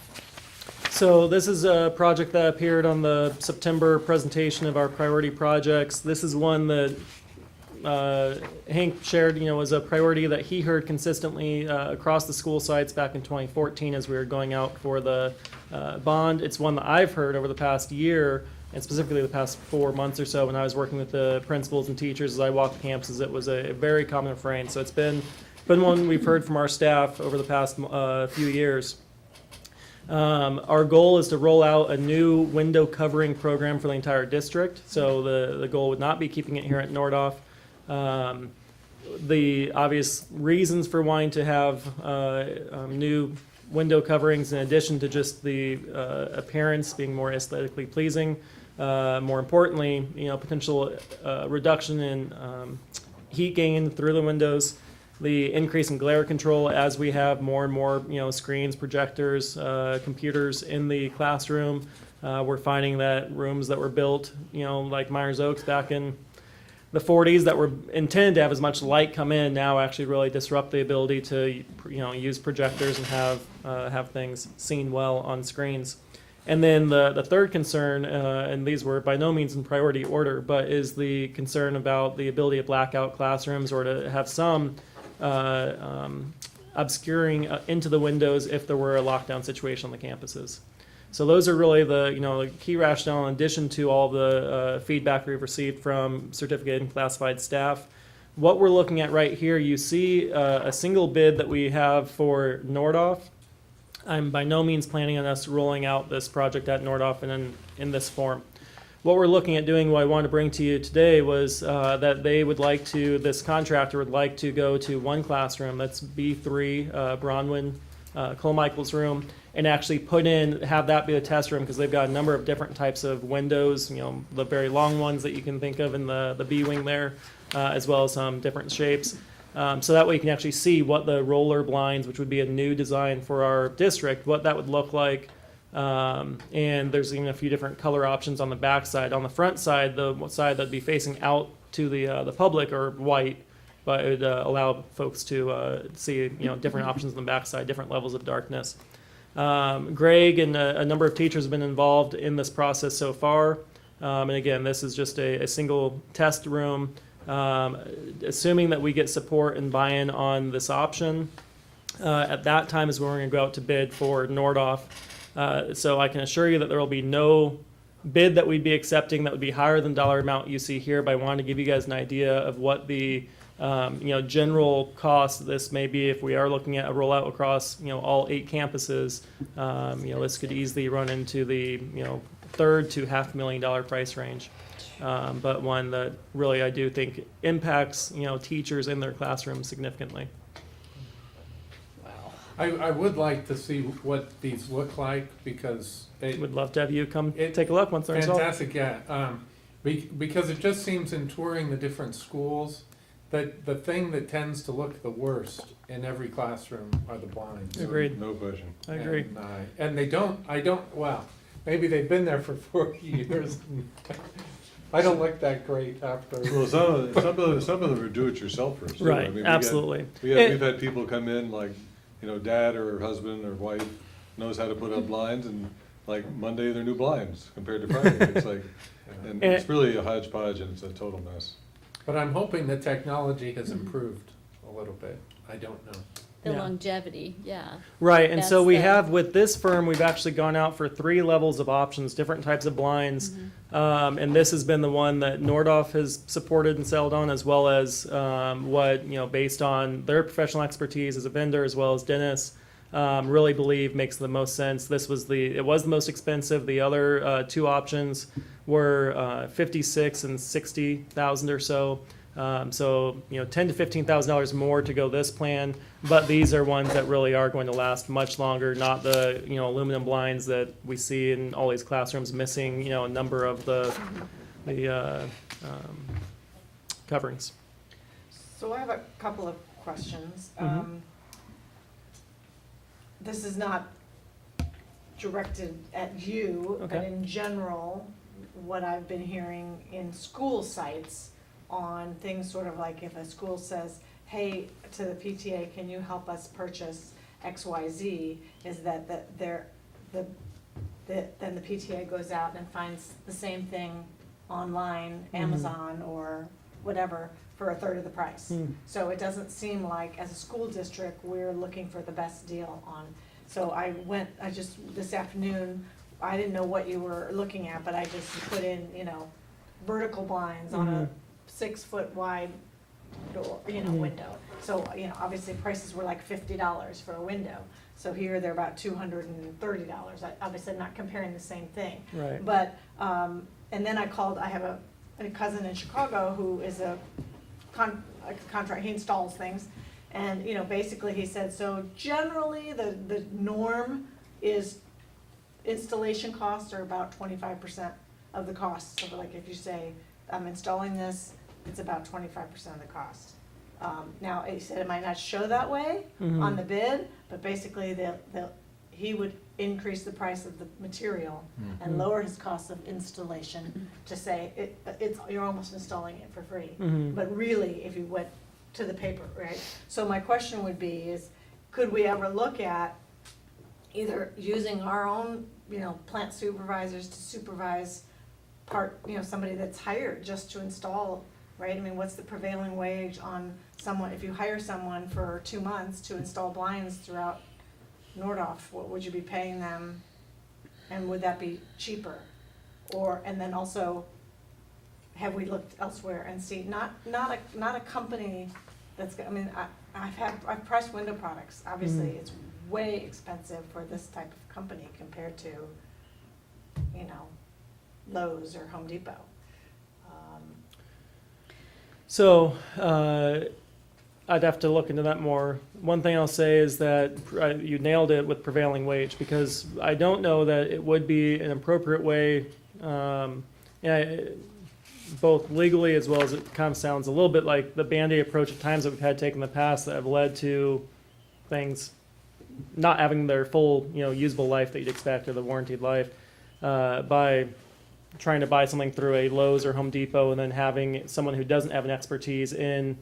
F: So this is a project that appeared on the September presentation of our priority projects. This is one that Hank shared, was a priority that he heard consistently across the school sites back in 2014 as we were going out for the bond. It's one that I've heard over the past year, and specifically the past 4 months or so when I was working with the principals and teachers as I walked campuses. It was a very common refrain. So it's been one we've heard from our staff over the past few years. Our goal is to roll out a new window covering program for the entire district. So the goal would not be keeping it here at Nordhoff. The obvious reasons for wanting to have new window coverings, in addition to just the appearance being more aesthetically pleasing, more importantly, potential reduction in heat gain through the windows, the increase in glare control as we have more and more, screens, projectors, computers in the classroom. We're finding that rooms that were built, like Myers Oaks back in the 40s that were intended to have as much light come in now actually really disrupt the ability to, use projectors and have things seen well on screens. And then the third concern, and these were by no means in priority order, but is the concern about the ability of blackout classrooms or to have some obscuring into the windows if there were a lockdown situation on the campuses. So those are really the key rationale in addition to all the feedback we've received from certificated and classified staff. What we're looking at right here, you see a single bid that we have for Nordhoff. I'm by no means planning on us rolling out this project at Nordhoff and in this form. What we're looking at doing, what I wanted to bring to you today was that this contractor would like to go to one classroom, that's B3, Bronwyn Cole-Michael's room, and actually have that be the test room because they've got a number of different types of windows, the very long ones that you can think of in the B wing there, as well as some different shapes. So that way you can actually see what the roller blinds, which would be a new design for our district, what that would look like. And there's even a few different color options on the back side. On the front side, the side that'd be facing out to the public are white, but it would allow folks to see different options on the back side, different levels of darkness. Greg and a number of teachers have been involved in this process so far. And again, this is just a single test room. Assuming that we get support and buy-in on this option, at that time is when we're going to go out to bid for Nordhoff. So I can assure you that there will be no bid that we'd be accepting that would be higher than dollar amount you see here, but I wanted to give you guys an idea of what the general cost of this may be if we are looking at a rollout across all 8 campuses. This could easily run into the $300,000 to $500,000 price range, but one that really I do think impacts teachers in their classrooms significantly.
C: I would like to see what these look like because
F: Would love to have you come take a look once they're installed.
C: fantastic, yeah. Because it just seems in touring the different schools that the thing that tends to look the worst in every classroom are the blinds.
F: Agreed.
A: No question.
F: I agree.
C: And well, maybe they've been there for 40 years. I don't look that great after.
A: Well, some of them are do-it-yourselfers. too.
F: Right,
A: I mean,
F: absolutely.
A: We've had people come in like, dad or husband or wife knows how to put up blinds, and like Monday they're new blinds compared to Friday. It's like, and it's really a hodgepodge and it's a total mess.
C: But I'm hoping the technology has improved a little bit. I don't know.
B: The
F: Yeah.
B: longevity, yeah.
F: Right, and so
B: That's
F: we
B: the-
F: have, with this firm, we've actually gone out for 3 levels of options, different types of blinds. And this has been the one that Nordhoff has supported and sold on, as well as based on their professional expertise as a vendor, as well as Dennis, really believe makes the most sense. It was the most expensive. The other 2 options were $56,000 and $60,000 or so. So $10,000 to $15,000 more to go this plan, but these are ones that really are going to last much longer. Not the aluminum blinds that we see in all these classrooms missing a number of the coverings.
G: So I have a couple of questions.
F: Mhm.
G: This is not directed at you, but
F: Okay.
G: in general, what I've been hearing in school sites on things sort of like if a school says, hey, to the PTA, can you help us purchase XYZ, is that then the PTA goes out and finds the same thing online, Amazon or whatever, for a third of the price.
F: Hmm.
G: So it doesn't seem like, as a school district, we're looking for the best deal on. So this afternoon, I didn't know what you were looking at, but I just put in, vertical blinds on a 6-foot wide door, window. So, obviously prices were like $50 for a window. So here they're about $230. Obviously, I'm not comparing the same thing.
F: Right.
G: But, and then I have a cousin in Chicago who is a contract, he installs things. And, basically he said, so generally the norm is installation costs are about 25% of the cost. So like if you say, I'm installing this, it's about 25% of the cost. Now, he said it might not show that way on the bid, but basically he would increase the price of the material and lower his cost of installation to say you're almost installing it for free. But really, if you went to the paper, right? So my question would be could we ever look at either using our own, plant supervisors to supervise somebody that's hired just to install, right? I mean, what's the prevailing wage on someone, if you hire someone for 2 months to install blinds throughout Nordhoff, what would you be paying them? And would that be cheaper? And then also, have we looked elsewhere and see, not a company that's, I've priced window products. Obviously, it's way expensive for this type of company compared to, Lowe's or Home Depot.
F: So, I'd have to look into that more. One thing I'll say is that you nailed it with prevailing wage, because I don't know that it would be an appropriate way, both legally as well as it kind of sounds a little bit like the Band-Aid approach at times that we've had taken in the past that have led to things not having their full, usable life that you'd expect, or the warranted life, by trying to buy something through a Lowe's or Home Depot and then having someone who doesn't have an expertise in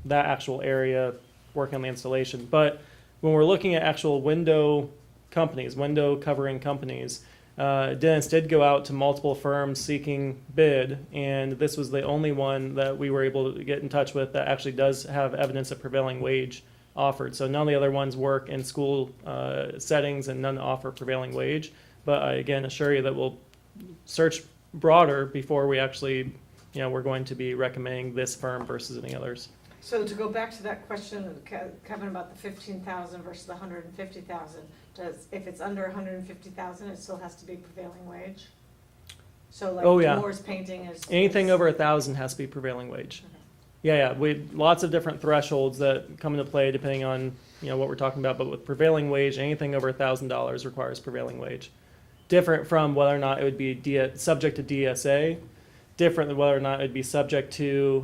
F: that actual area working on the installation. But when we're looking at actual window covering companies, Dennis did go out to multiple firms seeking bid, and this was the only one that we were able to get in touch with that actually does have evidence of prevailing wage offered. So none of the other ones work in school settings, and none offer prevailing wage. But I again assure you that we'll search broader before we actually, we're going to be recommending this firm versus any others.
G: So to go back to that question, Kevin, about the 15,000 versus the 150,000, if it's under 150,000, it still has to be prevailing wage? So like Moore's painting is
F: anything over 1,000 has to be prevailing wage.
G: Okay.
F: Yeah, we lots of different thresholds that come into play depending on what we're talking about. But with prevailing wage, anything over $1,000 requires prevailing wage. Different from whether or not it would be subject to DSA. Different than whether or not it would be subject to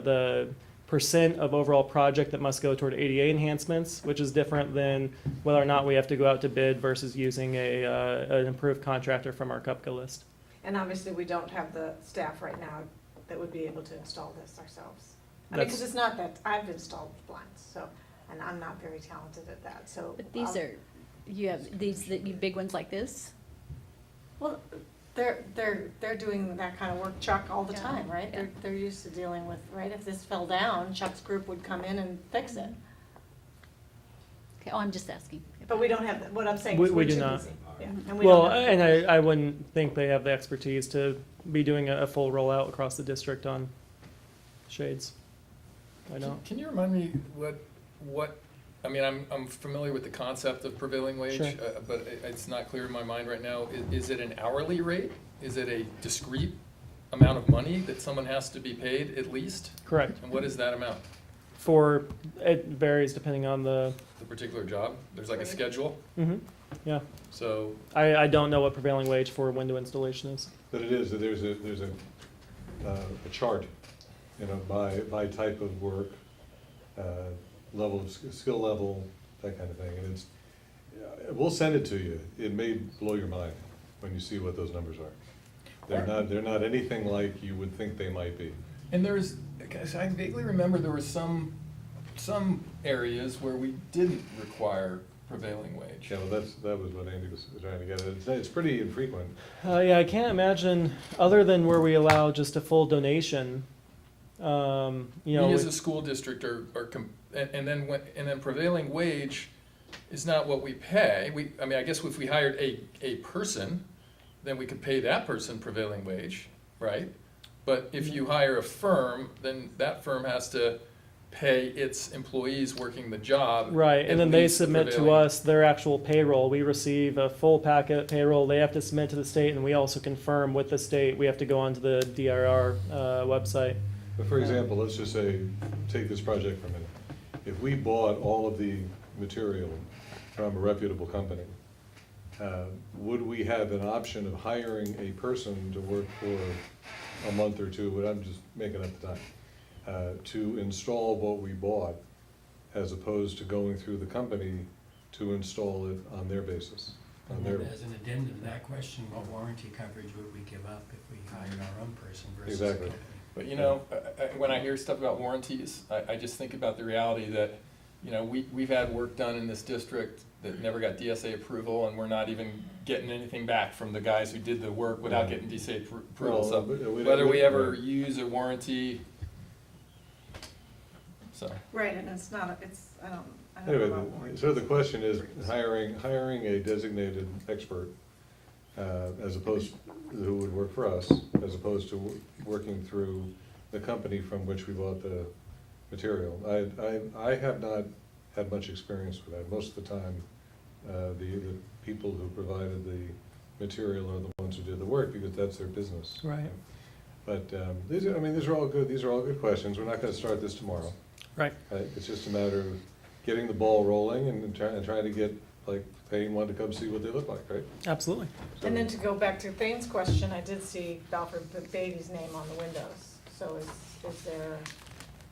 F: the percent of overall project that must go toward ADA enhancements, which is different than whether or not we have to go out to bid versus using an approved contractor from our CUPCA list.
G: And obviously, we don't have the staff right now that would be able to install this ourselves. Because it's not that I've installed blinds, and I'm not very talented at that. So,
B: But you have these big ones like this?
G: Well, they're doing that kind of work, Chuck, all the time, right?
B: Yeah.
G: They're used to dealing with, right? If this fell down, Chuck's group would come in and fix it.
B: Okay, I'm just asking.
G: But we don't have that. What I'm saying
F: We
G: is we're
F: do
G: too
F: not.
G: busy. Yeah. And we don't have
F: and I wouldn't think they have the expertise to be doing a full rollout across the district on shades. I don't.
K: Can you remind me what, I'm familiar with the concept of prevailing wage,
F: Sure.
K: But it's not clear in my mind right now. Is it an hourly rate? Is it a discrete amount of money that someone has to be paid at least?
F: Correct.
K: And what is that amount?
F: It varies depending on the.
K: The particular job? There's like a schedule?
F: Yeah.
K: So,
F: I don't know what prevailing wage for window installation is.
A: But it is, there's a chart, by type of work, level of skill level, that kind of thing. And we'll send it to you. It may blow your mind when you see what those numbers are. They're not anything like you would think they might be.
K: and I vaguely remember there were some areas where we didn't require prevailing wage.
A: Yeah, well, that was what Andy was trying to get at. It's pretty infrequent.
F: I can't imagine, other than where we allow just a full donation, You know,
K: We as a school district and then prevailing wage is not what we pay. I mean, I guess if we hired a person, then we could pay that person prevailing wage, right? But if you hire a firm, then that firm has to pay its employees working the job.
F: right, and
K: at
F: then they
K: least the
F: submit to
K: prevailing-
F: us their actual payroll. We receive a full packet payroll. They have to submit to the state, and we also confirm with the state. We have to go onto the DRR website.
A: But for example, let's just say, take this project for a minute. If we bought all of the material from a reputable company, would we have an option of hiring a person to work for a month or two, but I'm just making up the time, to install what we bought, as opposed to going through the company to install it on their basis? On their,
M: As an addendum to that question, what warranty coverage would we give up if we hired our own person versus a
A: Exactly.
M: company?
K: But you know, when I hear stuff about warranties, I just think about the reality that, you know, we've had work done in this district that never got DSA approval, and we're not even getting anything back from the guys who did the work without getting DSA approval. So whether we ever use a warranty, so.
G: Right, and it's not, I don't know
A: anyway,
G: about warranties.
A: so the question is hiring a designated expert, as opposed, who would work for us, as opposed to working through the company from which we bought the material. I have not had much experience with that. Most of the time, the people who provided the material are the ones who did the work, because that's their business.
F: Right.
A: But these are all good questions. We're not gonna start this tomorrow.
F: Right.
A: It's just a matter of getting the ball rolling and trying to get, like, Thane wanted to come see what they look like, right?
F: Absolutely.
A: So-
G: And then to go back to Thane's question, I did see Balfour Beatty's name on the windows. So is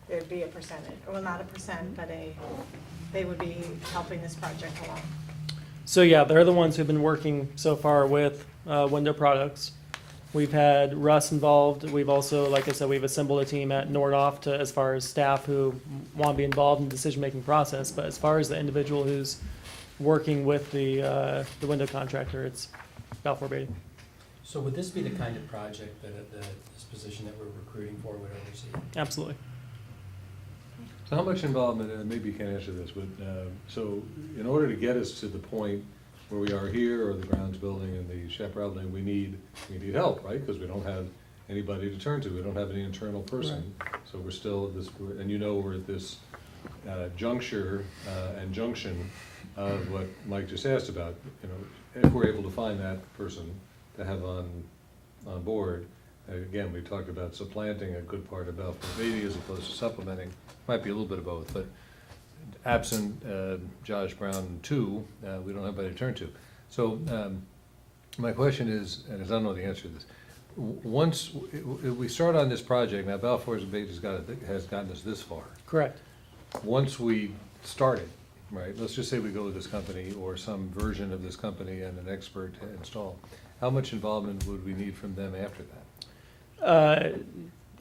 G: there'd be a percentage, well, not a percent, but they would be helping this project along.
F: So yeah, they're the ones who've been working so far with window products. We've had Russ involved. We've also, like I said, we've assembled a team at Nordoff to, as far as staff who want to be involved in the decision-making process. But as far as the individual who's working with the window contractor, it's Balfour Beatty.
M: So would this be the kind of project that this position that we're recruiting for would oversee?
F: Absolutely.
A: So how much involvement, and maybe you can't answer this, but, so in order to get us to the point where we are here, or the grounds building and the chaparral building, we need help, right? Because we don't have anybody to turn to, we don't have any internal person. So we're still at this, and you know, we're at this juncture and junction of what Mike just asked about. You know, if we're able to find that person to have on board, again, we talked about supplanting a good part of Balfour Beatty as opposed to supplementing. Might be a little bit of both, but absent Josh Brown too, we don't have anybody to turn to. So my question is, and I don't know the answer to this, once we start on this project, now Balfour Beatty has gotten us this far.
F: Correct.
A: Once we start it, right, let's just say we go with this company or some version of this company and an expert to install, how much involvement would we need from them after that?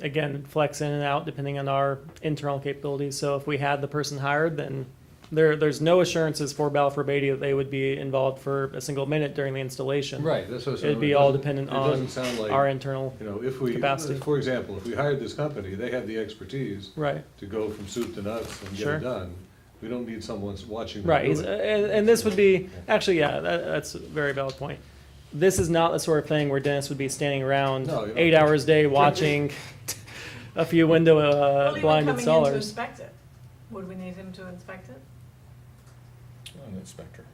F: Again, flex in and out depending on our internal capabilities. So if we had the person hired, then there's no assurances for Balfour Beatty that they would be involved for a single minute during the installation.
A: Right, that's what I'm saying.
F: It'd be all dependent
A: It
F: on
A: doesn't sound like,
F: our internal
A: you know, if we,
F: capacity.
A: for example, if we hired this company, they have the expertise
F: Right.
A: to go from soup to nuts and get
F: Sure.
A: it done. We don't need someone watching them
F: Right,
A: do it.
F: and this would be, actually, yeah, that's a very valid point. This is not the sort of thing where Dennis would be standing around
A: No, you don't.
F: 8 hours a day watching a few window
G: Well, even
F: blind
G: coming in to
F: installers.
G: inspect it, would we need him to inspect it?
K: An inspector.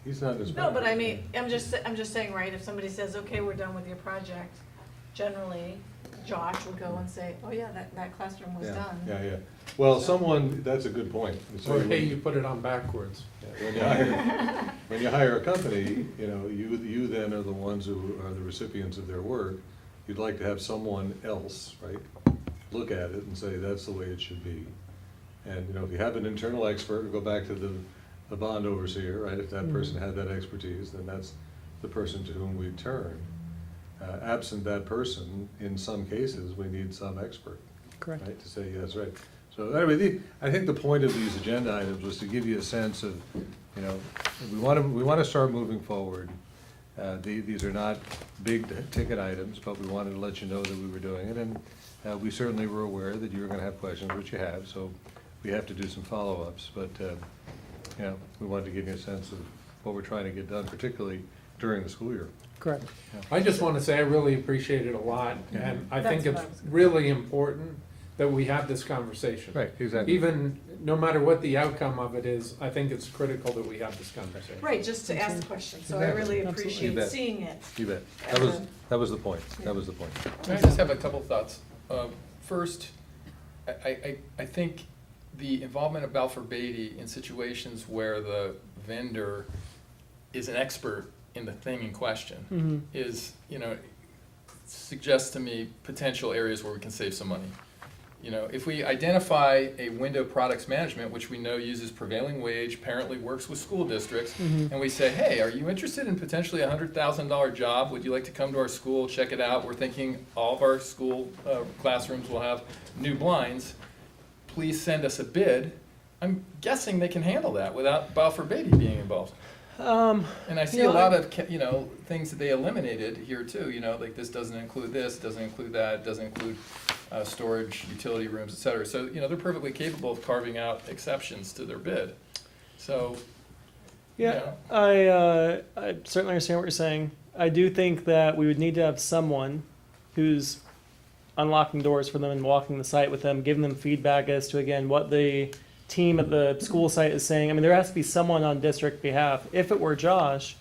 A: He's not this.
G: No, but I mean, I'm just saying, right, if somebody says, okay, we're done with your project, generally, Josh would go and say, oh yeah, that classroom was
A: Yeah,
G: done.
A: yeah. Well, that's a good point. So
C: Or hey, you put it on backwards.
A: when you hire a company, you know, you then are the ones who are the recipients of their work. You'd like to have someone else, right, look at it and say, that's the way it should be. And, you know, if you have an internal expert, go back to the bond overseer, right, if that person had that expertise, then that's the person to whom we turn. Absent that person, in some cases, we need some expert.
F: Correct.
A: Right, to say, yes, right. So anyway, I think the point of these agenda items was to give you a sense of, you know, we want to start moving forward. These are not big ticket items, but we wanted to let you know that we were doing it, and we certainly were aware that you were gonna have questions, which you have, so we have to do some follow-ups, but, you know, we wanted to give you a sense of what we're trying to get done, particularly during the school year.
F: Correct.
C: I just want to say I really appreciate it a lot, and I think
G: That's
C: it's
G: what I was-
C: really important that we have this conversation.
A: Right, exactly.
C: Even, no matter what the outcome of it is, I think it's critical that we have this conversation.
G: Right, just to ask the question, so I
A: Exactly.
G: really
A: Absolutely. You
G: appreciate
A: bet.
G: seeing it.
A: You bet.
G: And
A: That was the point. That was the point.
K: I just have a couple thoughts. First, I think the involvement of Balfour Beatty in situations where the vendor is an expert in the thing in question is, you know, suggests to me potential areas where we can save some money. You know, if we identify a window products management, which we know uses prevailing wage, apparently works with school districts, and we say, hey, are you interested in potentially $100,000 job? Would you like to come to our school, check it out? We're thinking all of our school classrooms will have new blinds. Please send us a bid. I'm guessing they can handle that without Balfour Beatty being involved. And I see a lot of, you know, things that they eliminated here too, you know, like this doesn't include this, doesn't include that, doesn't include storage, utility rooms, et cetera. So, you know, they're perfectly capable of carving out exceptions to their bid. So,
F: Yeah, I certainly understand what you're saying. I do think that we would need to have someone who's unlocking doors for them and walking the site with them, giving them feedback as to, again, what the team at the school site is saying. I mean, there has to be someone on district behalf. If it were Josh,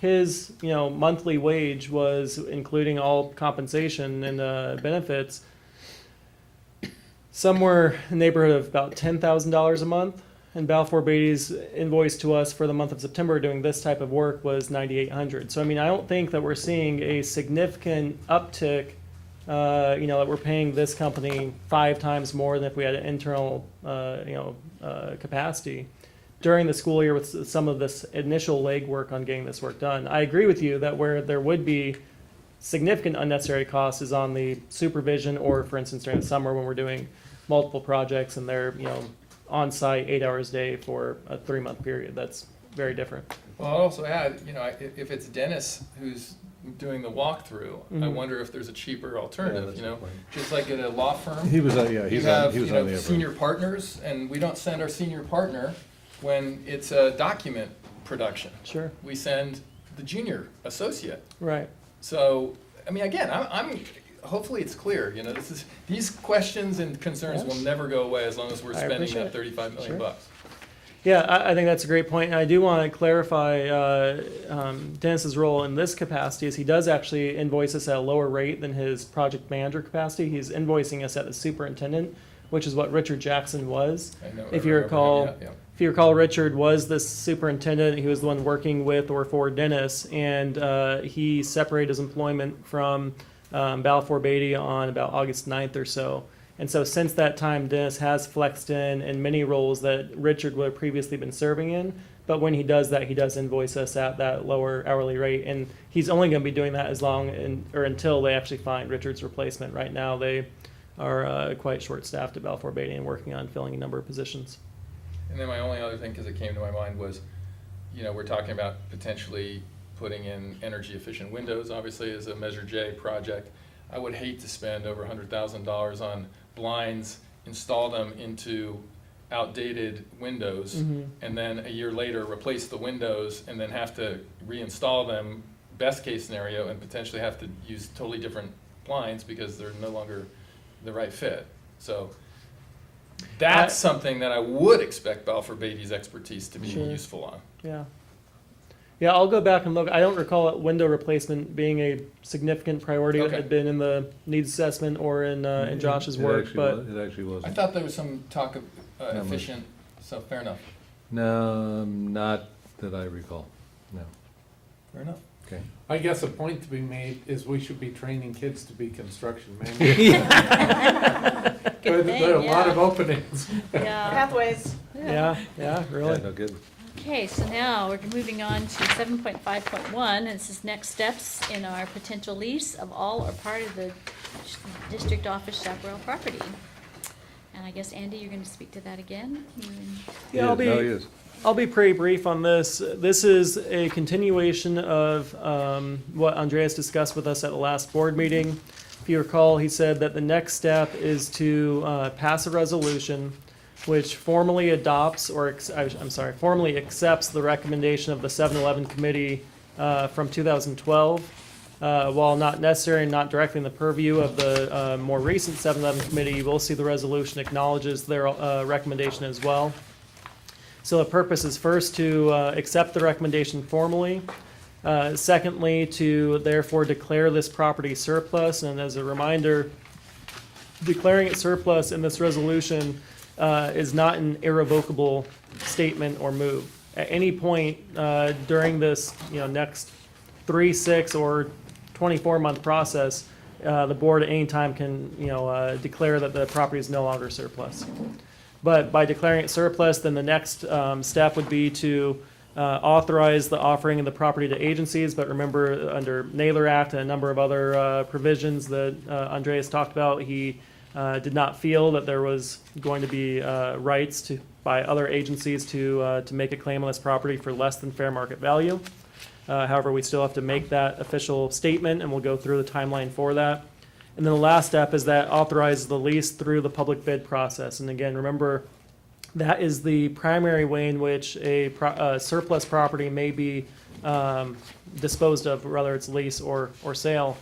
F: his, you know, monthly wage was, including all compensation and benefits, somewhere in the neighborhood of about $10,000 a month. And Balfour Beatty's invoice to us for the month of September doing this type of work was $9,800. So I mean, I don't think that we're seeing a significant uptick. You know, that we're paying this company 5 times more than if we had an internal, capacity during the school year with some of this initial legwork on getting this work done. I agree with you that where there would be significant unnecessary costs is on the supervision, or for instance during the summer when we're doing multiple projects and they're, you know, on site 8 hours a day for a 3-month period. That's very different.
K: well, I'll also add, you know, if it's Dennis who's doing the walkthrough, I wonder if there's a cheaper alternative,
A: that's
K: you
A: a
K: know?
A: good point.
K: Just like at a law firm.
A: He was,
K: You have,
A: he was
K: you
A: on
K: know,
A: the
K: senior partners, and we don't send our senior partner when it's a document production.
F: Sure.
K: We send the junior associate.
F: Right.
K: So, I mean, again, I'm hopefully it's clear, you know, these questions and concerns will never go away as long as we're
F: I
K: spending
F: appreciate
K: that
F: it.
K: $35 million
F: Sure.
K: bucks.
F: Yeah, I think that's a great point, and I do want to clarify Dennis's role in this capacity is he does actually invoice us at a lower rate than his project manager capacity. He's invoicing us at the superintendent, which is what Richard Jackson was.
K: I know,
F: If
K: I
F: you
K: remember
F: recall,
K: him, yeah.
F: if you recall, Richard was the superintendent. He was the one working with or for Dennis, and he separated his employment from Balfour Beatty on about August 9th or so. And so since that time, Dennis has flexed in many roles that Richard would have previously been serving in. But when he does that, he does invoice us at that lower hourly rate. And he's only going to be doing that as long or until they actually find Richard's replacement. Right now, they are quite short-staffed at Balfour Beatty and working on filling a number of positions.
K: And then my only other thing, because it came to my mind, was, you know, we're talking about potentially putting in energy efficient windows, obviously, as a Measure J project. I would hate to spend over $100,000 on blinds, install them into outdated windows, and then a year later replace the windows and then have to reinstall them, best case scenario, and potentially have to use totally different blinds because they're no longer the right fit. So that's something that I would expect Balfour Beatty's expertise to be useful on.
F: Yeah. Yeah, I'll go back and look. I don't recall window replacement being a significant priority that had been in the needs assessment or in Josh's work, but
A: It actually wasn't.
K: I thought there was some talk of efficient, so fair enough.
A: No, not that I recall, no.
K: Fair enough.
A: Okay.
C: I guess a point to be made is we should be training kids to be construction managers. There are a lot of openings.
B: Yeah.
G: Pathways.
F: yeah, really.
A: Yeah, no good.
B: Okay, so now we're moving on to 7.5.1. This is next steps in our potential lease of all or part of the district office chaparral property. And I guess, Andy, you're going to speak to that again?
F: Yeah, I'll be.
A: No, he is.
F: I'll be pretty brief on this. This is a continuation of what Andreas discussed with us at the last board meeting. If you recall, he said that the next step is to pass a resolution which formally adopts, or formally accepts the recommendation of the 7-Eleven committee from 2012. While not necessary and not directly in the purview of the more recent 7-Eleven committee, you will see the resolution acknowledges their recommendation as well. So the purpose is first to accept the recommendation formally. Secondly, to therefore declare this property surplus. And as a reminder, declaring it surplus in this resolution is not an irrevocable statement or move. At any point during this next 3, 6, or 24-month process, the board at any time can declare that the property is no longer surplus. But by declaring it surplus, then the next step would be to authorize the offering of the property to agencies. But remember, under Naylor Act and a number of other provisions that Andreas talked about, he did not feel that there was going to be rights by other agencies to make a claim on this property for less than fair market value. However, we still have to make that official statement, and we'll go through the timeline for that. And then the last step is that authorizes the lease through the public bid process. And again, remember, that is the primary way in which a surplus property may be disposed of, whether it's lease or sale.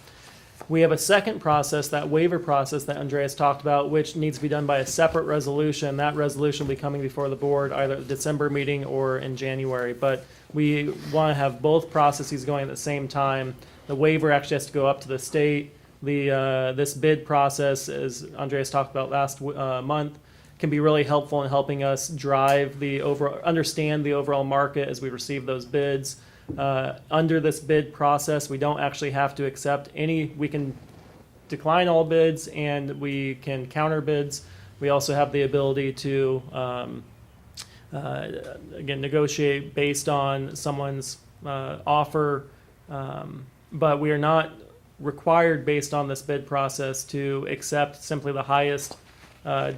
F: We have a second process, that waiver process that Andreas talked about, which needs to be done by a separate resolution. That resolution will be coming before the board either at the December meeting or in January. But we want to have both processes going at the same time. The waiver actually has to go up to the state. This bid process, as Andreas talked about last month, can be really helpful in helping us understand the overall market as we receive those bids. Under this bid process, we don't actually have to accept we can decline all bids and we can counter bids. We also have the ability to again, negotiate based on someone's offer, but we are not required based on this bid process to accept simply the highest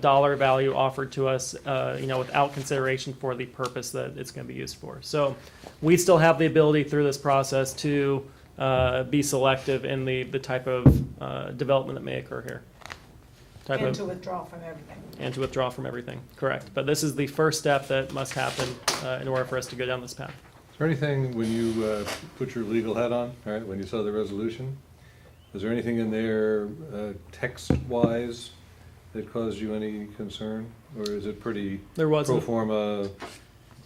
F: dollar value offered to us, without consideration for the purpose that it's going to be used for. So we still have the ability through this process to be selective in the type of development that may occur here.
G: And to withdraw from everything.
F: And to withdraw from everything, correct. But this is the first step that must happen in order for us to go down this path.
A: Is there anything, when you put your legal hat on, all right, when you saw the resolution, was there anything in there text-wise that caused you any concern? Or is it pretty
F: There wasn't.
A: pro forma,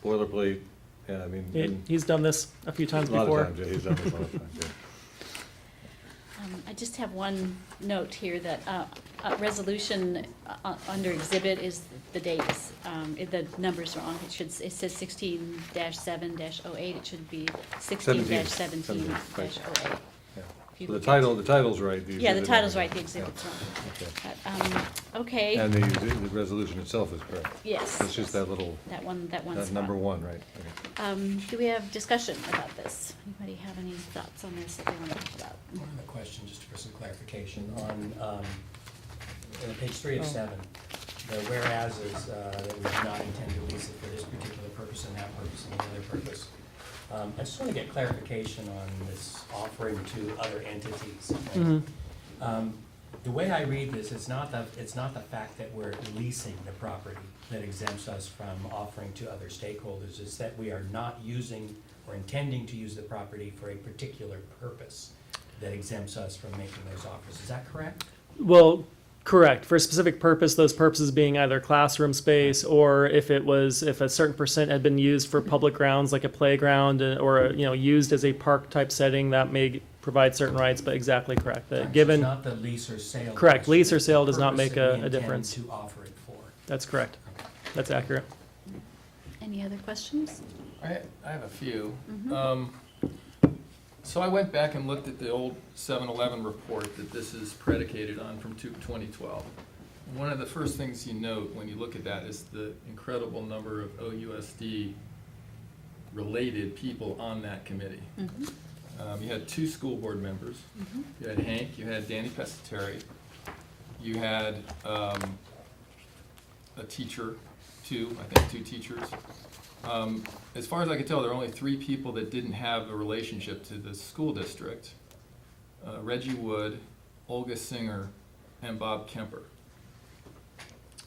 A: boilerplate? Yeah, I mean.
F: He's done this a few times before.
A: A lot of times, yeah, he's done this a lot of times, yeah.
B: I just have one note here that resolution under exhibit is the dates. The numbers are wrong. It says 16-7-08. It should be 16-17-08.
A: Yeah. So the title's right.
B: Yeah, the title's right, the exhibit's wrong.
A: Okay.
B: But, okay.
A: And the resolution itself is correct.
B: Yes.
A: It's just that little.
B: That one's
A: That number
B: wrong.
A: one, right. Okay.
B: Do we have discussion about this? Anybody have any thoughts on this that they want to talk about?
M: One other question, just for some clarification, on page 3 of 7, the whereases, that we do not intend to lease it for this particular purpose and that purpose and the other purpose. I just want to get clarification on this offering to other entities. Okay? The way I read this, it's not the fact that we're leasing the property that exempts us from offering to other stakeholders. It's that we are not using or intending to use the property for a particular purpose that exempts us from making those offers. Is that correct?
F: Well, correct. For a specific purpose, those purposes being either classroom space or if a certain percent had been used for public grounds like a playground or used as a park type setting, that may provide certain rights. But exactly correct.
M: Right,
F: Given
M: so it's not the lease or sale.
F: correct,
M: question,
F: lease or
M: it's
F: sale
M: the
F: does not
M: purpose
F: make
M: that we
F: a
M: intend
F: difference.
M: to offer it for.
F: That's correct.
M: Okay.
F: That's accurate.
B: Any other questions?
K: I have a few.
B: Mhm.
K: So I went back and looked at the old 7-Eleven report that this is predicated on from 2012. One of the first things you note when you look at that is the incredible number of OUSD related people on that committee. You had 2 school board members. You had Hank, you had Danny Pescateri, you had a teacher, 2 teachers, As far as I could tell, there are only 3 people that didn't have a relationship to the school district. Reggie Wood, Olga Singer, and Bob Kemper.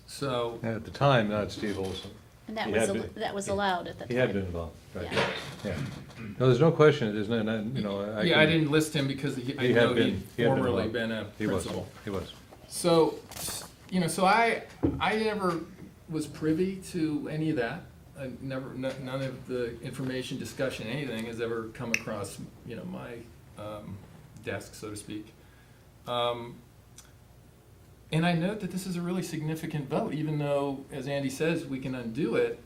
K: So,
A: And at the time, not Steve Olson.
B: And that
A: He
B: was,
A: had been-
B: that was allowed at the time.
A: He had been involved, right,
B: Yeah.
A: yeah. No, there's no question, there's no, you know, I
K: yeah, I
A: can-
K: didn't list him because I
A: He had
K: know
A: been- he
K: he'd
A: had been
K: formerly
A: involved.
K: been a
A: He was,
K: principal.
A: he was.
K: So, you know, so I never was privy to any of that. I never, none of the information, discussion, anything has ever come across, you know, my desk, so to speak. And I note that this is a really significant vote, even though, as Andy says, we can undo it.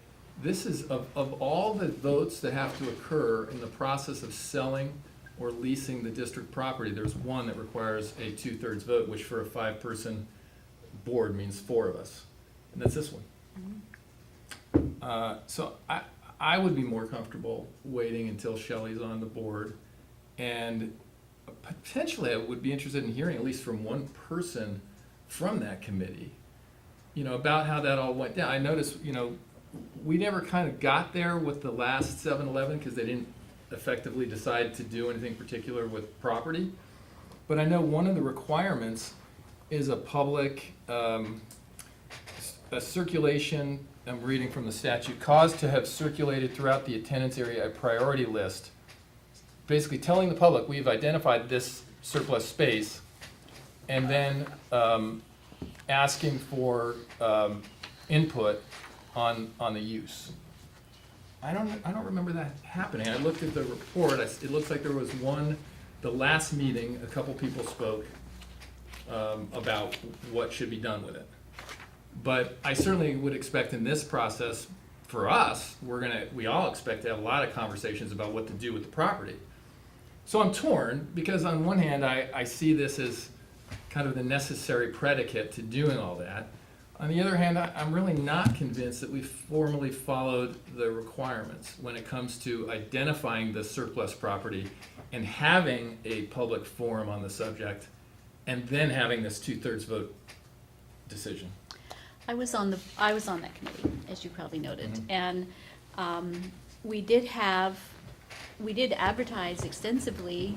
K: This is, of all the votes that have to occur in the process of selling or leasing the district property, there's one that requires a 2/3 vote, which for a 5-person board means 4 of us, and that's this one. So I would be more comfortable waiting until Shelley's on the board, and potentially I would be interested in hearing at least from one person from that committee, you know, about how that all went down. I noticed, you know, we never kind of got there with the last 7-Eleven because they didn't effectively decide to do anything particular with property. But I know one of the requirements is a public, a circulation, I'm reading from the statute, caused to have circulated throughout the attendance area a priority list, basically telling the public, we've identified this surplus space, and then asking for input on the use. I don't remember that happening. I looked at the report, it looks like there was one, the last meeting, a couple people spoke about what should be done with it. But I certainly would expect in this process, for us, we all expect to have a lot of conversations about what to do with the property. So I'm torn, because on one hand, I see this as kind of the necessary predicate to doing all that. On the other hand, I'm really not convinced that we formally followed the requirements when it comes to identifying the surplus property and having a public forum on the subject, and then having this 2/3 vote decision.
B: I was on that committee, as you probably noted,
K: Mhm.
B: and we did advertise extensively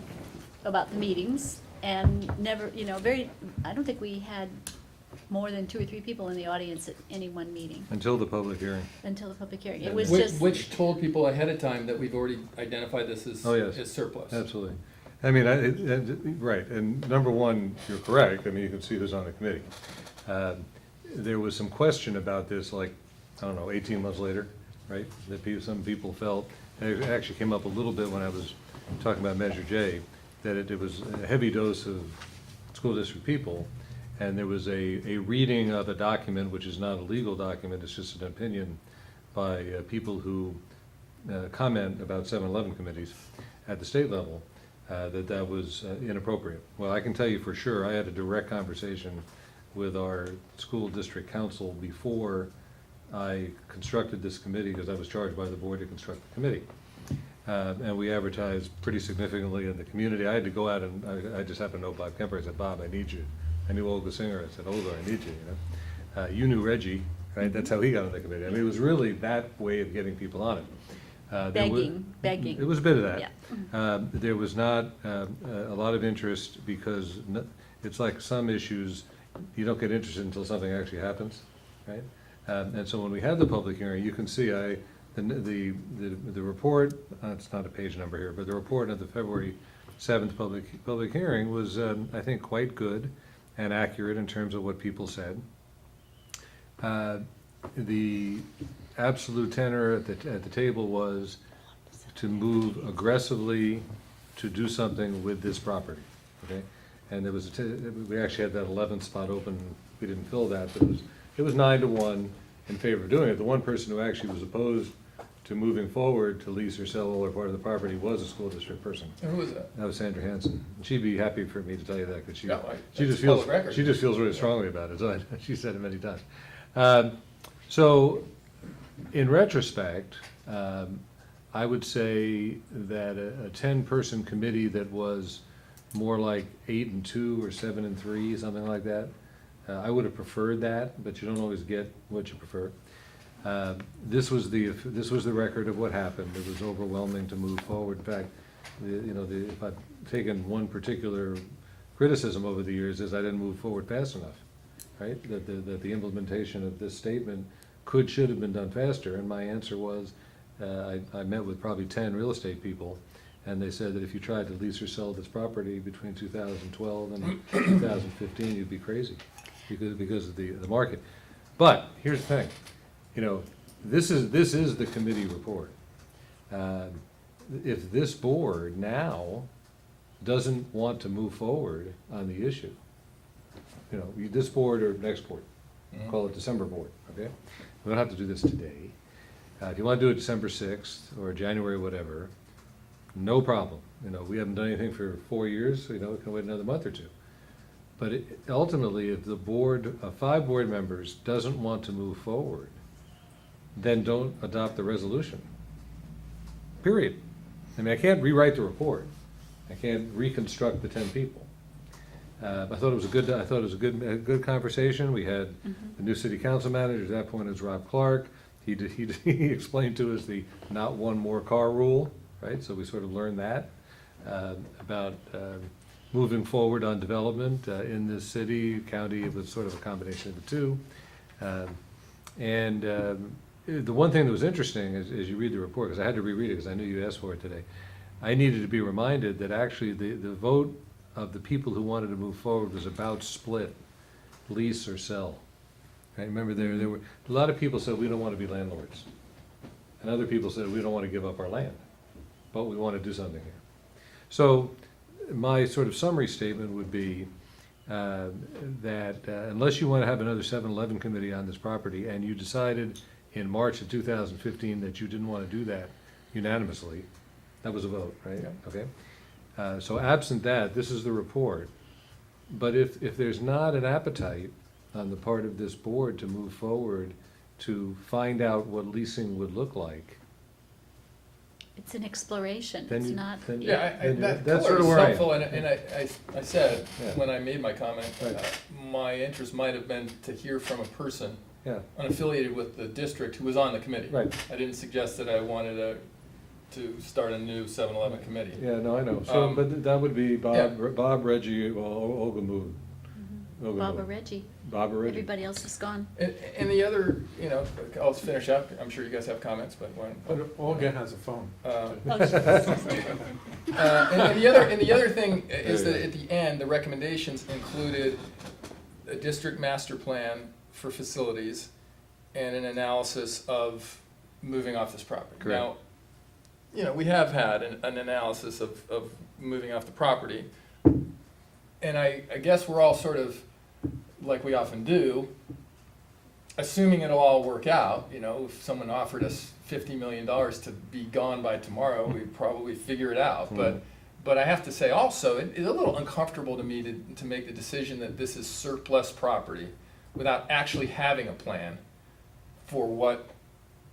B: about the meetings, and never, you know, I don't think we had more than 2 or 3 people in the audience at any one meeting
A: Until the public hearing.
B: until the public hearing. It
A: And
B: was
K: Which,
B: just.
K: which told people ahead of time that we've already identified this as,
A: Oh, yes.
K: as surplus.
A: Absolutely. I mean, right, and number one, you're correct, I mean, you can see this on the committee. There was some question about this, like, I don't know, 18 months later, right? That some people felt, and it actually came up a little bit when I was talking about Measure J, that it was a heavy dose of school district people, and there was a reading of a document, which is not a legal document, it's just an opinion by people who comment about 7-Eleven committees at the state level, that was inappropriate. Well, I can tell you for sure, I had a direct conversation with our school district council before I constructed this committee, because I was charged by the board to construct the committee. And we advertised pretty significantly in the community. I had to go out and, I just happened to know Bob Kemper. I said, Bob, I need you. I knew Olga Singer. I said, Olga, I need you, you know. You knew Reggie, right? That's how he got on the committee. I mean, it was really that way of getting people on it.
B: Begging.
A: It was a bit of that.
B: Yeah.
A: There was not a lot of interest, because it's like some issues, you don't get interested until something actually happens, right? And so when we had the public hearing, you can see the report, it's not a page number here, but the report of the February 7th public hearing was, I think, quite good and accurate in terms of what people said. The absolute tenor at the table was to move aggressively to do something with this property, okay? And there was we actually had that 11th spot open. We didn't fill that, but it was 9-1 in favor of doing it. The one person who actually was opposed to moving forward to lease or sell all or part of the property was a school district person.
K: And who was that?
A: That was Sandra Hansen. And she'd be happy for me to tell you that, because she
K: No,
A: just
K: that's public record.
A: feels really strongly about it. So she said it many times. So in retrospect, I would say that a 10-person committee that was more like 8-2 or 7-3, something like that, I would have preferred that, but you don't always get what you prefer. This was the record of what happened. It was overwhelming to move forward. In fact, if I've taken one particular criticism over the years is I didn't move forward fast enough, right? That the implementation of this statement should have been done faster. And my answer was, I met with probably 10 real estate people, and they said that if you tried to lease or sell this property between 2012 and 2015, you'd be crazy because of the market. But here's the thing, this is the committee report. If this board now doesn't want to move forward on the issue, this board or next board, call it December board, okay? We don't have to do this today. If you want to do it December 6th or January, whatever, no problem. We haven't done anything for 4 years, we can wait another month or two. But ultimately, if the board of 5 board members doesn't want to move forward, then don't adopt the resolution. Period. I mean, I can't rewrite the report. I can't reconstruct the 10 people. I thought it was a good conversation. We had the new city council manager at that point is Rob Clark. He explained to us the not one more car rule, right? So we sort of learned that about moving forward on development in this city, county. It was sort of a combination of the two. The one thing that was interesting as you read the report, because I had to reread it because I knew you asked for it today, I needed to be reminded that actually the vote of the people who wanted to move forward was about split, lease or sell. I remember there were a lot of people said we don't want to be landlords, and other people said we don't want to give up our land, but we want to do something here. So my sort of summary statement would be that unless you want to have another 7-Eleven committee on this property, and you decided in March of 2015 that you didn't want to do that unanimously, that was a vote, right? Yeah. Okay. So absent that, this is the report. But if there's not an appetite on the part of this board to move forward to find out what leasing would look like,
B: It's an exploration,
A: Then
B: it's
A: you-
B: not.
A: then-
K: That
A: That's
K: color
A: sort of
K: is
A: where I am.
K: helpful, and I said,
A: Yeah.
K: when I made my comment,
A: Right.
K: my interest might have been to hear from a person
A: Yeah,
K: unaffiliated with the district who was on the committee.
A: right.
K: I didn't suggest that I wanted to start a new 7-Eleven committee.
A: Yeah, no, I know. So, but that would be
K: yeah.
A: Bob, Reggie, Olga Moon.
B: Bob or Reggie,
A: Bob or Reggie.
B: everybody else is gone.
K: And the other, I'll finish up, I'm sure you guys have comments, but when.
C: But Olga has a phone.
K: And the other thing is that at the end, the recommendations included a district master plan for facilities and an analysis of moving off this property.
A: Correct.
K: Now, we have had an analysis of moving off the property. And I guess we're all sort of, like we often do, assuming it'll all work out. If someone offered us $50 million to be gone by tomorrow, we'd probably figure it out. But I have to say also, it's a little uncomfortable to me to make the decision that this is surplus property without actually having a plan for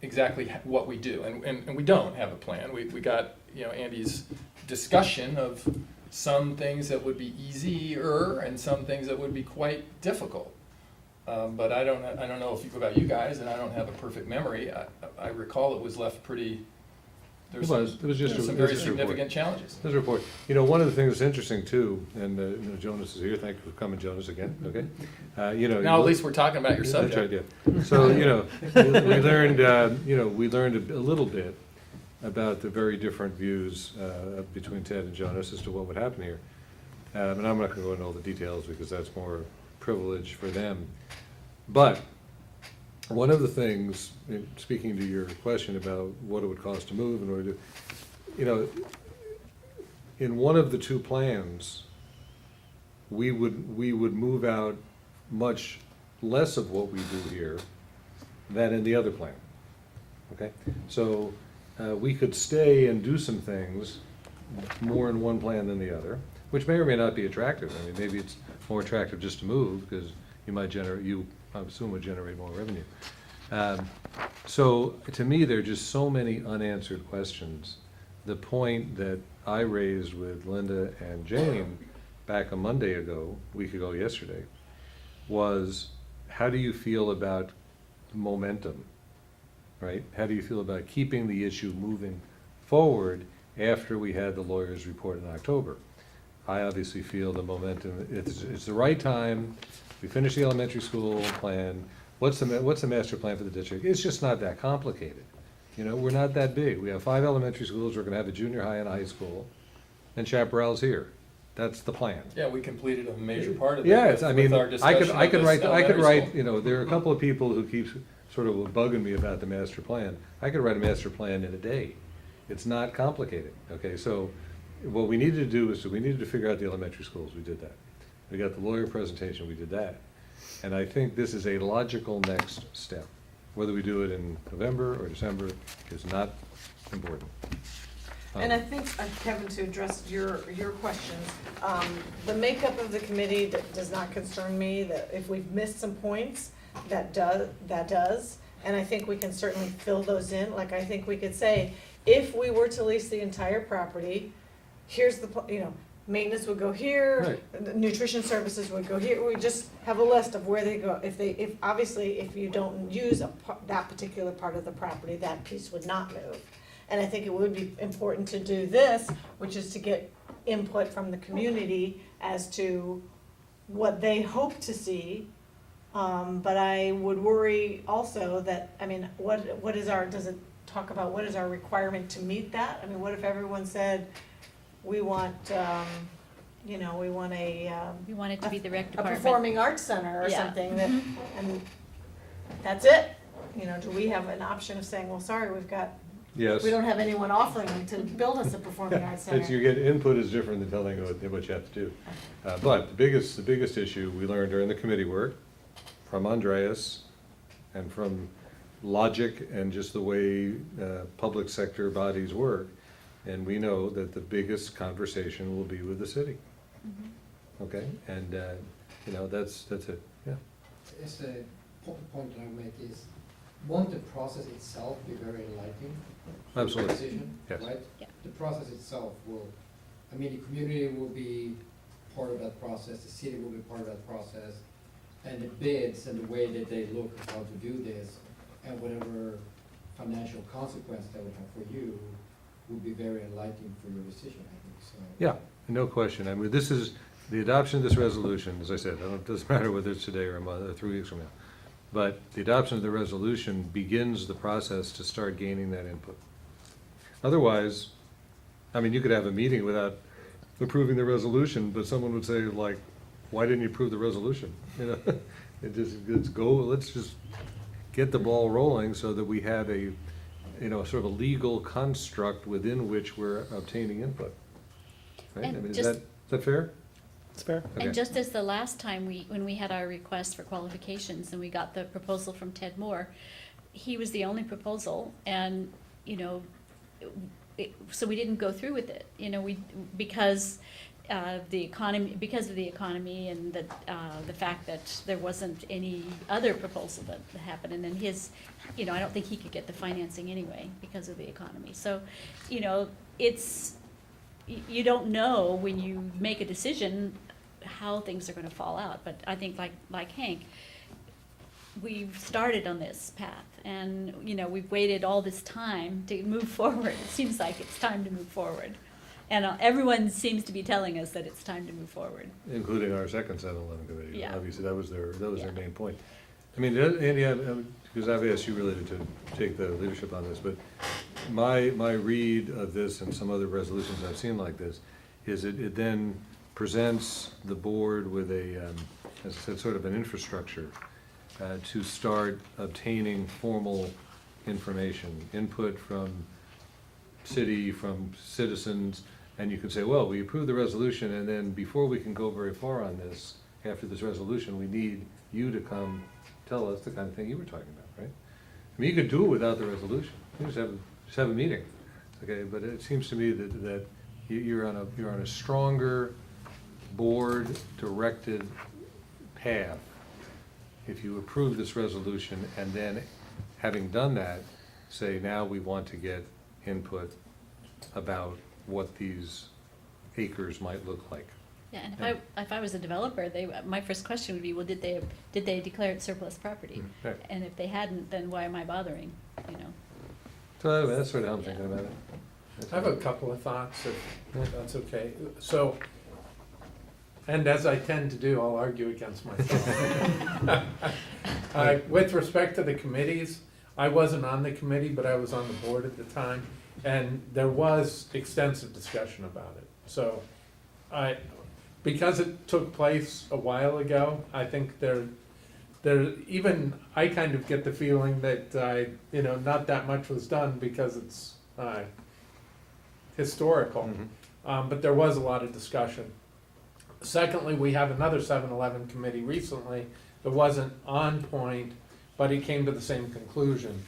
K: exactly what we do. And we don't have a plan. We got, Andy's discussion of some things that would be easier and some things that would be quite difficult. But I don't know about you guys, and I don't have a perfect memory. I recall it was left pretty. There
A: It
K: was
A: just
K: some very significant challenges.
A: This report. One of the things that's interesting too, and Jonas is here. Thank you for coming, Jonas, again. Okay.
K: Now at least we're talking about your
A: That's
K: subject.
A: right, yeah. So we learned a little bit about the very different views between Ted and Jonas as to what would happen here. And I'm not going to go into all the details because that's more privilege for them. But one of the things, speaking to your question about what it would cost to move in order to, in one of the two plans, we would move out much less of what we do here than in the other plan. Okay, so we could stay and do some things more in one plan than the other, which may or may not be attractive. I mean, maybe it's more attractive just to move because I assume would generate more revenue. So to me, there are just so many unanswered questions. The point that I raised with Linda and Jane back a week ago yesterday, was how do you feel about momentum right? How do you feel about keeping the issue moving forward after we had the lawyer's report in October? I obviously feel the momentum, it's the right time, we finished the elementary school plan, what's the master plan for the district? It's just not that complicated. You know, we're not that big, we have 5 elementary schools, we're gonna have a junior high and a high school, and Chaparral's here. That's the plan.
K: Yeah, we completed a major part of it
A: Yeah,
K: with
A: it's, I mean,
K: our discussion
A: I could
K: of
A: write,
K: this
A: I could
K: elementary
A: write,
K: school.
A: you know, there are a couple of people who keep sort of bugging me about the master plan. I could write a master plan in a day. It's not complicated, okay? So what we needed to do is, we needed to figure out the elementary schools, we did that. We got the lawyer presentation, we did that. And I think this is a logical next step. Whether we do it in November or December is not important.
G: And I think, Kevin, to address your questions, the makeup of the committee does not concern me, that if we've missed some points, that does. And I think we can certainly fill those in, like I think we could say, if we were to lease the entire property, here's the, maintenance would go here, nutrition services would go here, we just have a list of where they go. If obviously, if you don't use that particular part of the property, that piece would not move. And I think it would be important to do this, which is to get input from the community as to what they hope to see. But I would worry also that, I mean, what is our, does it talk about what is our requirement to meet that? I mean, what if everyone said, we want, we want
B: We want it to be the rec
G: a
B: department.
G: performing arts center or
B: Yeah.
G: something that, and that's it? Do we have an option of saying, well, sorry,
A: Yes.
G: we don't have anyone offering to build us a performing arts center?
A: It's, you get, input is different than telling what you have to do. But the biggest issue we learned during the committee work, from Andreas, and from logic and just the way public sector bodies work, and we know that the biggest conversation will be with the city. Okay, and, that's it, yeah.
C: It's the point that I make is, won't the process itself be very enlightening? for the
A: Absolutely.
C: decision,
A: Yes.
C: right?
B: Yeah.
C: The process itself will, the community will be part of that process, the city will be part of that process, and the bids and the way that they look at how to do this, and whatever financial consequence that would have for you, would be very enlightening for your decision, I think, so.
A: Yeah, no question. I mean, this is, the adoption of this resolution, as I said, it doesn't matter whether it's today or a month, or 3 weeks from now. But the adoption of the resolution begins the process to start gaining that input. Otherwise, I mean, you could have a meeting without approving the resolution, but someone would say like, why didn't you approve the resolution? Let's just get the ball rolling so that we have a, sort of a legal construct within which we're obtaining input. Right? I
B: And
A: mean, is
B: just-
A: that fair?
F: It's fair.
A: Okay.
B: And just as the last time when we had our request for qualifications and we got the proposal from Ted Moore, he was the only proposal and, so we didn't go through with it, because of the economy and the fact that there wasn't any other proposal that happened. And then his, I don't think he could get the financing anyway because of the economy. So, it's, you don't know when you make a decision how things are gonna fall out, but I think like Hank, we've started on this path and, we've waited all this time to move forward. It seems like it's time to move forward. And everyone seems to be telling us that it's time to move forward.
A: Including our second 7-Eleven committee.
B: Yeah.
A: Obviously, that was their
B: Yeah.
A: main point. I mean, Andy, because I've asked you really to take the leadership on this, but my read of this and some other resolutions I've seen like this is it then presents the board with a, as I said, sort of an infrastructure to start obtaining formal information, input from city, from citizens, and you can say, well, we approved the resolution, and then before we can go very far on this, after this resolution, we need you to come tell us the kind of thing you were talking about, right? I mean, you could do it without the resolution, you just have a meeting, okay? But it seems to me that you're on a stronger board-directed path if you approve this resolution, and then, having done that, say, now we want to get input about what these acres might look like.
B: Yeah, and if I was a developer, my first question would be, well, did they declare it surplus property?
A: Right.
B: And if they hadn't, then why am I bothering, you know?
A: So that's sort of how I'm thinking about it.
C: I have a couple of thoughts, if that's okay. So, and as I tend to do, I'll argue against myself. With respect to the committees, I wasn't on the committee, but I was on the board at the time, and there was extensive discussion about it. So, because it took place a while ago, I think even I kind of get the feeling that not that much was done because it's historical. But there was a lot of discussion. Secondly, we have another 7-Eleven committee recently that wasn't on point, but it came to the same conclusion.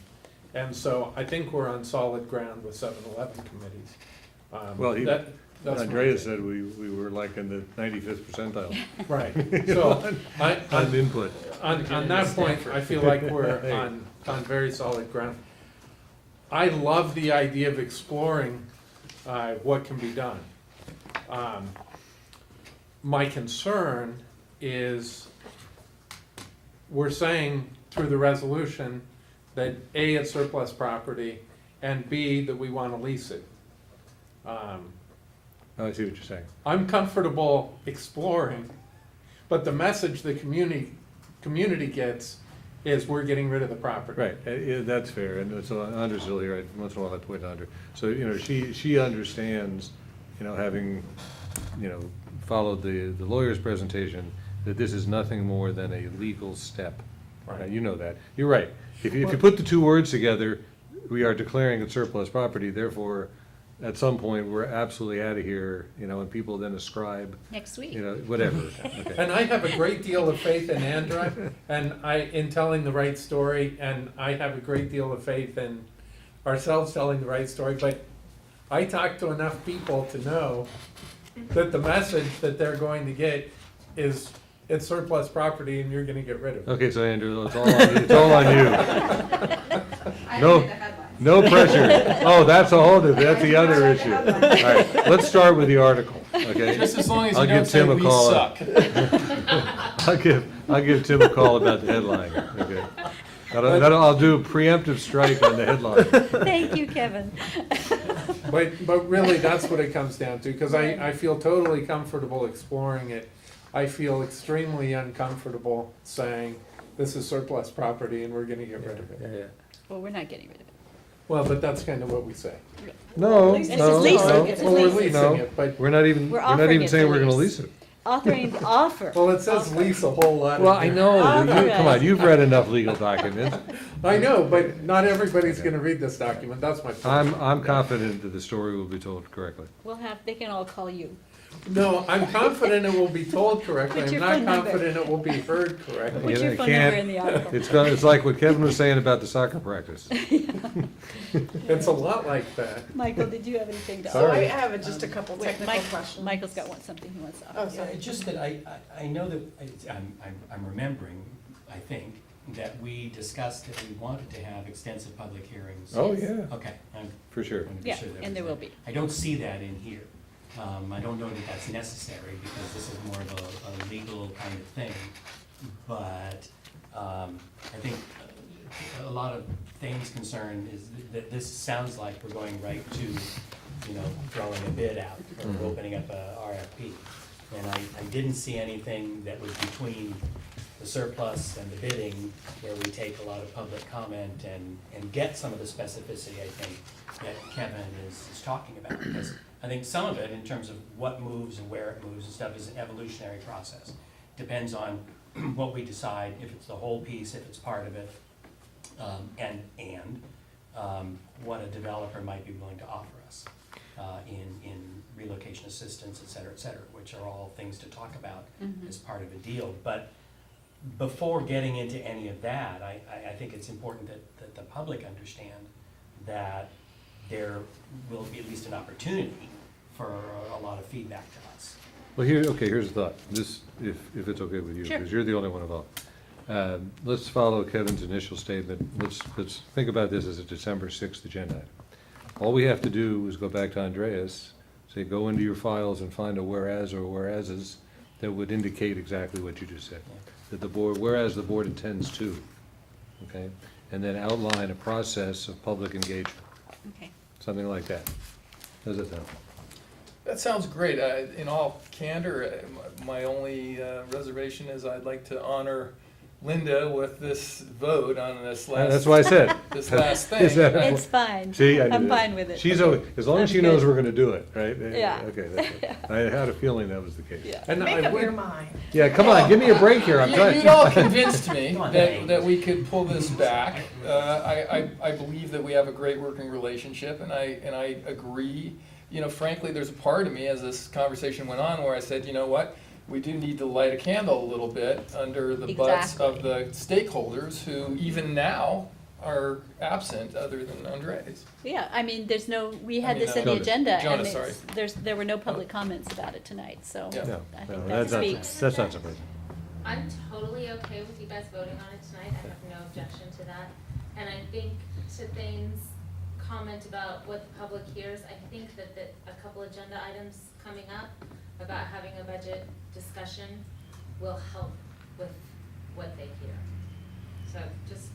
C: And so I think we're on solid ground with 7-Eleven committees.
A: Well,
C: That's my
A: Andreas
C: take.
A: said we were like in the 95th percentile.
C: Right, so,
A: On input.
C: on that point, I feel like we're on very solid ground. I love the idea of exploring what can be done. My concern is we're saying through the resolution that A, it's surplus property, and B, that we want to lease it.
A: I see what you're saying.
C: I'm comfortable exploring, but the message the community gets is we're getting rid of the property.
A: Right, yeah, that's fair, and so Andre's still here, once in a while I point to Andra. So, she understands, having, followed the lawyer's presentation, that this is nothing more than a legal step.
C: Right.
A: Now, you know that. You're right. If you put the two words together, we are declaring it surplus property, therefore, at some point, we're absolutely out of here, and people then ascribe,
B: Next week.
A: whatever. Okay.
C: And I have a great deal of faith in Andra, and in telling the right story, and I have a great deal of faith in ourselves telling the right story, but I talk to enough people to know that the message that they're going to get is it's surplus property and you're gonna get rid of it.
A: Okay, so Andrew, it's all on you. No, no pressure. Oh, that's the other issue. All right, let's start with the article, okay?
K: Just as long as
A: I'll
K: you don't
A: give
K: say
A: Tim a
K: we
A: call.
K: suck.
A: I'll give Tim a call about the headline, okay? I'll do a preemptive strike on the headline.
B: Thank you, Kevin.
C: But really, that's what it comes down to, because I feel totally comfortable exploring it. I feel extremely uncomfortable saying, this is surplus property and we're gonna get rid of it.
A: Yeah.
B: Well, we're not getting rid of it.
C: Well, but that's kind of what we say.
A: No,
B: It's
A: no,
B: leasing.
A: no.
B: It's
C: Well, we're
B: leasing.
C: leasing it, but,
A: We're not even
B: offering it
A: saying
B: to
A: we're gonna
B: lease.
A: lease it.
B: Authoring the offer.
C: well, it says lease a whole lot.
A: Well, I know,
B: All
A: come on, you've read enough legal documents.
C: I know, but not everybody's gonna read this document, that's my point.
A: I'm confident that the story will be told correctly.
B: They can all call you.
C: No, I'm confident it will be told correctly,
B: Put
C: I'm
B: your
C: not
B: phone number.
C: confident it will be heard correctly.
B: Put
A: Yeah,
B: your
A: I
B: phone
A: can't-
B: number in the article.
A: It's like what Kevin was saying about the soccer practice.
C: It's a lot like that.
B: Michael, did you have anything to?
G: So I
A: Sorry.
G: have just a couple
B: Wait,
G: technical questions.
B: Michael's got something he wants to offer.
G: Oh,
M: Yeah,
G: sorry.
M: it's just that I know that, I'm remembering, I think, that we discussed that we wanted to have extensive public hearings.
A: Oh, yeah,
M: Okay, I'm
A: for sure.
M: going to be
B: Yeah,
M: sure that
B: and there
M: was
B: will be.
M: I don't see that in here. I don't know that that's necessary because this is more of a legal kind of thing. But I think a lot of things concern is that this sounds like we're going right to, throwing a bid out or opening up a RFP. And I didn't see anything that was between the surplus and the bidding where we take a lot of public comment and get some of the specificity, I think, that Kevin is talking about. Because I think some of it, in terms of what moves and where it moves and stuff, is an evolutionary process. Depends on what we decide, if it's the whole piece, if it's part of it, and what a developer might be willing to offer us in relocation assistance, et cetera, which are all things to talk about as part of a deal. But before getting into any of that, I think it's important that the public understand that there will be at least an opportunity for a lot of feedback to us.
A: Well, here's the thought, this, if it's okay with you,
B: Sure.
A: because you're the only one involved. Let's follow Kevin's initial statement, let's think about this as a December 6th agenda item. All we have to do is go back to Andreas say, go into your files and find a whereas or whereases that would indicate exactly what you just said. That the board, whereas the board intends to, okay? And then outline a process of public engagement,
B: Okay.
A: something like that. Does it sound?
K: That sounds great. In all candor, my only reservation is I'd like to honor Linda with this vote on this last.
A: That's why I said.
K: This last
A: Is
K: thing.
A: that-
B: It's fine.
A: See, I knew
B: I'm
A: that.
B: fine with it.
A: She's,
B: Okay.
A: as long as
B: Sounds
A: she knows
B: good.
A: we're gonna do it, right?
B: Yeah.
A: Okay, that's good. I had a feeling that was the case.
B: Yeah.
G: And
C: Make
G: I
C: up your
G: would,
C: mind.
A: Yeah, come on, give me a break here, I'm trying.
K: You'd all convinced me that we could pull this back. I believe that we have a great working relationship, and I agree. You know, frankly, there's a part of me as this conversation went on where I said, you know what? We do need to light a candle a little bit under the butts of the stakeholders who even now are absent other than Andres.
B: Yeah, I mean, there's no, we had
K: I mean,
B: this in the
A: Jonas.
B: agenda, and
K: Jonas, sorry.
B: there were no public comments about it tonight, so
K: Yeah.
A: No,
B: I
A: no,
B: think that
A: that's not,
B: speaks.
A: that's not surprising.
Q: I'm totally okay with you guys voting on it tonight, I have no objection to that. And I think to Thane's comment about what the public hears, I think that a couple agenda items coming up about having a budget discussion will help with what they hear. So just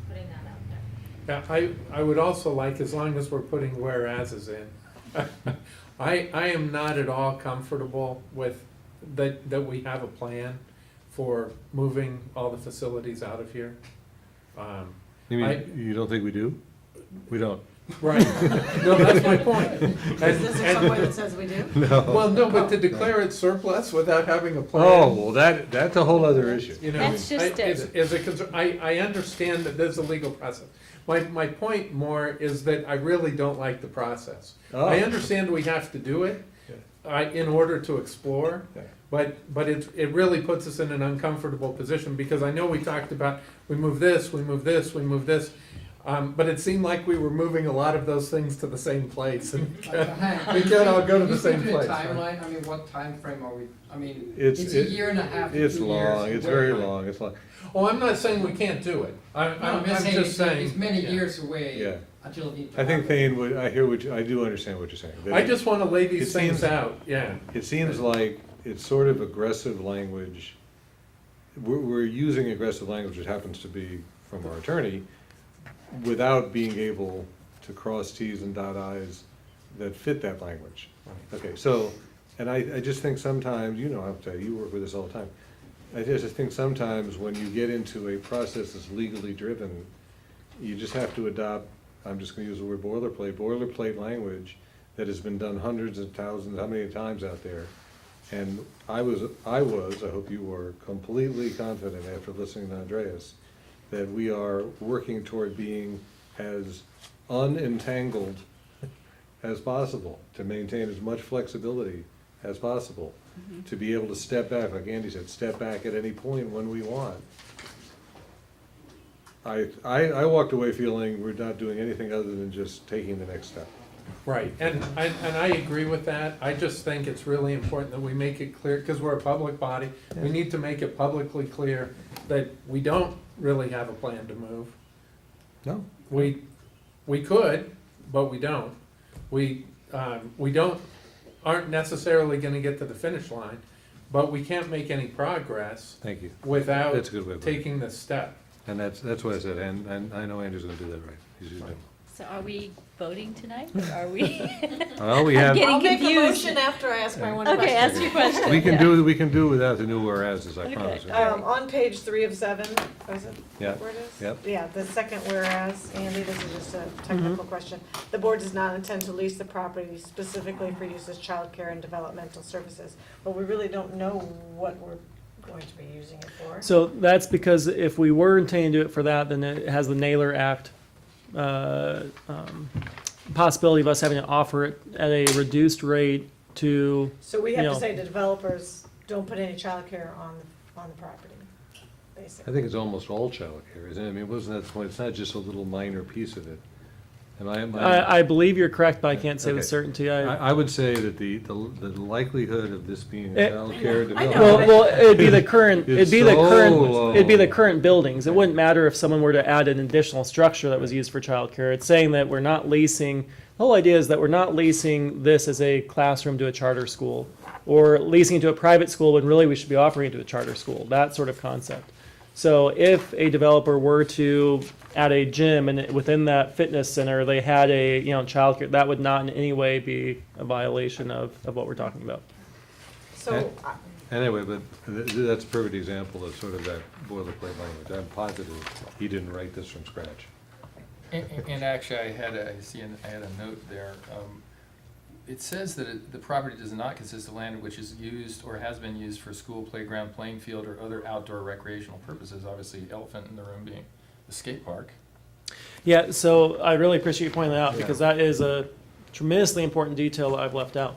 Q: putting that out there.
R: Yeah, I would also like, as long as we're putting whereases in, I am not at all comfortable with that we have a plan for moving all the facilities out of here.
A: You
R: I-
A: mean, you don't think we do? We don't.
R: Right, no, that's my point.
G: is this somewhere that says we do?
A: No.
R: Well, no, but to declare it surplus without having a plan.
A: Oh, well, that's a whole other issue.
R: You know,
B: That's just
R: is a concern, I understand that there's a legal process. My point more is that I really don't like the process.
A: Oh.
R: I understand we have to do it, in order to explore,
A: Yeah.
R: but it really puts us in an uncomfortable position, because I know we talked about, we move this, we move this, we move this, but it seemed like we were moving a lot of those things to the same place, and we can't all go to the same place. right?
C: Timeline, I mean, what time frame are we, I mean,
A: It's-
C: it's a
A: it-
C: year and a half to 2
A: It's
C: years.
A: long, it's
C: Wait,
A: very
C: wait.
A: long, it's long.
R: Oh, I'm not saying we can't do it, I'm just saying.
C: It's many
R: yeah.
C: years away
A: Yeah.
C: until the.
A: I think Thane would, I hear what, I do understand what you're saying. That
R: I just wanna lay these
A: it
R: things
A: seems-
R: out, yeah.
A: It seems like it's sort of aggressive language. We're using aggressive language, which happens to be from our attorney, without being able to cross Ts and dot Is that fit that language. Okay, so, and I just think sometimes, you know, I'll tell you, you work with this all the time. I just think sometimes when you get into a process that's legally driven, you just have to adopt, I'm just gonna use the word boilerplate language that has been done hundreds of thousands, how many times out there? And I hope you were completely confident after listening to Andreas, that we are working toward being as unentangled as possible, to maintain as much flexibility as possible, to be able to step back, like Andy said, step back at any point when we want. I walked away feeling we're not doing anything other than just taking the next step.
R: Right, and I agree with that. I just think it's really important that we make it clear, because we're a public body, we need to make it publicly clear that we don't really have a plan to move.
A: No?
R: We could, but we don't. We aren't necessarily gonna get to the finish line, but we can't make any progress
A: Thank you.
R: without
A: That's a good way of putting it.
R: taking this step.
A: And that's what I said, and I know Andrew's gonna do that right. He's doing it.
B: So are we voting tonight, or are we?
A: Well, we
B: I'm
A: have-
B: getting
G: I'll make a
B: confused.
G: motion after I ask my one question.
B: Okay, ask your question.
A: We can
B: yeah.
A: do it without the new whereases, I
B: Okay.
A: promise. you.
G: On page 3 of 7, is it?
A: Yeah.
G: Where it is?
A: Yep.
G: Yeah, the second whereas, Andy, this is just a technical question. The board does not intend to lease the property specifically for use as childcare and developmental services, but we really don't know what we're going to be using it for.
F: So that's because if we were intending to do it for that, then it has the Naylor Act possibility of us having to offer it at a reduced rate to,
G: So we have
F: you
G: to
F: know,
G: say to developers, don't put any childcare on the property, basically.
A: I think it's almost all childcare, isn't it? I mean, wasn't that the point? It's not just a little minor piece of it.
F: I believe you're correct, but I can't say with
A: Okay.
F: certainty.
A: I would say that the likelihood of this being a
F: It-
A: childcare
G: I know.
A: development.
F: Well, it'd be the current,
A: It's
F: it'd be the
A: so
F: current,
A: low.
F: it'd be the current buildings. It wouldn't matter if someone were to add an additional structure that was used for childcare. It's saying that we're not leasing, the whole idea is that we're not leasing this as a classroom to a charter school, or leasing it to a private school when really we should be offering it to a charter school, that sort of concept. So if a developer were to add a gym and within that fitness center, they had a, childcare, that would not in any way be a violation of what we're talking about.
G: So,
A: Anyway, but that's a perfect example of sort of that boilerplate language. I'm positive he didn't write this from scratch.
K: And actually, I had a note there. It says that the property does not consist of land which is used or has been used for school, playground, playing field, or other outdoor recreational purposes. Obviously, elephant in the room being the skate park.
F: Yeah, so I really appreciate you pointing that out,
A: Yeah.
F: because that is a tremendously important detail that I've left out.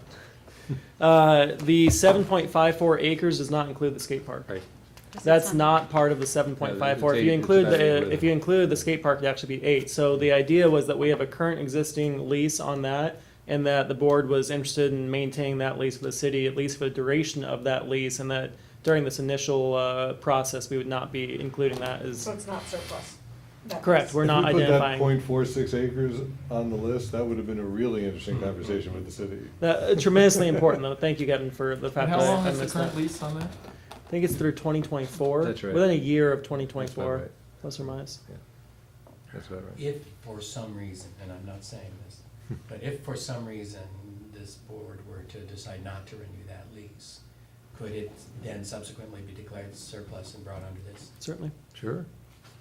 F: The 7.54 acres does not include the skate park.
A: Right.
F: That's not part of the 7.54. If you
A: it's
F: include
A: actually
F: the,
A: with
F: if
A: it.
F: you include the skate park, it'd actually be 8. So the idea was that we have a current existing lease on that, and that the board was interested in maintaining that lease with the city, at least for the duration of that lease, and that during this initial process, we would not be including that as.
G: so it's not surplus? That
F: Correct,
G: is-
F: we're not
A: If we put that
F: identifying.
A: .46 acres on the list, that would have been a really interesting conversation with the city.
F: Tremendously important, though. Thank you, Kevin, for the
K: And
F: fact
K: how
F: that
K: long
F: I
K: is the
F: missed
K: current
F: that.
K: lease on that?
F: I think it's through 2024.
A: That's right.
F: Within a year of
A: That's
F: 2024,
A: about right.
F: plus or minus.
A: That's about right.
M: If for some reason, and I'm not saying this, but if for some reason this board were to decide not to renew that lease, could it then subsequently be declared surplus and brought under this?
F: Certainly.
A: Sure.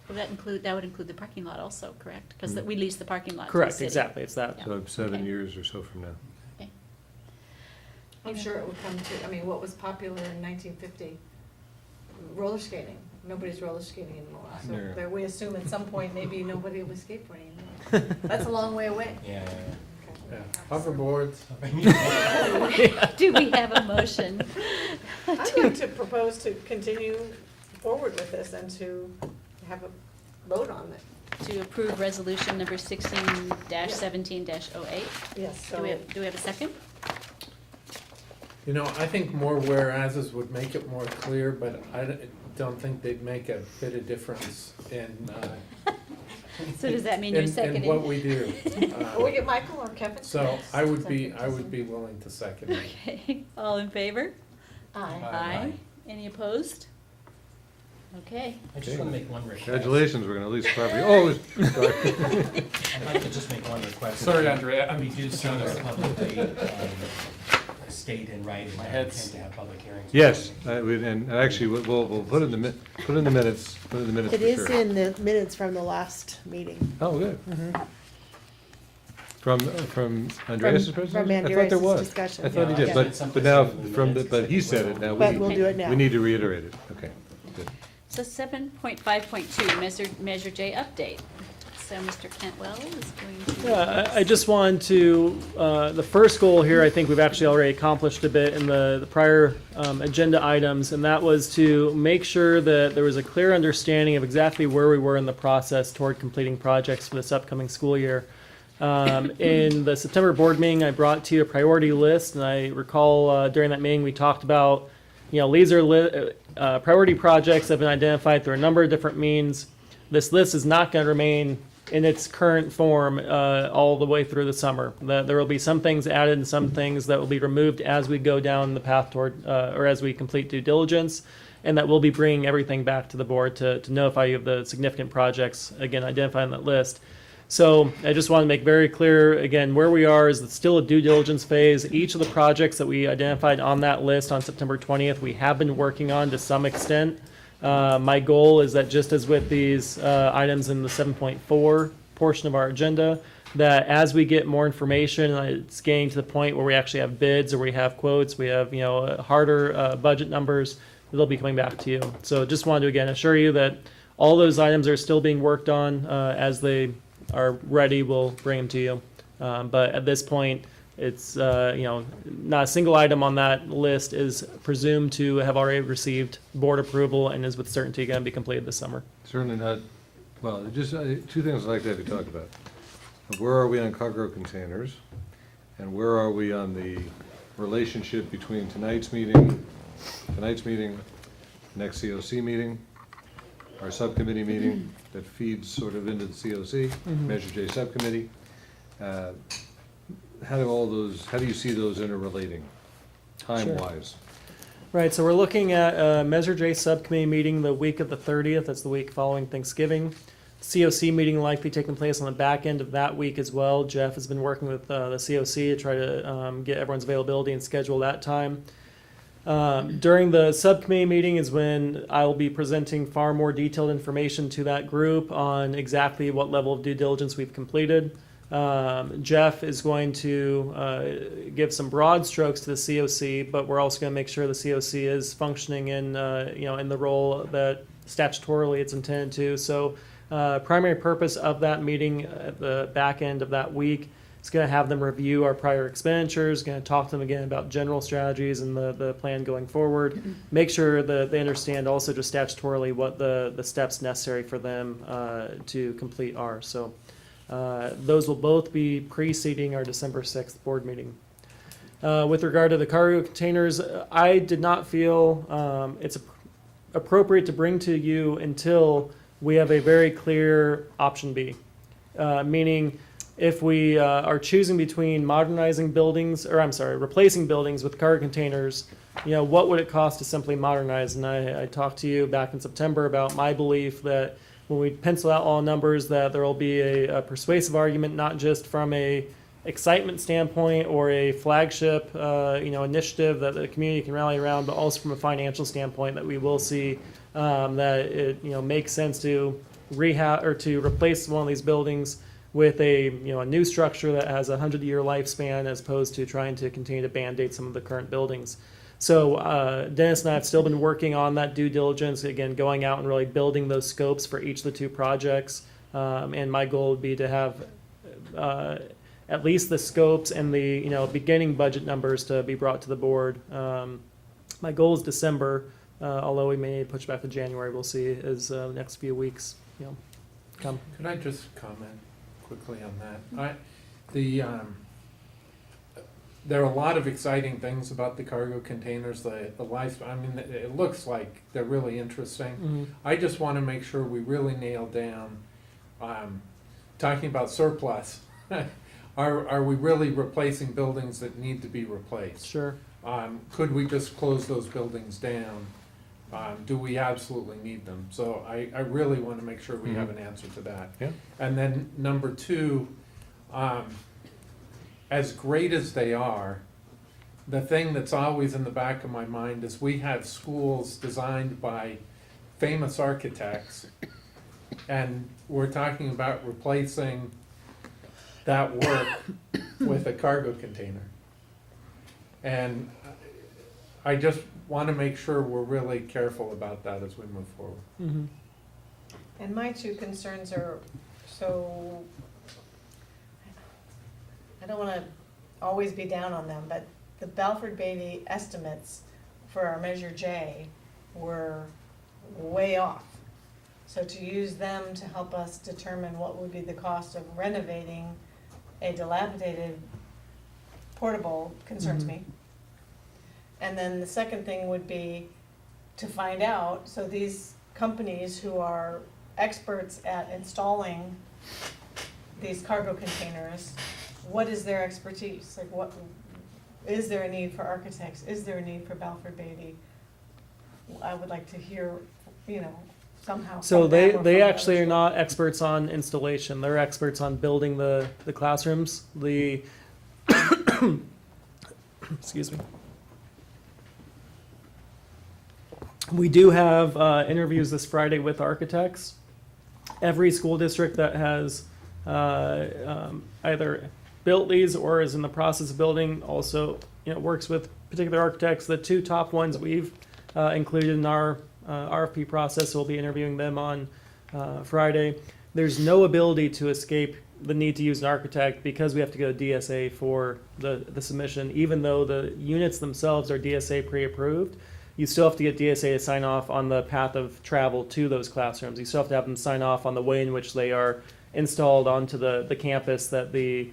B: Well, that would include the parking lot also, correct? Because we lease the parking lot to the
F: Correct,
B: city.
F: exactly. It's that.
B: Yeah.
A: So 7
B: Okay.
A: years or so from now.
B: Okay.
G: I'm sure it would come to, I mean, what was popular in 1950? Roller skating. Nobody's roller skating anymore. So
A: Yeah.
G: there- we assume at some point, maybe nobody will skateboarding anymore. That's a long way away.
M: Yeah,
R: Yeah. Hoverboards.
B: Do we have a motion?
G: I'd like to propose to continue forward with this and to have a vote on it.
B: To approve resolution number 16-17-08.
G: Yes,
B: Do
G: so,
B: we have a second?
R: You know, I think more whereases would make it more clear, but don't think they'd make a bit of difference in,
B: So does that mean you're
R: in
B: seconding?
R: what we do.
G: will we get Michael or Kevin?
R: So I would be willing to second it.
B: Okay, all in favor?
G: Aye.
B: Aye. Any opposed? Okay.
M: I just want to make one request.
A: Congratulations, we're gonna lease the property. Oh, sorry.
M: I'd like to just make one request.
K: Sorry, Andrea.
M: We do so publicly state in writing
K: My
M: our
K: head's-
M: intent to have public hearings.
A: Yes, and actually, we'll put in the minutes for
S: It is
A: sure.
S: in the minutes from the last meeting.
A: Oh, good.
S: Mhm.
A: From Andreas's presentation?
S: From
A: I thought there
S: Andreas's
A: was.
S: discussion.
A: I thought he did,
M: Yeah.
A: but now, but he said it, now
S: But we'll do it now.
A: we need to reiterate it, okay. Good.
B: So 7.5.2, Measure J update. So Mr. Cantwell is going to.
F: Yeah, I just wanted to, the first goal here, I think we've actually already accomplished a bit in the prior agenda items, and that was to make sure that there was a clear understanding of exactly where we were in the process toward completing projects for this upcoming school year. In the September board meeting, I brought to you a priority list, and I recall during that meeting, we talked about, these are priority projects that have been identified through a number of different means. This list is not going to remain in its current form all the way through the summer. There will be some things added and some things that will be removed as we go down the path toward, or as we complete due diligence, and that we'll be bringing everything back to the board to notify you of the significant projects, again, identified on that list. So I just want to make very clear, again, where we are is still a due diligence phase. Each of the projects that we identified on that list on September 20th, we have been working on to some extent. My goal is that just as with these items in the 7.4 portion of our agenda, that as we get more information, it's getting to the point where we actually have bids or we have quotes, we have harder budget numbers, they'll be coming back to you. So just wanted to again assure you that all those items are still being worked on. As they are ready, we'll bring them to you. But at this point, it's not a single item on that list is presumed to have already received board approval and is with certainty going to be completed this summer.
A: Certainly not, well, just two things I'd like to have you talk about. Where are we on cargo containers? And where are we on the relationship between tonight's meeting, next COC meeting, our subcommittee meeting that feeds sort of into the COC, Measure J subcommittee? How do you see those interrelating, time-wise?
F: Right, so we're looking at a Measure J subcommittee meeting the week of the 30th, that's the week following Thanksgiving. COC meeting likely taking place on the back end of that week as well. Jeff has been working with the COC to try to get everyone's availability and schedule that time. During the subcommittee meeting is when I will be presenting far more detailed information to that group on exactly what level of due diligence we've completed. Jeff is going to give some broad strokes to the COC, but we're also going to make sure the COC is functioning in in the role that statutorily it's intended to. So, primary purpose of that meeting at the back end of that week is going to have them review our prior expenditures, going to talk to them again about general strategies and the plan going forward. Make sure that they understand also just statutorily what the steps necessary for them to complete are. So. Those will both be preceding our December 6th board meeting. With regard to the cargo containers, I did not feel it's appropriate to bring to you until we have a very clear option B. Meaning, if we are choosing between modernizing buildings, replacing buildings with cargo containers, what would it cost to simply modernize? And I talked to you back in September about my belief that when we pencil out all numbers, that there will be a persuasive argument, not just from a excitement standpoint or a flagship, initiative that the community can rally around, but also from a financial standpoint that we will see that it, makes sense to rehab or to replace one of these buildings with a new structure that has a 100-year lifespan, as opposed to trying to continue to band-aid some of the current buildings. So Dennis and I have still been working on that due diligence, again, going out and really building those scopes for each of the two projects. And my goal would be to have at least the scopes and the beginning budget numbers to be brought to the board. My goal is December, although we may push back to January. We'll see as the next few weeks come.
R: Could I just comment quickly on that? There are a lot of exciting things about the cargo containers, the life, it looks like they're really interesting.
F: Mm-hmm.
R: I just want to make sure we really nail down, talking about surplus, are we really replacing buildings that need to be replaced?
F: Sure.
R: Could we just close those buildings down? Do we absolutely need them? So I really want to make sure we have an answer to that.
A: Yeah.
R: And then number two, as great as they are, the thing that's always in the back of my mind is we have schools designed by famous architects, and we're talking about replacing that work with a cargo container. And I just want to make sure we're really careful about that as we move forward.
F: Mm-hmm.
G: And my two concerns are, so, I don't wanna always be down on them, but the Balfour Beatty estimates for our Measure J were way off. So to use them to help us determine what would be the cost of renovating a dilapidated portable concerns me. And then the second thing would be to find out, so these companies who are experts at installing these cargo containers, what is their expertise? Like, what, is there a need for architects? Is there a need for Balfour Beatty? I would like to hear, somehow.
F: So
G: from them or
F: they
G: from the
F: actually
G: other
F: are not experts on installation. They're experts on building the classrooms. The excuse me. We do have interviews this Friday with architects. Every school district that has either built these or is in the process of building also works with particular architects. The two top ones we've included in our RFP process, so we'll be interviewing them on Friday. There's no ability to escape the need to use an architect because we have to go to DSA for the submission. Even though the units themselves are DSA pre-approved, you still have to get DSA to sign off on the path of travel to those classrooms. You still have to have them sign off on the way in which they are installed onto the campus, that the,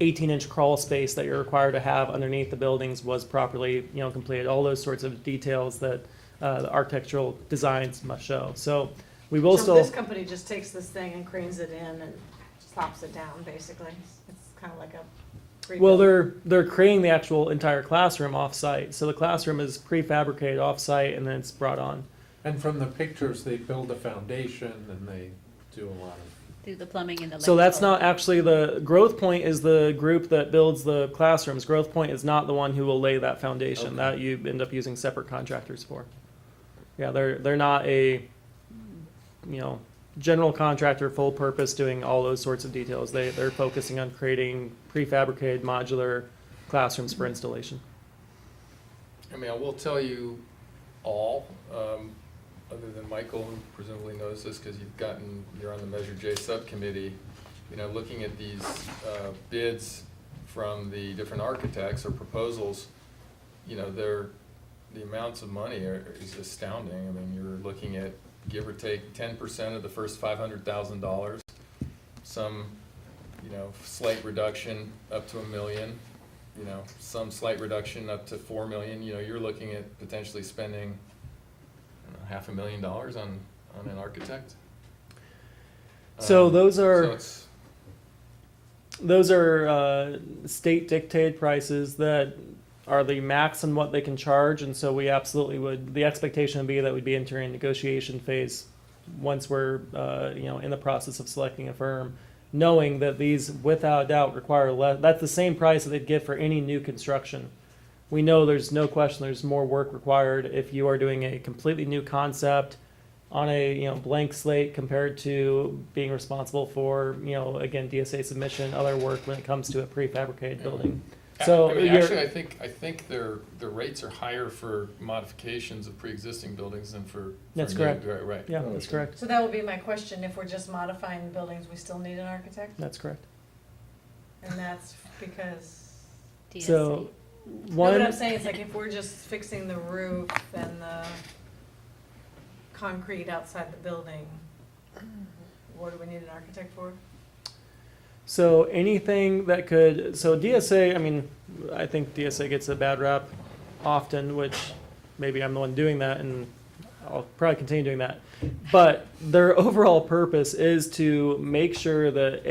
F: 18-inch crawl space that you're required to have underneath the buildings was properly, completed. All those sorts of details that the architectural designs must show. So we will
G: So
F: still.
G: this company just takes this thing and cranes it in and slaps it down, basically. It's kind of like a.
F: Well,
G: rebuild.
F: they're creating the actual entire classroom off-site. So the classroom is prefabricated off-site and then it's brought on.
R: And from the pictures, they build a foundation and they do a lot of.
B: Do the plumbing and the
F: So that's
B: electrical.
F: not actually the Growth Point is the group that builds the classrooms. Growth Point is not the one who will lay that foundation.
R: Okay.
F: That you end up using separate contractors for. Yeah, they're not a general contractor, full purpose doing all those sorts of details. They're focusing on creating prefabricated modular classrooms for installation.
K: I mean, I will tell you all, other than Michael, who presumably knows this because you're on the Measure J subcommittee, looking at these bids from the different architects or proposals, the amounts of money is astounding. I mean, you're looking at give or take 10% of the first $500,000, some, slight reduction up to $1 million, some slight reduction up to $4 million. You're looking at potentially spending $500,000 on an architect.
F: So those are
K: So it's,
F: state dictated prices that are the max on what they can charge, and so we absolutely would. The expectation would be that we'd be entering negotiation phase once we're in the process of selecting a firm, knowing that these without doubt require less. That's the same price that they'd get for any new construction. We know there's no question there's more work required if you are doing a completely new concept on a blank slate compared to being responsible for again DSA submission, other work when it comes to a prefabricated building. So
K: I mean,
F: you're-
K: actually, I think their rates are higher for modifications of pre-existing buildings than for
F: That's
K: new.
F: correct.
K: Right.
F: Yeah, that's correct.
G: So that would be my question, if we're just modifying the buildings, we still need an architect?
F: That's correct.
G: And that's because,
F: So
G: no,
F: one.
G: what I'm saying is like if we're just fixing the roof and the concrete outside the building, what do we need an architect for?
F: So anything that could, so DSA, I mean, I think DSA gets a bad rap often, which maybe I'm the one doing that and I'll probably continue doing that. But their overall purpose is to make sure that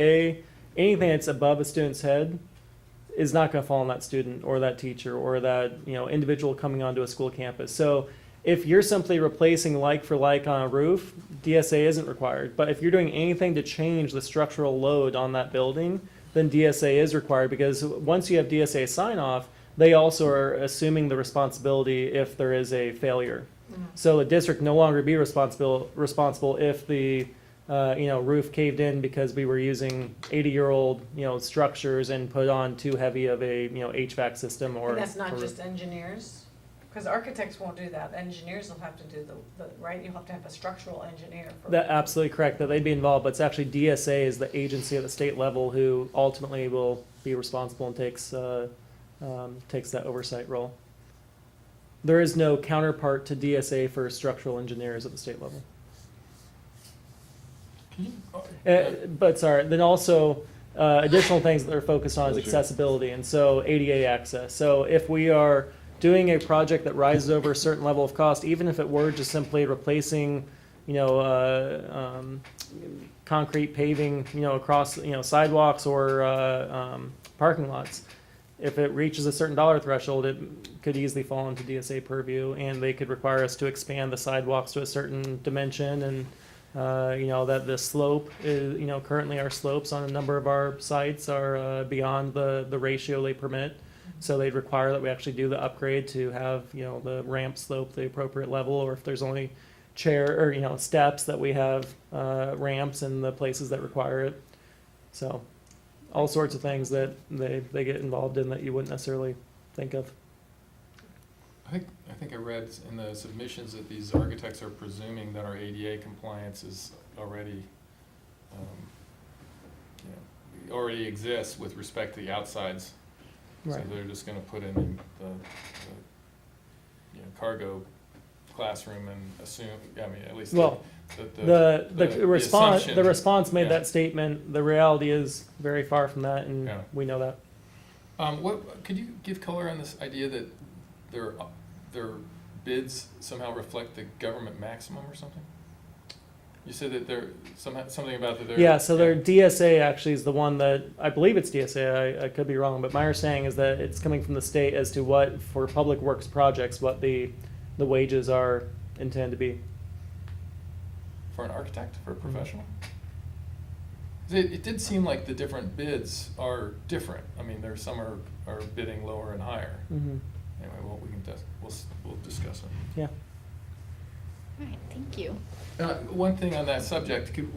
F: anything that's above a student's head is not going to fall on that student or that teacher or that individual coming onto a school campus. So if you're simply replacing like for like on a roof, DSA isn't required. But if you're doing anything to change the structural load on that building, then DSA is required, because once you have DSA sign off, they also are assuming the responsibility if there is a failure. So the district no longer be responsible if the roof caved in because we were using 80-year-old structures and put on too heavy of a HVAC system or.
G: And that's not
F: or-
G: just engineers? Because architects won't do that, engineers will have to do the right, you'll have to have a structural engineer for.
F: That absolutely correct, that they'd be involved, but it's actually DSA is the agency at the state level who ultimately will be responsible and takes that oversight role. There is no counterpart to DSA for structural engineers at the state level. But sorry, then also additional things that they're focused on is accessibility, and so ADA access. So if we are doing a project that rises over a certain level of cost, even if it were just simply replacing, concrete paving, across, sidewalks or parking lots, if it reaches a certain dollar threshold, it could easily fall into DSA purview, and they could require us to expand the sidewalks to a certain dimension, and that the slope is, currently our slopes on a number of our sites are beyond the ratio they permit. So they'd require that we actually do the upgrade to have, the ramp slope the appropriate level, or if there's only chair or, steps, that we have ramps in the places that require it. So all sorts of things that they get involved in that you wouldn't necessarily think of.
K: I think I read in the submissions that these architects are presuming that our ADA compliance is already, already exists with respect to the outsides.
F: Right.
K: So they're just gonna put in the cargo classroom and assume, I mean, at least
F: Well, the response made that statement. The reality is very far from that, and
K: Yeah.
F: we know that.
K: What, could you give color on this idea that their bids somehow reflect the government maximum or something? You said that they're something about that they're.
F: Yeah, so their DSA actually is the one that, I believe it's DSA, I could be wrong, but my understanding is that it's coming from the state as to what, for public works projects, what the wages are intended to be.
K: For an architect, for a professional? It did seem like the different bids are different. I mean, there's some are bidding lower and higher.
F: Mm-hmm.
K: Anyway, well, we'll discuss it.
F: Yeah.
B: All right, thank you.
K: One thing on that subject, could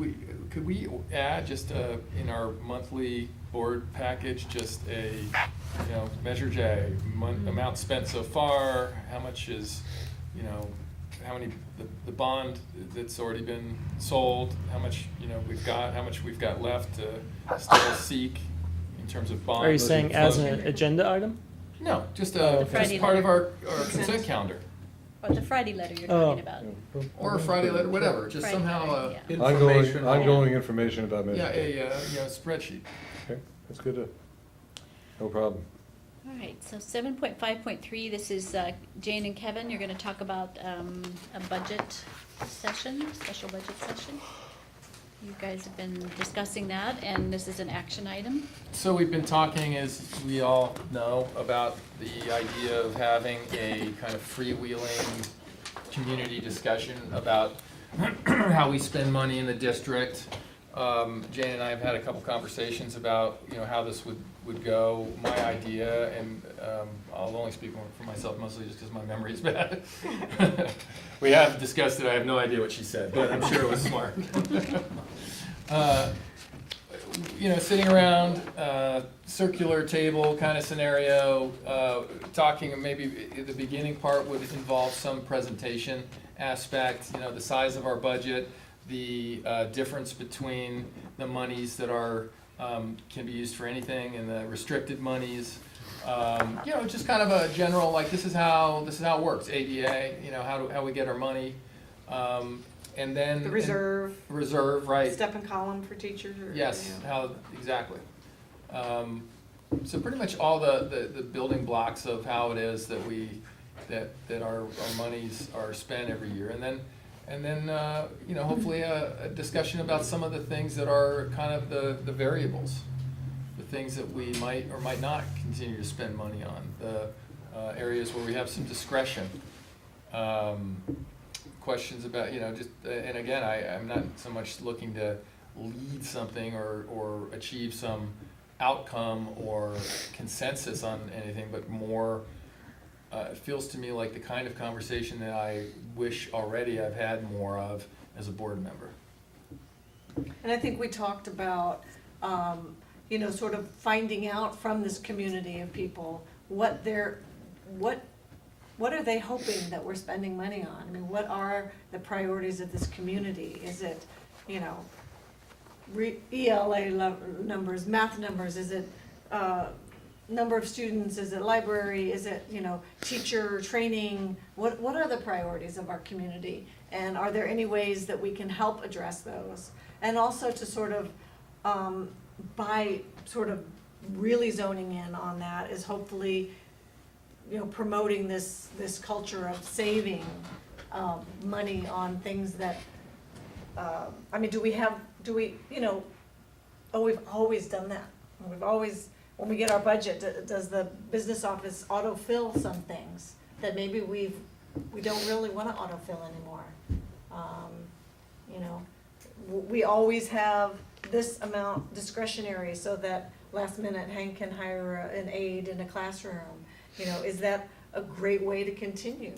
K: we add just in our monthly board package, just a, Measure J, amount spent so far, how much is, how many, the bond that's already been sold, how much, we've got, how much we've got left to still seek in terms of bond.
F: Are you saying as an agenda item?
K: No, just
B: Friday
K: part of
B: letter.
K: our consent calendar.
B: Or the Friday letter you're talking about.
K: Or a Friday letter, whatever, just
B: Friday
K: somehow,
B: letter, yeah.
R: Information.
A: Ongoing information about Measure
K: yeah,
A: J.
K: a spreadsheet.
A: Okay, that's good. No problem.
B: All right, so 7.5.3, this is Jane and Kevin, you're going to talk about a budget session, special budget session. You guys have been discussing that, and this is an action item.
K: So we've been talking, as we all know, about the idea of having a kind of freewheeling community discussion about how we spend money in the district. Jane and I have had a couple conversations about, how this would go. My idea, and I'll only speak for myself mostly just because my memory is bad. We have discussed it. I have no idea what she said, but I'm sure it was smart. Sitting around, circular table kind of scenario, talking, and maybe the beginning part would involve some presentation aspect, the size of our budget, the difference between the monies that are can be used for anything and the restricted monies. Just kind of a general, like, this is how it works. ADA, how we get our money. And then
G: The reserve.
K: Reserve, right?
G: Step and column for teachers.
K: Yes, how exactly. So pretty much all the building blocks of how it is that our monies are spent every year, and then hopefully a discussion about some of the things that are kind of the variables, the things that we might or might not continue to spend money on, the areas where we have some discretion. Questions about, and again, I'm not so much looking to lead something or achieve some outcome or consensus on anything, but more, it feels to me like the kind of conversation that I wish already I've had more of as a board member.
G: And I think we talked about, sort of finding out from this community of people what are they hoping that we're spending money on? I mean, what are the priorities of this community? Is it, ELA numbers, math numbers? Is it number of students? Is it library? Is it, teacher training? What are the priorities of our community? And are there any ways that we can help address those? And also to sort of, by sort of really zoning in on that is hopefully, promoting this culture of saving money on things that, we've always done that. We've always, when we get our budget, does the business office autofill some things that maybe we don't really want to autofill anymore? We always have this amount discretionary so that last minute Hank can hire an aide in a classroom. Is that a great way to continue?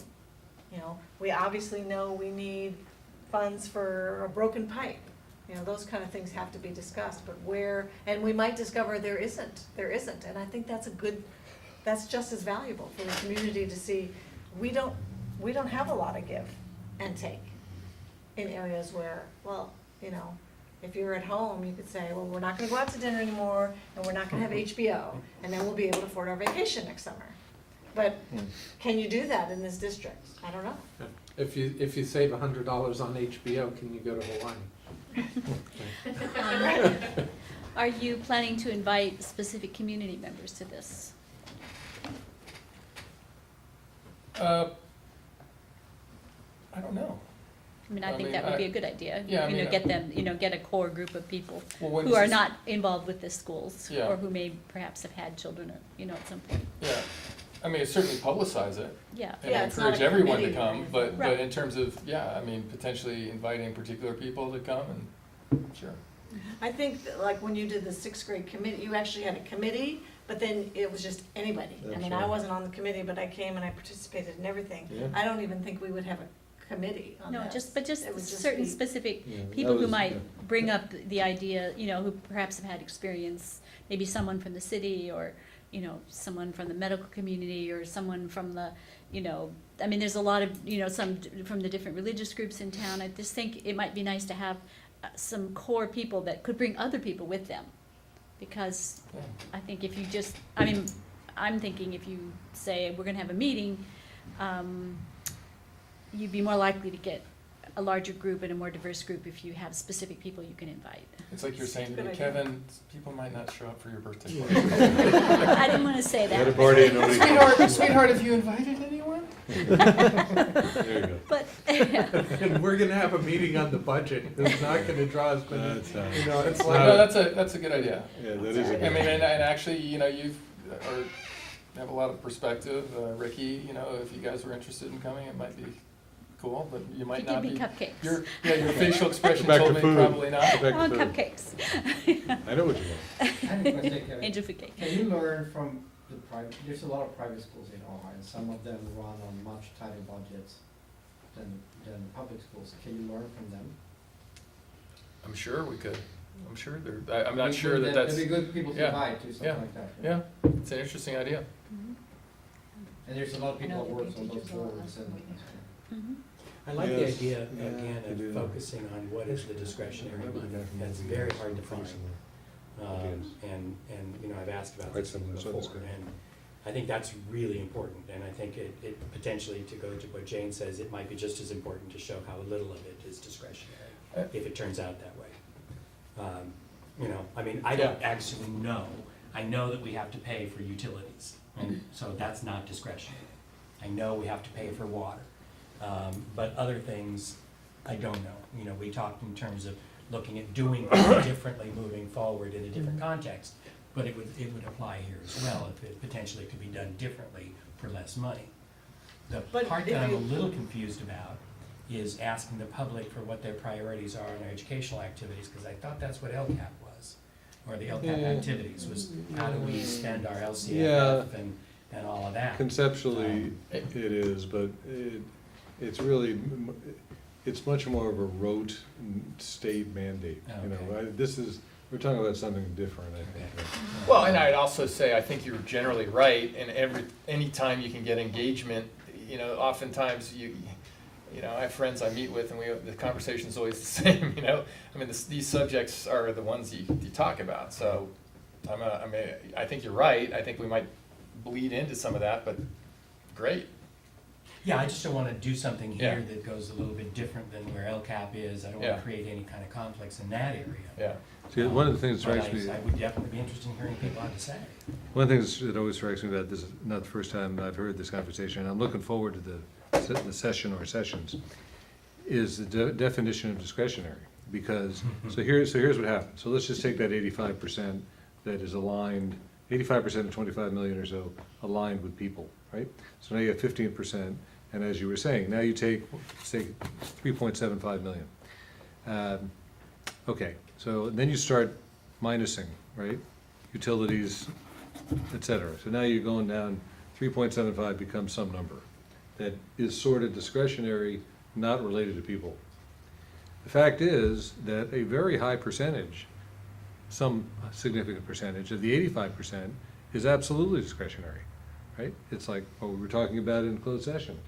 G: We obviously know we need funds for a broken pipe. Those kind of things have to be discussed, but and we might discover there isn't, and I think that's just as valuable for the community to see. We don't have a lot of give and take in areas where, if you're at home, you could say, well, we're not gonna go out to dinner anymore, and we're not gonna have HBO, and then we'll be able to afford our vacation next summer. but can you do that in this district? I don't know.
R: If you save $100 on HBO, can you go to Hawaii?
B: Are you planning to invite specific community members to this?
K: I don't know.
B: I mean, I
K: I
B: think
K: mean,
B: that would be a good idea.
K: yeah, I
B: You know,
K: mean,
B: get them, you know, get a core group of people
K: Well, when
B: who
K: this
B: are
K: is-
B: not involved with the schools,
K: Yeah.
B: or who may perhaps have had children, you know, at some point.
K: Yeah, I mean, certainly publicize it.
B: Yeah.
K: And
G: Yeah, it's not
K: encourage
G: a
K: everyone to
G: committee or
K: come,
G: anything.
K: but
B: Right.
K: in terms of, yeah, I mean, potentially inviting particular people to come and, sure.
G: I think that, like when you did the sixth grade committee, you actually had a committee, but then it was just anybody. I
A: That's
G: mean, I
A: right.
G: wasn't on the committee, but I came and I participated in everything.
A: Yeah.
G: I don't even think we would have a committee on
B: No,
G: that.
B: just
G: It would just
B: certain
G: be-
B: specific
A: Yeah, that
B: people who
A: was-
B: might
A: yeah.
B: bring up the idea, you know, who perhaps have had experience, maybe someone from the city, or, you know, someone from the medical community, or someone from the, you know, I mean, there's a lot of, you know, some from the different religious groups in town. I just think it might be nice to have some core people that could bring other people with them. Because
K: Yeah.
B: I think if you just, I mean, I'm thinking if you say, we're gonna have a meeting, you'd be more likely to get a larger group and a more diverse group if you have specific people you can invite.
K: It's like you're saying to
G: Good
K: me,
G: idea.
K: Kevin, people might not show up for your birthday party.
B: I didn't wanna say
A: You had a
B: that.
A: party and nobody.
K: Sweetheart, have you invited anyone?
A: There you go.
B: But,
R: And we're gonna have a meeting on the budget, it's not gonna draw as many,
A: That's not-
R: you know, it's
A: No,
R: like.
K: No, that's a good idea.
A: Yeah, that is a good.
K: I mean,
A: idea.
K: and actually, you know, have a lot of perspective, Ricky, you know, if you guys were interested in coming, it might be cool, but you might
B: you give
K: not
B: me
K: be.
B: cupcakes.
K: Your facial expression
A: Back to
K: told me
A: food.
K: probably not.
A: Back to
B: I want
A: food.
B: cupcakes.
A: I know what you want.
T: I have a question, Kevin.
B: Angel food cake.
T: Can you learn from the private, there's a lot of private schools in Ohio, and some of them run on much tighter budgets than public schools. Can you learn from them?
K: I'm sure we could. I'm sure I'm not sure that that's,
T: That'd be good people to
K: yeah,
T: invite to something
K: yeah,
T: like that.
K: yeah, it's an interesting idea.
T: And there's a lot of
L: I
T: people
L: know
T: that
L: that
T: work
L: big
T: on those
L: teachers will
T: boards
L: also
T: and.
L: witness it.
B: Mhm.
M: I like the
A: Yes,
M: idea,
A: yeah,
M: again,
A: I do.
M: of focusing on what is the discretionary money. That's very hard to find. And, you know, I've asked about
A: Quite
M: this
A: similar, so
M: before,
A: that's good.
M: and I think that's really important, and I think it potentially, to go to what Jane says, it might be just as important to show how little of it is discretionary, if it turns out that way. You know, I mean, I don't actually know, I know that we have to pay for utilities, and so that's not discretionary. I know we have to pay for water, but other things, I don't know. You know, we talked in terms of looking at doing things differently moving forward in a different context, but it would apply here as well, if it potentially could be done differently for less money. The
G: But
M: part
G: if
M: that I'm a
G: you-
M: little confused about is asking the public for what their priorities are in their educational activities, because I thought that's what LCAP was, or the LCAP activities, was how do we spend our LCFF and all of that.
A: Conceptually, it is, but it's really, it's much more of a rote state mandate, you know,
M: Okay.
A: we're talking about something different, I think.
K: Well, and I'd also say, I think you're generally right, and anytime you can get engagement, you know, oftentimes you know, I have friends I meet with, and the conversation's always the same, you know? I mean, these subjects are the ones you talk about, so, I think you're right, I think we might bleed into some of that, but great.
M: Yeah, I just don't wanna do something
K: Yeah.
M: here that goes a little bit different than where LCAP is. I don't
K: Yeah.
M: wanna create any kind of conflicts in that area.
K: Yeah.
A: See, one of the things that
M: But
A: strikes me.
M: I would definitely be interested in hearing what people have to say.
A: One of the things that always strikes me about this, is not the first time I've heard this conversation, and I'm looking forward to the session or sessions, is the definition of discretionary. Because, so here's what happens. So let's just take that 85% that is aligned, 85% of 25 million or so aligned with people, right? So now you have 15%, and as you were saying, now you take, say, 3.75 million. Okay, so then you start minusing, right? Utilities, et cetera. So now you're going down, 3.75 becomes some number that is sort of discretionary, not related to people. The fact is that a very high percentage, some significant percentage of the 85% is absolutely discretionary, right? It's like what we were talking about in closed session.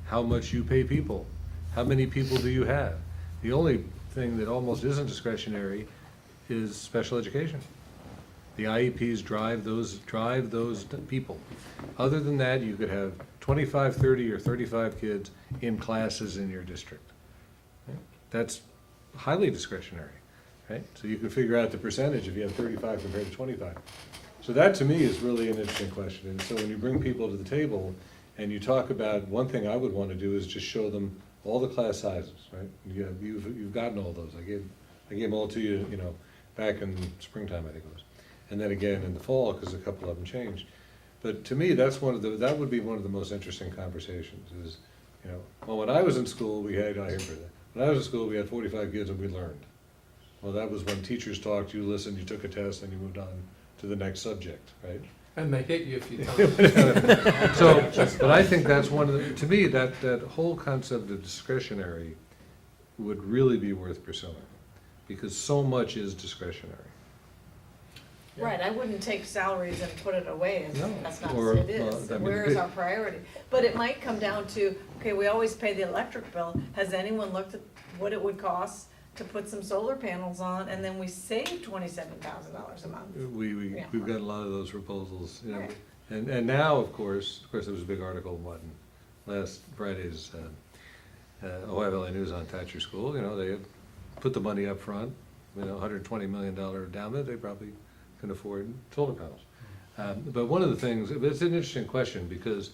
A: How much you pay people, how many people do you have? The only thing that almost isn't discretionary is special education. The IEPs drive those people. Other than that, you could have 25, 30, or 35 kids in classes in your district. Right? That's highly discretionary, right? So you can figure out the percentage if you have 35 compared to 25. So that, to me, is really an interesting question. And so when you bring people to the table and you talk about, one thing I would want to do is just show them all the class sizes, right? You've gotten all those. I gave them all to you, back in springtime, I think it was. And then again in the fall, because a couple of them changed. But to me, that would be one of the most interesting conversations is, well, when I was in school, we had 45 kids and we learned. Well, that was when teachers talked, you listened, you took a test, and you moved on to the next subject, right?
R: And they hit you a few times.
A: But I think that's to me, that whole concept of discretionary would really be worth pursuing, because so much is discretionary.
G: Right, I wouldn't take salaries and put it away, and
A: No,
G: that's not
A: or,
G: what it is.
A: well, I mean,
G: Where is our priority? But it might come down to, okay, we always pay the electric bill. Has anyone looked at what it would cost to put some solar panels on, and then we save $27,000 a month? Yeah.
A: We've got a lot of those proposals,
G: Right.
A: And now, of course, there was a big article, in last Friday's Ohio Valley News on Thatcher School. They had put the money up front, $120 million endowment. They probably can afford solar panels. But one of the things, it's an interesting question, because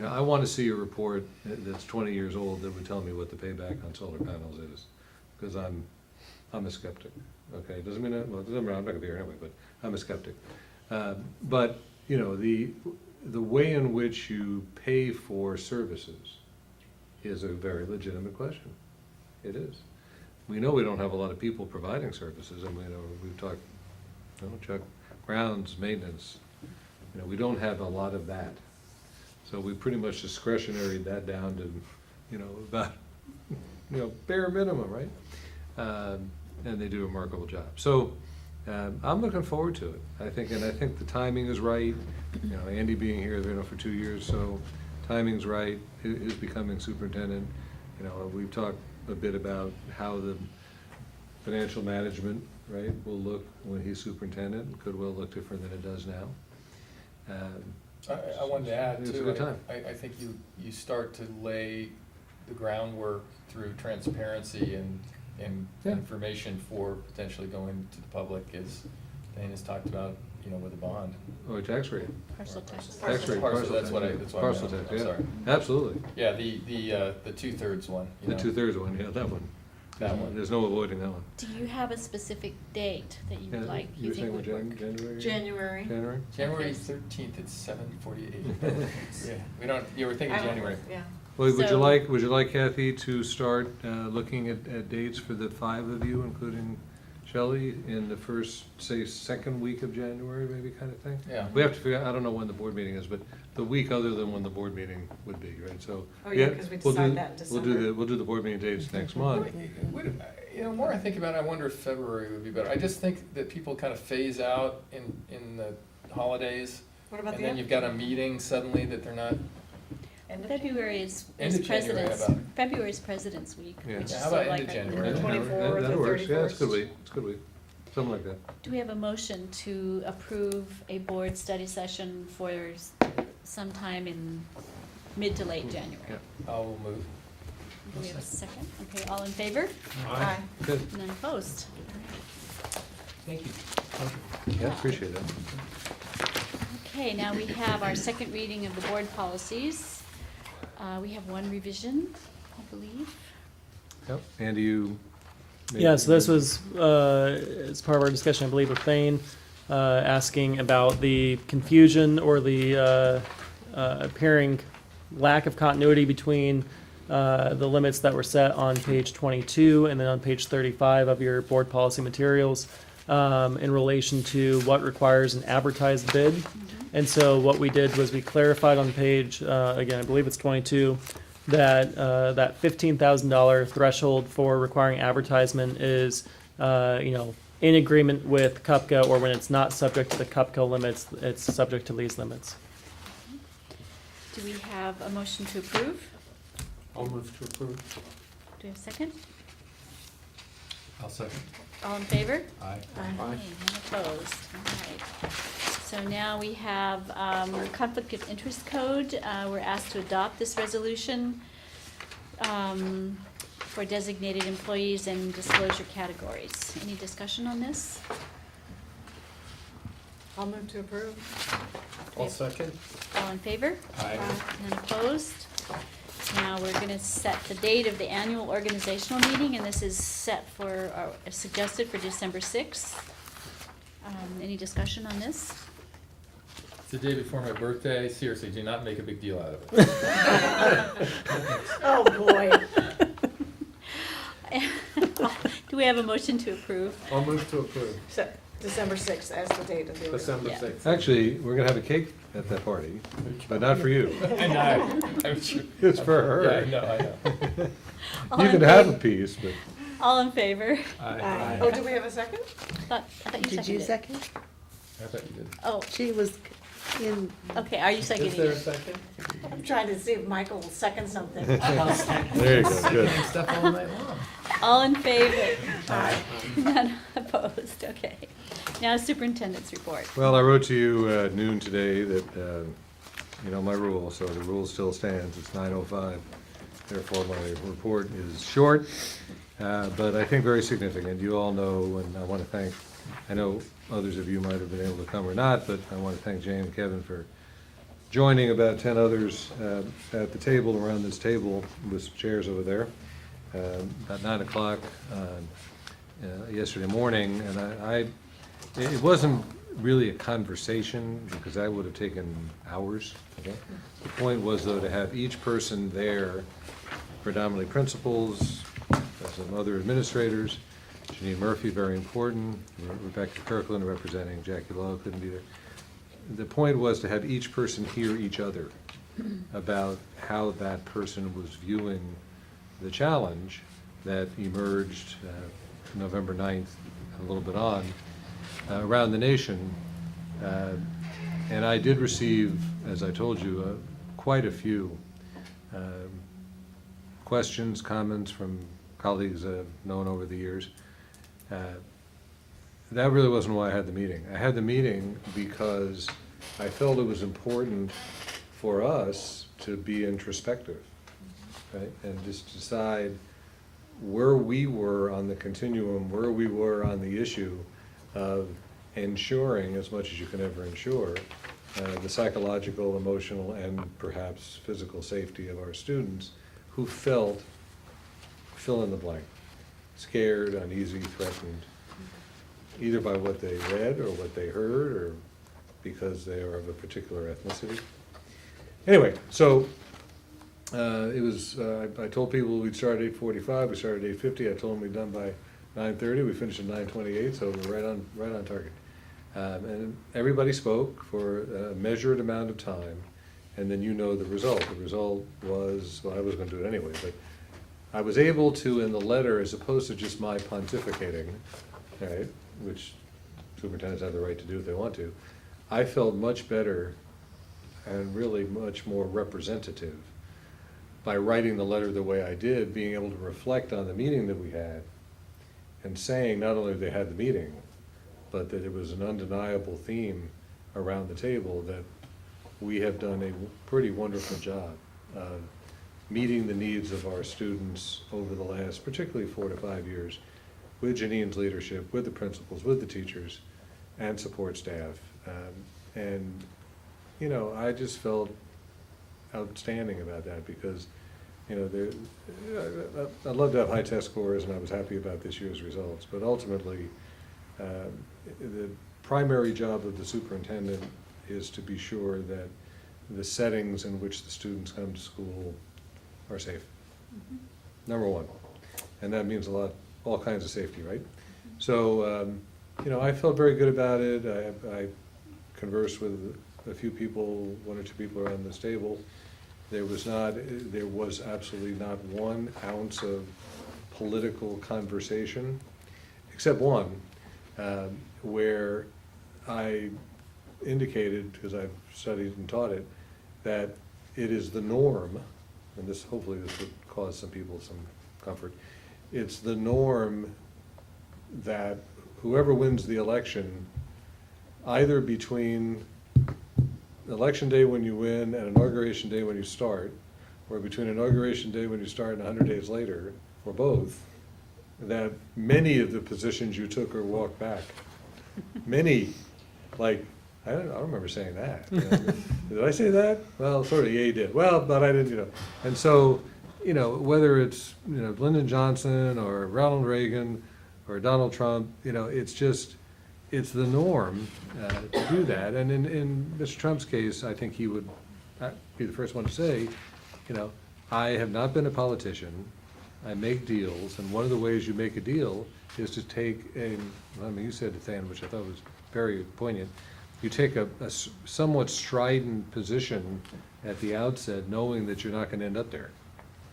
A: I want to see a report that's 20 years old that would tell me what the payback on solar panels is, because I'm a skeptic. Okay, doesn't mean I'm not going to be here anyway, but I'm a skeptic. But the way in which you pay for services is a very legitimate question. It is. We know we don't have a lot of people providing services, and we've talked. Chuck, grounds, maintenance, we don't have a lot of that. So we pretty much discretionary that down to, about, bare minimum, right? And they do a remarkable job. So I'm looking forward to it. I think the timing is right. Andy being here, for 2 years, so timing's right. His becoming superintendent. We've talked a bit about how the financial management, right, will look when he's superintendent. Could well look different than it does now.
K: I wanted to add too.
A: It's a good time.
K: I think you start to lay the groundwork through transparency and
A: Yeah.
K: information for potentially going to the public, as Dane has talked about, with a bond.
A: Or tax rate.
B: Parcel tax.
A: Tax rate,
K: Parcel,
A: parcel
K: that's what I
A: tax,
K: meant.
A: parcel tax,
K: I'm
A: yeah.
K: sorry.
A: Absolutely.
K: Yeah, the 2/3 one.
A: The 2/3 one, yeah, that one.
K: That one.
A: There's no avoiding that one.
B: Do you have a specific date that you would
A: Yeah,
B: like,
A: you
B: you
A: were
B: think
A: saying
B: would work?
A: January?
G: January.
A: January?
K: January 13th at 7:48. Yeah, you were thinking January.
G: Yeah.
A: Well, would you
B: So-
A: like Kathy to start looking at dates for the 5 of you, including Shelley, in the first, say, second week of January, maybe, kind of thing?
K: Yeah.
A: We have to figure out, I don't know when the board meeting is, but the week other than when the board meeting would be, right? So.
G: Oh, yeah, 'cause we
A: we'll
G: decide
A: do-
G: that in
A: We'll
G: December.
A: do the board meeting dates next month.
K: More I think about it, I wonder if February would be better. I just think that people kind of phase out in the holidays.
G: What about
K: And
G: the
K: then you've got a meeting suddenly that they're not.
G: end of
B: February is
K: End of January,
B: President's,
K: how about?
B: February is President's Week,
A: Yeah.
B: which is
K: Yeah, how
B: sort
K: about
B: of
K: end
B: like
K: of
B: our-
K: January?
G: 24th or
A: That works, yeah, it's a good
G: 31st.
A: week, it's a good week, something like that.
B: Do we have a motion to approve a board study session for sometime in mid to late January?
A: Yeah.
K: I'll move.
B: Do we have a second? Okay, all in favor?
G: Aye.
A: Good,
B: None opposed?
M: Thank you.
A: yeah, appreciate that.
B: Okay, now we have our second reading of the board policies. We have one revision, I believe.
A: Yep, Andy, you.
F: Yeah, so this was, as part of our discussion, I believe, with Thane, asking about the confusion or the appearing lack of continuity between the limits that were set on page 22 and then on page 35 of your board policy materials in relation to what requires an advertised bid. And so what we did was we clarified on page, again, I believe it's 22, that that $15,000 threshold for requiring advertisement is, in agreement with CUPCA, or when it's not subject to the CUPCA limits, it's subject to these limits.
B: Do we have a motion to approve?
R: I'll move to approve.
B: Do we have a second?
K: I'll second.
B: All in favor?
K: Aye.
B: Okay, none opposed. All right. So now we have conflict of interest code. We're asked to adopt this resolution for designated employees and disclosure categories. Any discussion on this?
G: I'll move to approve.
R: I'll second.
B: All in favor?
K: Aye.
B: None opposed? Now, we're gonna set the date of the annual organizational meeting, and this is set for, suggested for December 6th. Any discussion on this?
K: It's the day before my birthday. Seriously, do not make a big deal out of it.
G: Oh, boy.
B: Do we have a motion to approve?
R: I'll move to approve.
G: So, December 6th as the date of the.
R: December
B: Yeah.
R: 6th.
A: Actually, we're gonna have a cake at that party, but not for you.
K: I know, I'm sure.
A: It's for her.
K: Yeah, I know.
B: All
A: You
B: in
A: can have a
B: favor?
A: piece, but
B: All in favor?
K: Aye.
G: Oh, do we have a second?
B: I thought you
S: Did you
B: seconded.
S: second?
K: I thought you did.
B: Oh,
S: She was in.
B: okay, are you seconding
R: Is there a
B: it?
R: second?
G: I'm trying to see if Michael will second something.
A: there you go, good.
I: Stuff all night long.
B: All in favor? None opposed, okay. Now superintendent's report.
A: Well, I wrote to you at noon today that, you know, my rule, so the rule still stands. It's 9:05. Therefore, my report is short, but I think very significant. You all know, and I want to thank, I know others of you might have been able to come or not, but I want to thank Jane and Kevin for joining about 10 others at the table, around this table, with some chairs over there, about 9 o'clock yesterday morning. And it wasn't really a conversation, because that would have taken hours. Okay? The point was, though, to have each person there, predominantly principals, some other administrators, Janine Murphy, very important, Rebecca Kirkland representing Jackie Lowe, couldn't be there. The point was to have each person hear each other about how that person was viewing the challenge that emerged November 9th, a little bit on, around the nation. And I did receive, as I told you, quite a few questions, comments from colleagues I've known over the years. That really wasn't why I had the meeting. I had the meeting because I felt it was important for us to be introspective, right? And just decide where we were on the continuum, where we were on the issue of ensuring, as much as you can ever ensure, the psychological, emotional, and perhaps physical safety of our students who felt, fill in the blank, scared, uneasy, threatened, either by what they read or what they heard, or because they are of a particular ethnicity. Anyway, so it was, I told people we'd start at 8:45, we started at 8:50, I told them we'd done by 9:30, we finished at 9:28, so we're right on target. And everybody spoke for a measured amount of time, and then you know the result. The result was, well, I was gonna do it anyway, but I was able to, in the letter, as opposed to just my pontificating, right, which superintendents have the right to do if they want to, I felt much better and really much more representative by writing the letter the way I did, being able to reflect on the meeting that we had, and saying not only they had the meeting, but that it was an undeniable theme around the table that we have done a pretty wonderful job of meeting the needs of our students over the last, particularly 4 to 5 years, with Janine's leadership, with the principals, with the teachers, and support staff. And, you know, I just felt outstanding about that, because, you know, I'd love to have high test scores, and I was happy about this year's results, but ultimately, the primary job of the superintendent is to be sure that the settings in which the students come to school are safe.
B: Mm-hmm.
A: Number one. And that means a lot, all kinds of safety, right? So, you know, I felt very good about it. I conversed with a few people, 1 or 2 people around this table. There was absolutely not 1 ounce of political conversation, except one, where I indicated, because I've studied and taught it, that it is the norm, and hopefully this would cause some people some comfort, it's the norm that whoever wins the election, either between election day when you win and inauguration day when you start, or between inauguration day when you start and 100 days later, or both, that many of the positions you took or walked back. Many, like, I don't remember saying that. Did I say that? Well, sort of, yeah, you did. Well, but I didn't, And so, whether it's, Lyndon Johnson or Ronald Reagan or Donald Trump, it's the norm to do that. And in Mr. Trump's case, I think he would be the first one to say, I have not been a politician. I make deals, and one of the ways you make a deal is to take you said the thing, which I thought was very poignant. You take a somewhat strident position at the outset, knowing that you're not going to end up there,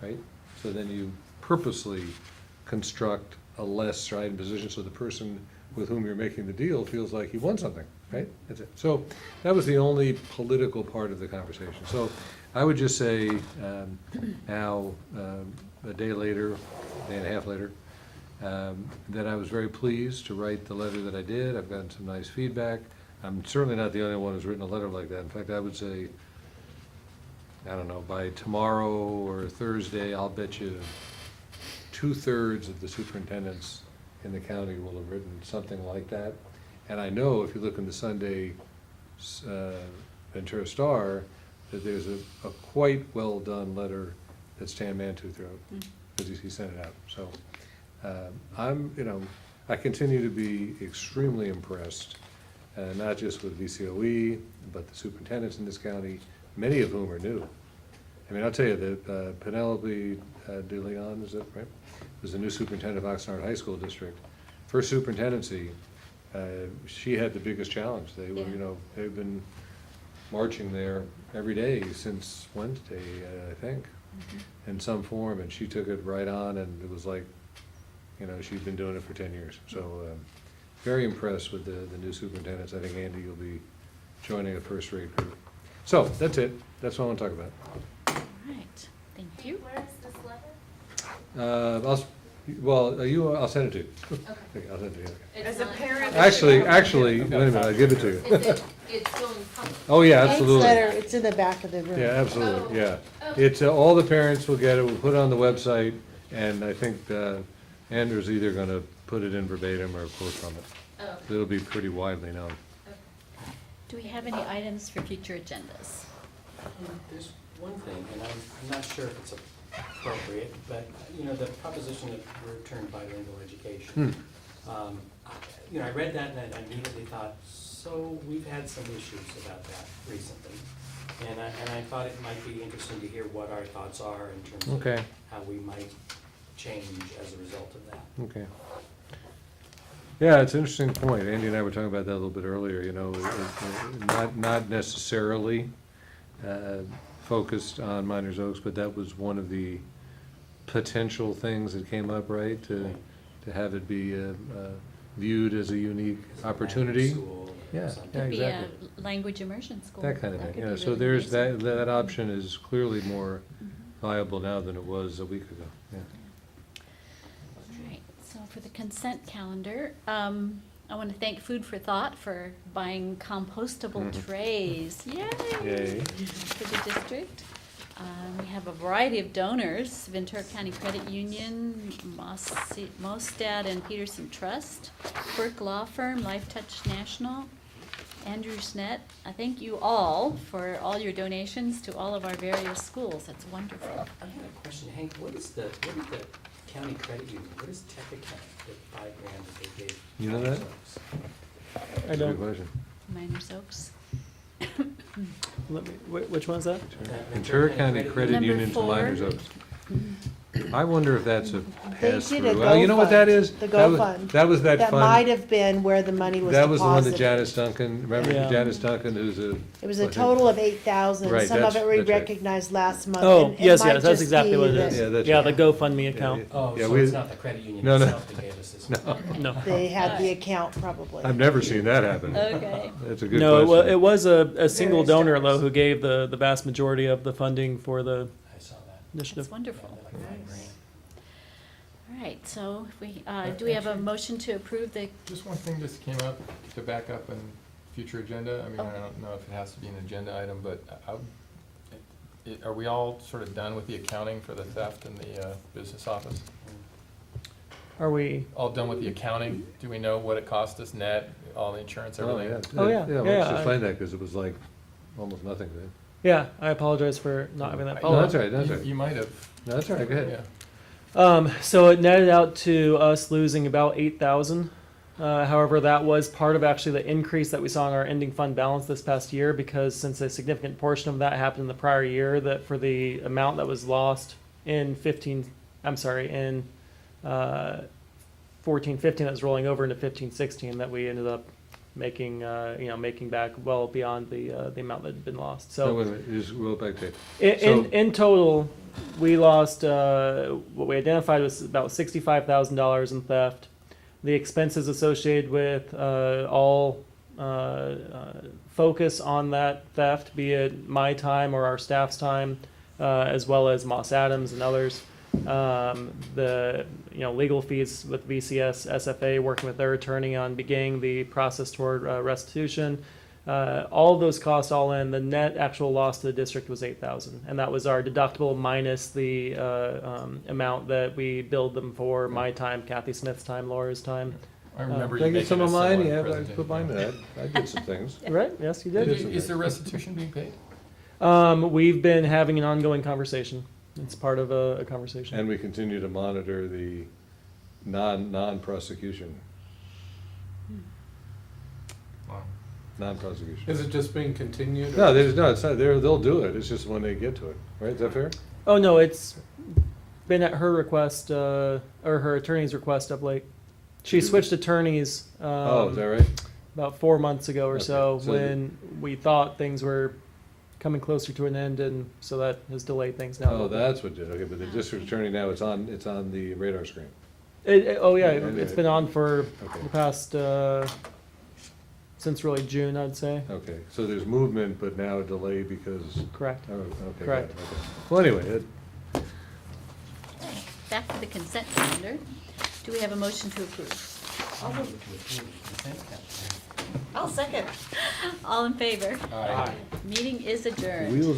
A: right? So then you purposely construct a less strident position so the person with whom you're making the deal feels like he won something, right? That's it. So that was the only political part of the conversation. So I would just say now, a day later, a day and a half later, that I was very pleased to write the letter that I did. I've gotten some nice feedback. I'm certainly not the only one who's written a letter like that. In fact, I would say, I don't know, by tomorrow or Thursday, I'll bet you 2/3 of the superintendents in the county will have written something like that. And I know if you look in the Sunday Ventura Star, that there's a quite well-done letter that Stan Mantooth wrote, because he sent it out. So I continue to be extremely impressed, not just with VCOE, but the superintendents in this county, many of whom are new. I mean, I'll tell you that Penelope de Leon, is that right? Was the new superintendent of Oxnard High School District. First superintendency, she had the biggest challenge. They were, they've been marching there every day since Wednesday, I think, in some form, and she took it right on, and it was like, she'd been doing it for 10 years. So very impressed with the new superintendents. I think, Andy, you'll be joining a first-rate group. So that's it. That's what I want to talk about.
B: All right, thank you.
Q: Where is this letter?
A: I'll send it to you.
Q: Okay.
A: I'll send it to you.
D: It's
G: As a
D: not-
G: parent.
A: Actually, wait a minute, I'll give it to you.
D: It's going public.
A: Oh, yeah, absolutely.
U: It's in the back of the room.
A: Yeah, absolutely, yeah.
D: Oh.
A: It's, all the parents will get it, we'll put it on the website, and I think Andrew's either gonna put it in verbatim or quote from it.
D: Oh.
A: It'll be pretty widely known.
B: Do we have any items for future agendas?
M: There's one thing, and I'm not sure if it's appropriate, but, the proposition that we're turned bilingual education. I read that and I immediately thought, so we've had some issues about that recently. And I thought it might be interesting to hear what our thoughts are in terms of how we might change as a result of that.
A: Okay. Yeah, it's an interesting point. Andy and I were talking about that a little bit earlier, not necessarily focused on Miners Oaks, but that was one of the potential things that came up, right? To have it be viewed as a unique opportunity. Yeah,
B: Could be
A: exactly.
B: a language immersion school.
A: That kind of
B: That
A: thing,
B: could be
A: so
B: really
A: there's
B: nice.
A: that option is clearly more viable now than it was a week ago, yeah.
B: All right, so for the consent calendar, I want to thank Food for Thought for buying compostable trays. Yay!
A: Yay.
B: For the district. We have a variety of donors: Ventura County Credit Union, Mostad and Peterson Trust, Burke Law Firm, Life Touch National, Andrew Snett. I thank you all for all your donations to all of our various schools. That's wonderful.
M: I have a question, Hank, what is the county credit union, what is Tech Account, the $5,000 that they gave?
A: You know that?
F: I don't.
A: Good question.
B: Miners Oaks.
F: Which one's that?
A: Ventura County Credit
B: Number
A: Union to
B: 4.
A: Miners Oaks. I wonder if that's a
U: They
A: pass-through.
U: did a
A: Well, you know what that is?
U: The
A: That was-
U: GoFund.
A: That was that fund.
U: That might have been where the money was
A: That was the one that
U: deposited.
A: Janice Duncan, remember
F: Yeah.
A: Janice Duncan, who's a.
U: It was a total of 8,000.
A: Right,
U: Some of
A: that's-
U: it we
A: that's right.
U: recognized last month.
F: Oh,
U: and it
F: yes,
U: might
F: yes, that's
U: just
F: exactly
U: be
F: what it
U: that
F: is.
A: Yeah, that's
F: Yeah,
A: right.
F: the GoFundMe account.
M: Oh,
A: Yeah,
M: so
A: we-
M: it's not the credit union
A: No, no.
M: itself that gave us this?
A: No.
F: No.
U: They had the account probably.
A: I've never seen that happen.
B: Okay.
A: That's a good
F: No,
A: question.
F: it was a single
O: Various
F: donor,
O: donors.
F: though, who gave the vast majority of the funding for the
M: I saw that.
F: initiative.
B: That's wonderful.
M: Like $5,000.
B: All right, so if we, do we have a motion to approve the,
K: Just one thing just came up, to back up in future agenda, I mean, I don't know if it has to be an agenda item, but are we all sort of done with the accounting for the theft in the business office?
F: Are we?
K: All done with the accounting? Do we know what it cost us net, all the insurance, everything?
F: Oh, yeah.
A: Yeah,
F: Yeah,
A: let's
F: I-
A: explain that, because it was like almost nothing, right?
F: Yeah, I apologize for not having that
K: No,
F: follow-up.
A: that's all right, that's all right.
K: You might have.
A: No, that's all right, go ahead.
K: Yeah.
F: So it netted out to us losing about 8,000. However, that was part of actually the increase that we saw in our ending fund balance this past year, because since a significant portion of that happened in the prior year, that for the amount that was lost in 14, 15 that was rolling over into 15, 16, that we ended up making, making back well beyond the amount that had been lost.
A: No,
F: So
A: wait a minute, just roll back tape.
F: in total, we lost, what we identified was about $65,000 in theft. The expenses associated with all focus on that theft, be it my time or our staff's time, as well as Moss Adams and others. The legal fees with VCS, SFA, working with their attorney on beginning the process toward restitution. All of those costs all in, the net actual loss to the district was $8,000, and that was our deductible minus the amount that we billed them for my time, Kathy Smith's time, Laura's time.
K: I remember
A: Can I
K: you
A: get
K: making
A: some
K: a
A: of mine?
K: similar
A: Yeah, I
K: presentation.
A: put mine in that. I did some things.
F: Right? Yes, you did.
K: Is there restitution being paid?
F: We've been having an ongoing conversation. It's part of a conversation.
A: And we continue to monitor the non-prosecution.
K: Wow.
A: Non-prosecution.
R: Is it just being continued?
A: No, it's not, they'll do it, it's just when they get to it, right, is that fair?
F: Oh, no, it's been at her request, or her attorney's request of late. She switched attorneys.
A: Oh, is that right?
F: About 4 months ago or
A: Okay,
F: so,
A: so
F: when we thought things were coming closer to an end, and so that has delayed things now.
A: Oh, that's what did, okay, but the district attorney now, it's on the radar screen.
F: Oh, yeah,
A: Okay.
F: it's been on for
A: Okay.
F: the past, since really June, I'd say.
A: Okay, so there's movement, but now a delay because.
F: Correct.
A: Oh, okay, got it,
F: Correct.
A: okay. Well, anyway,
B: back to the consent calendar. Do we have a motion to approve?
G: I'll second.
B: All in favor?
K: Aye.
B: Meeting is adjourned.
A: Wheels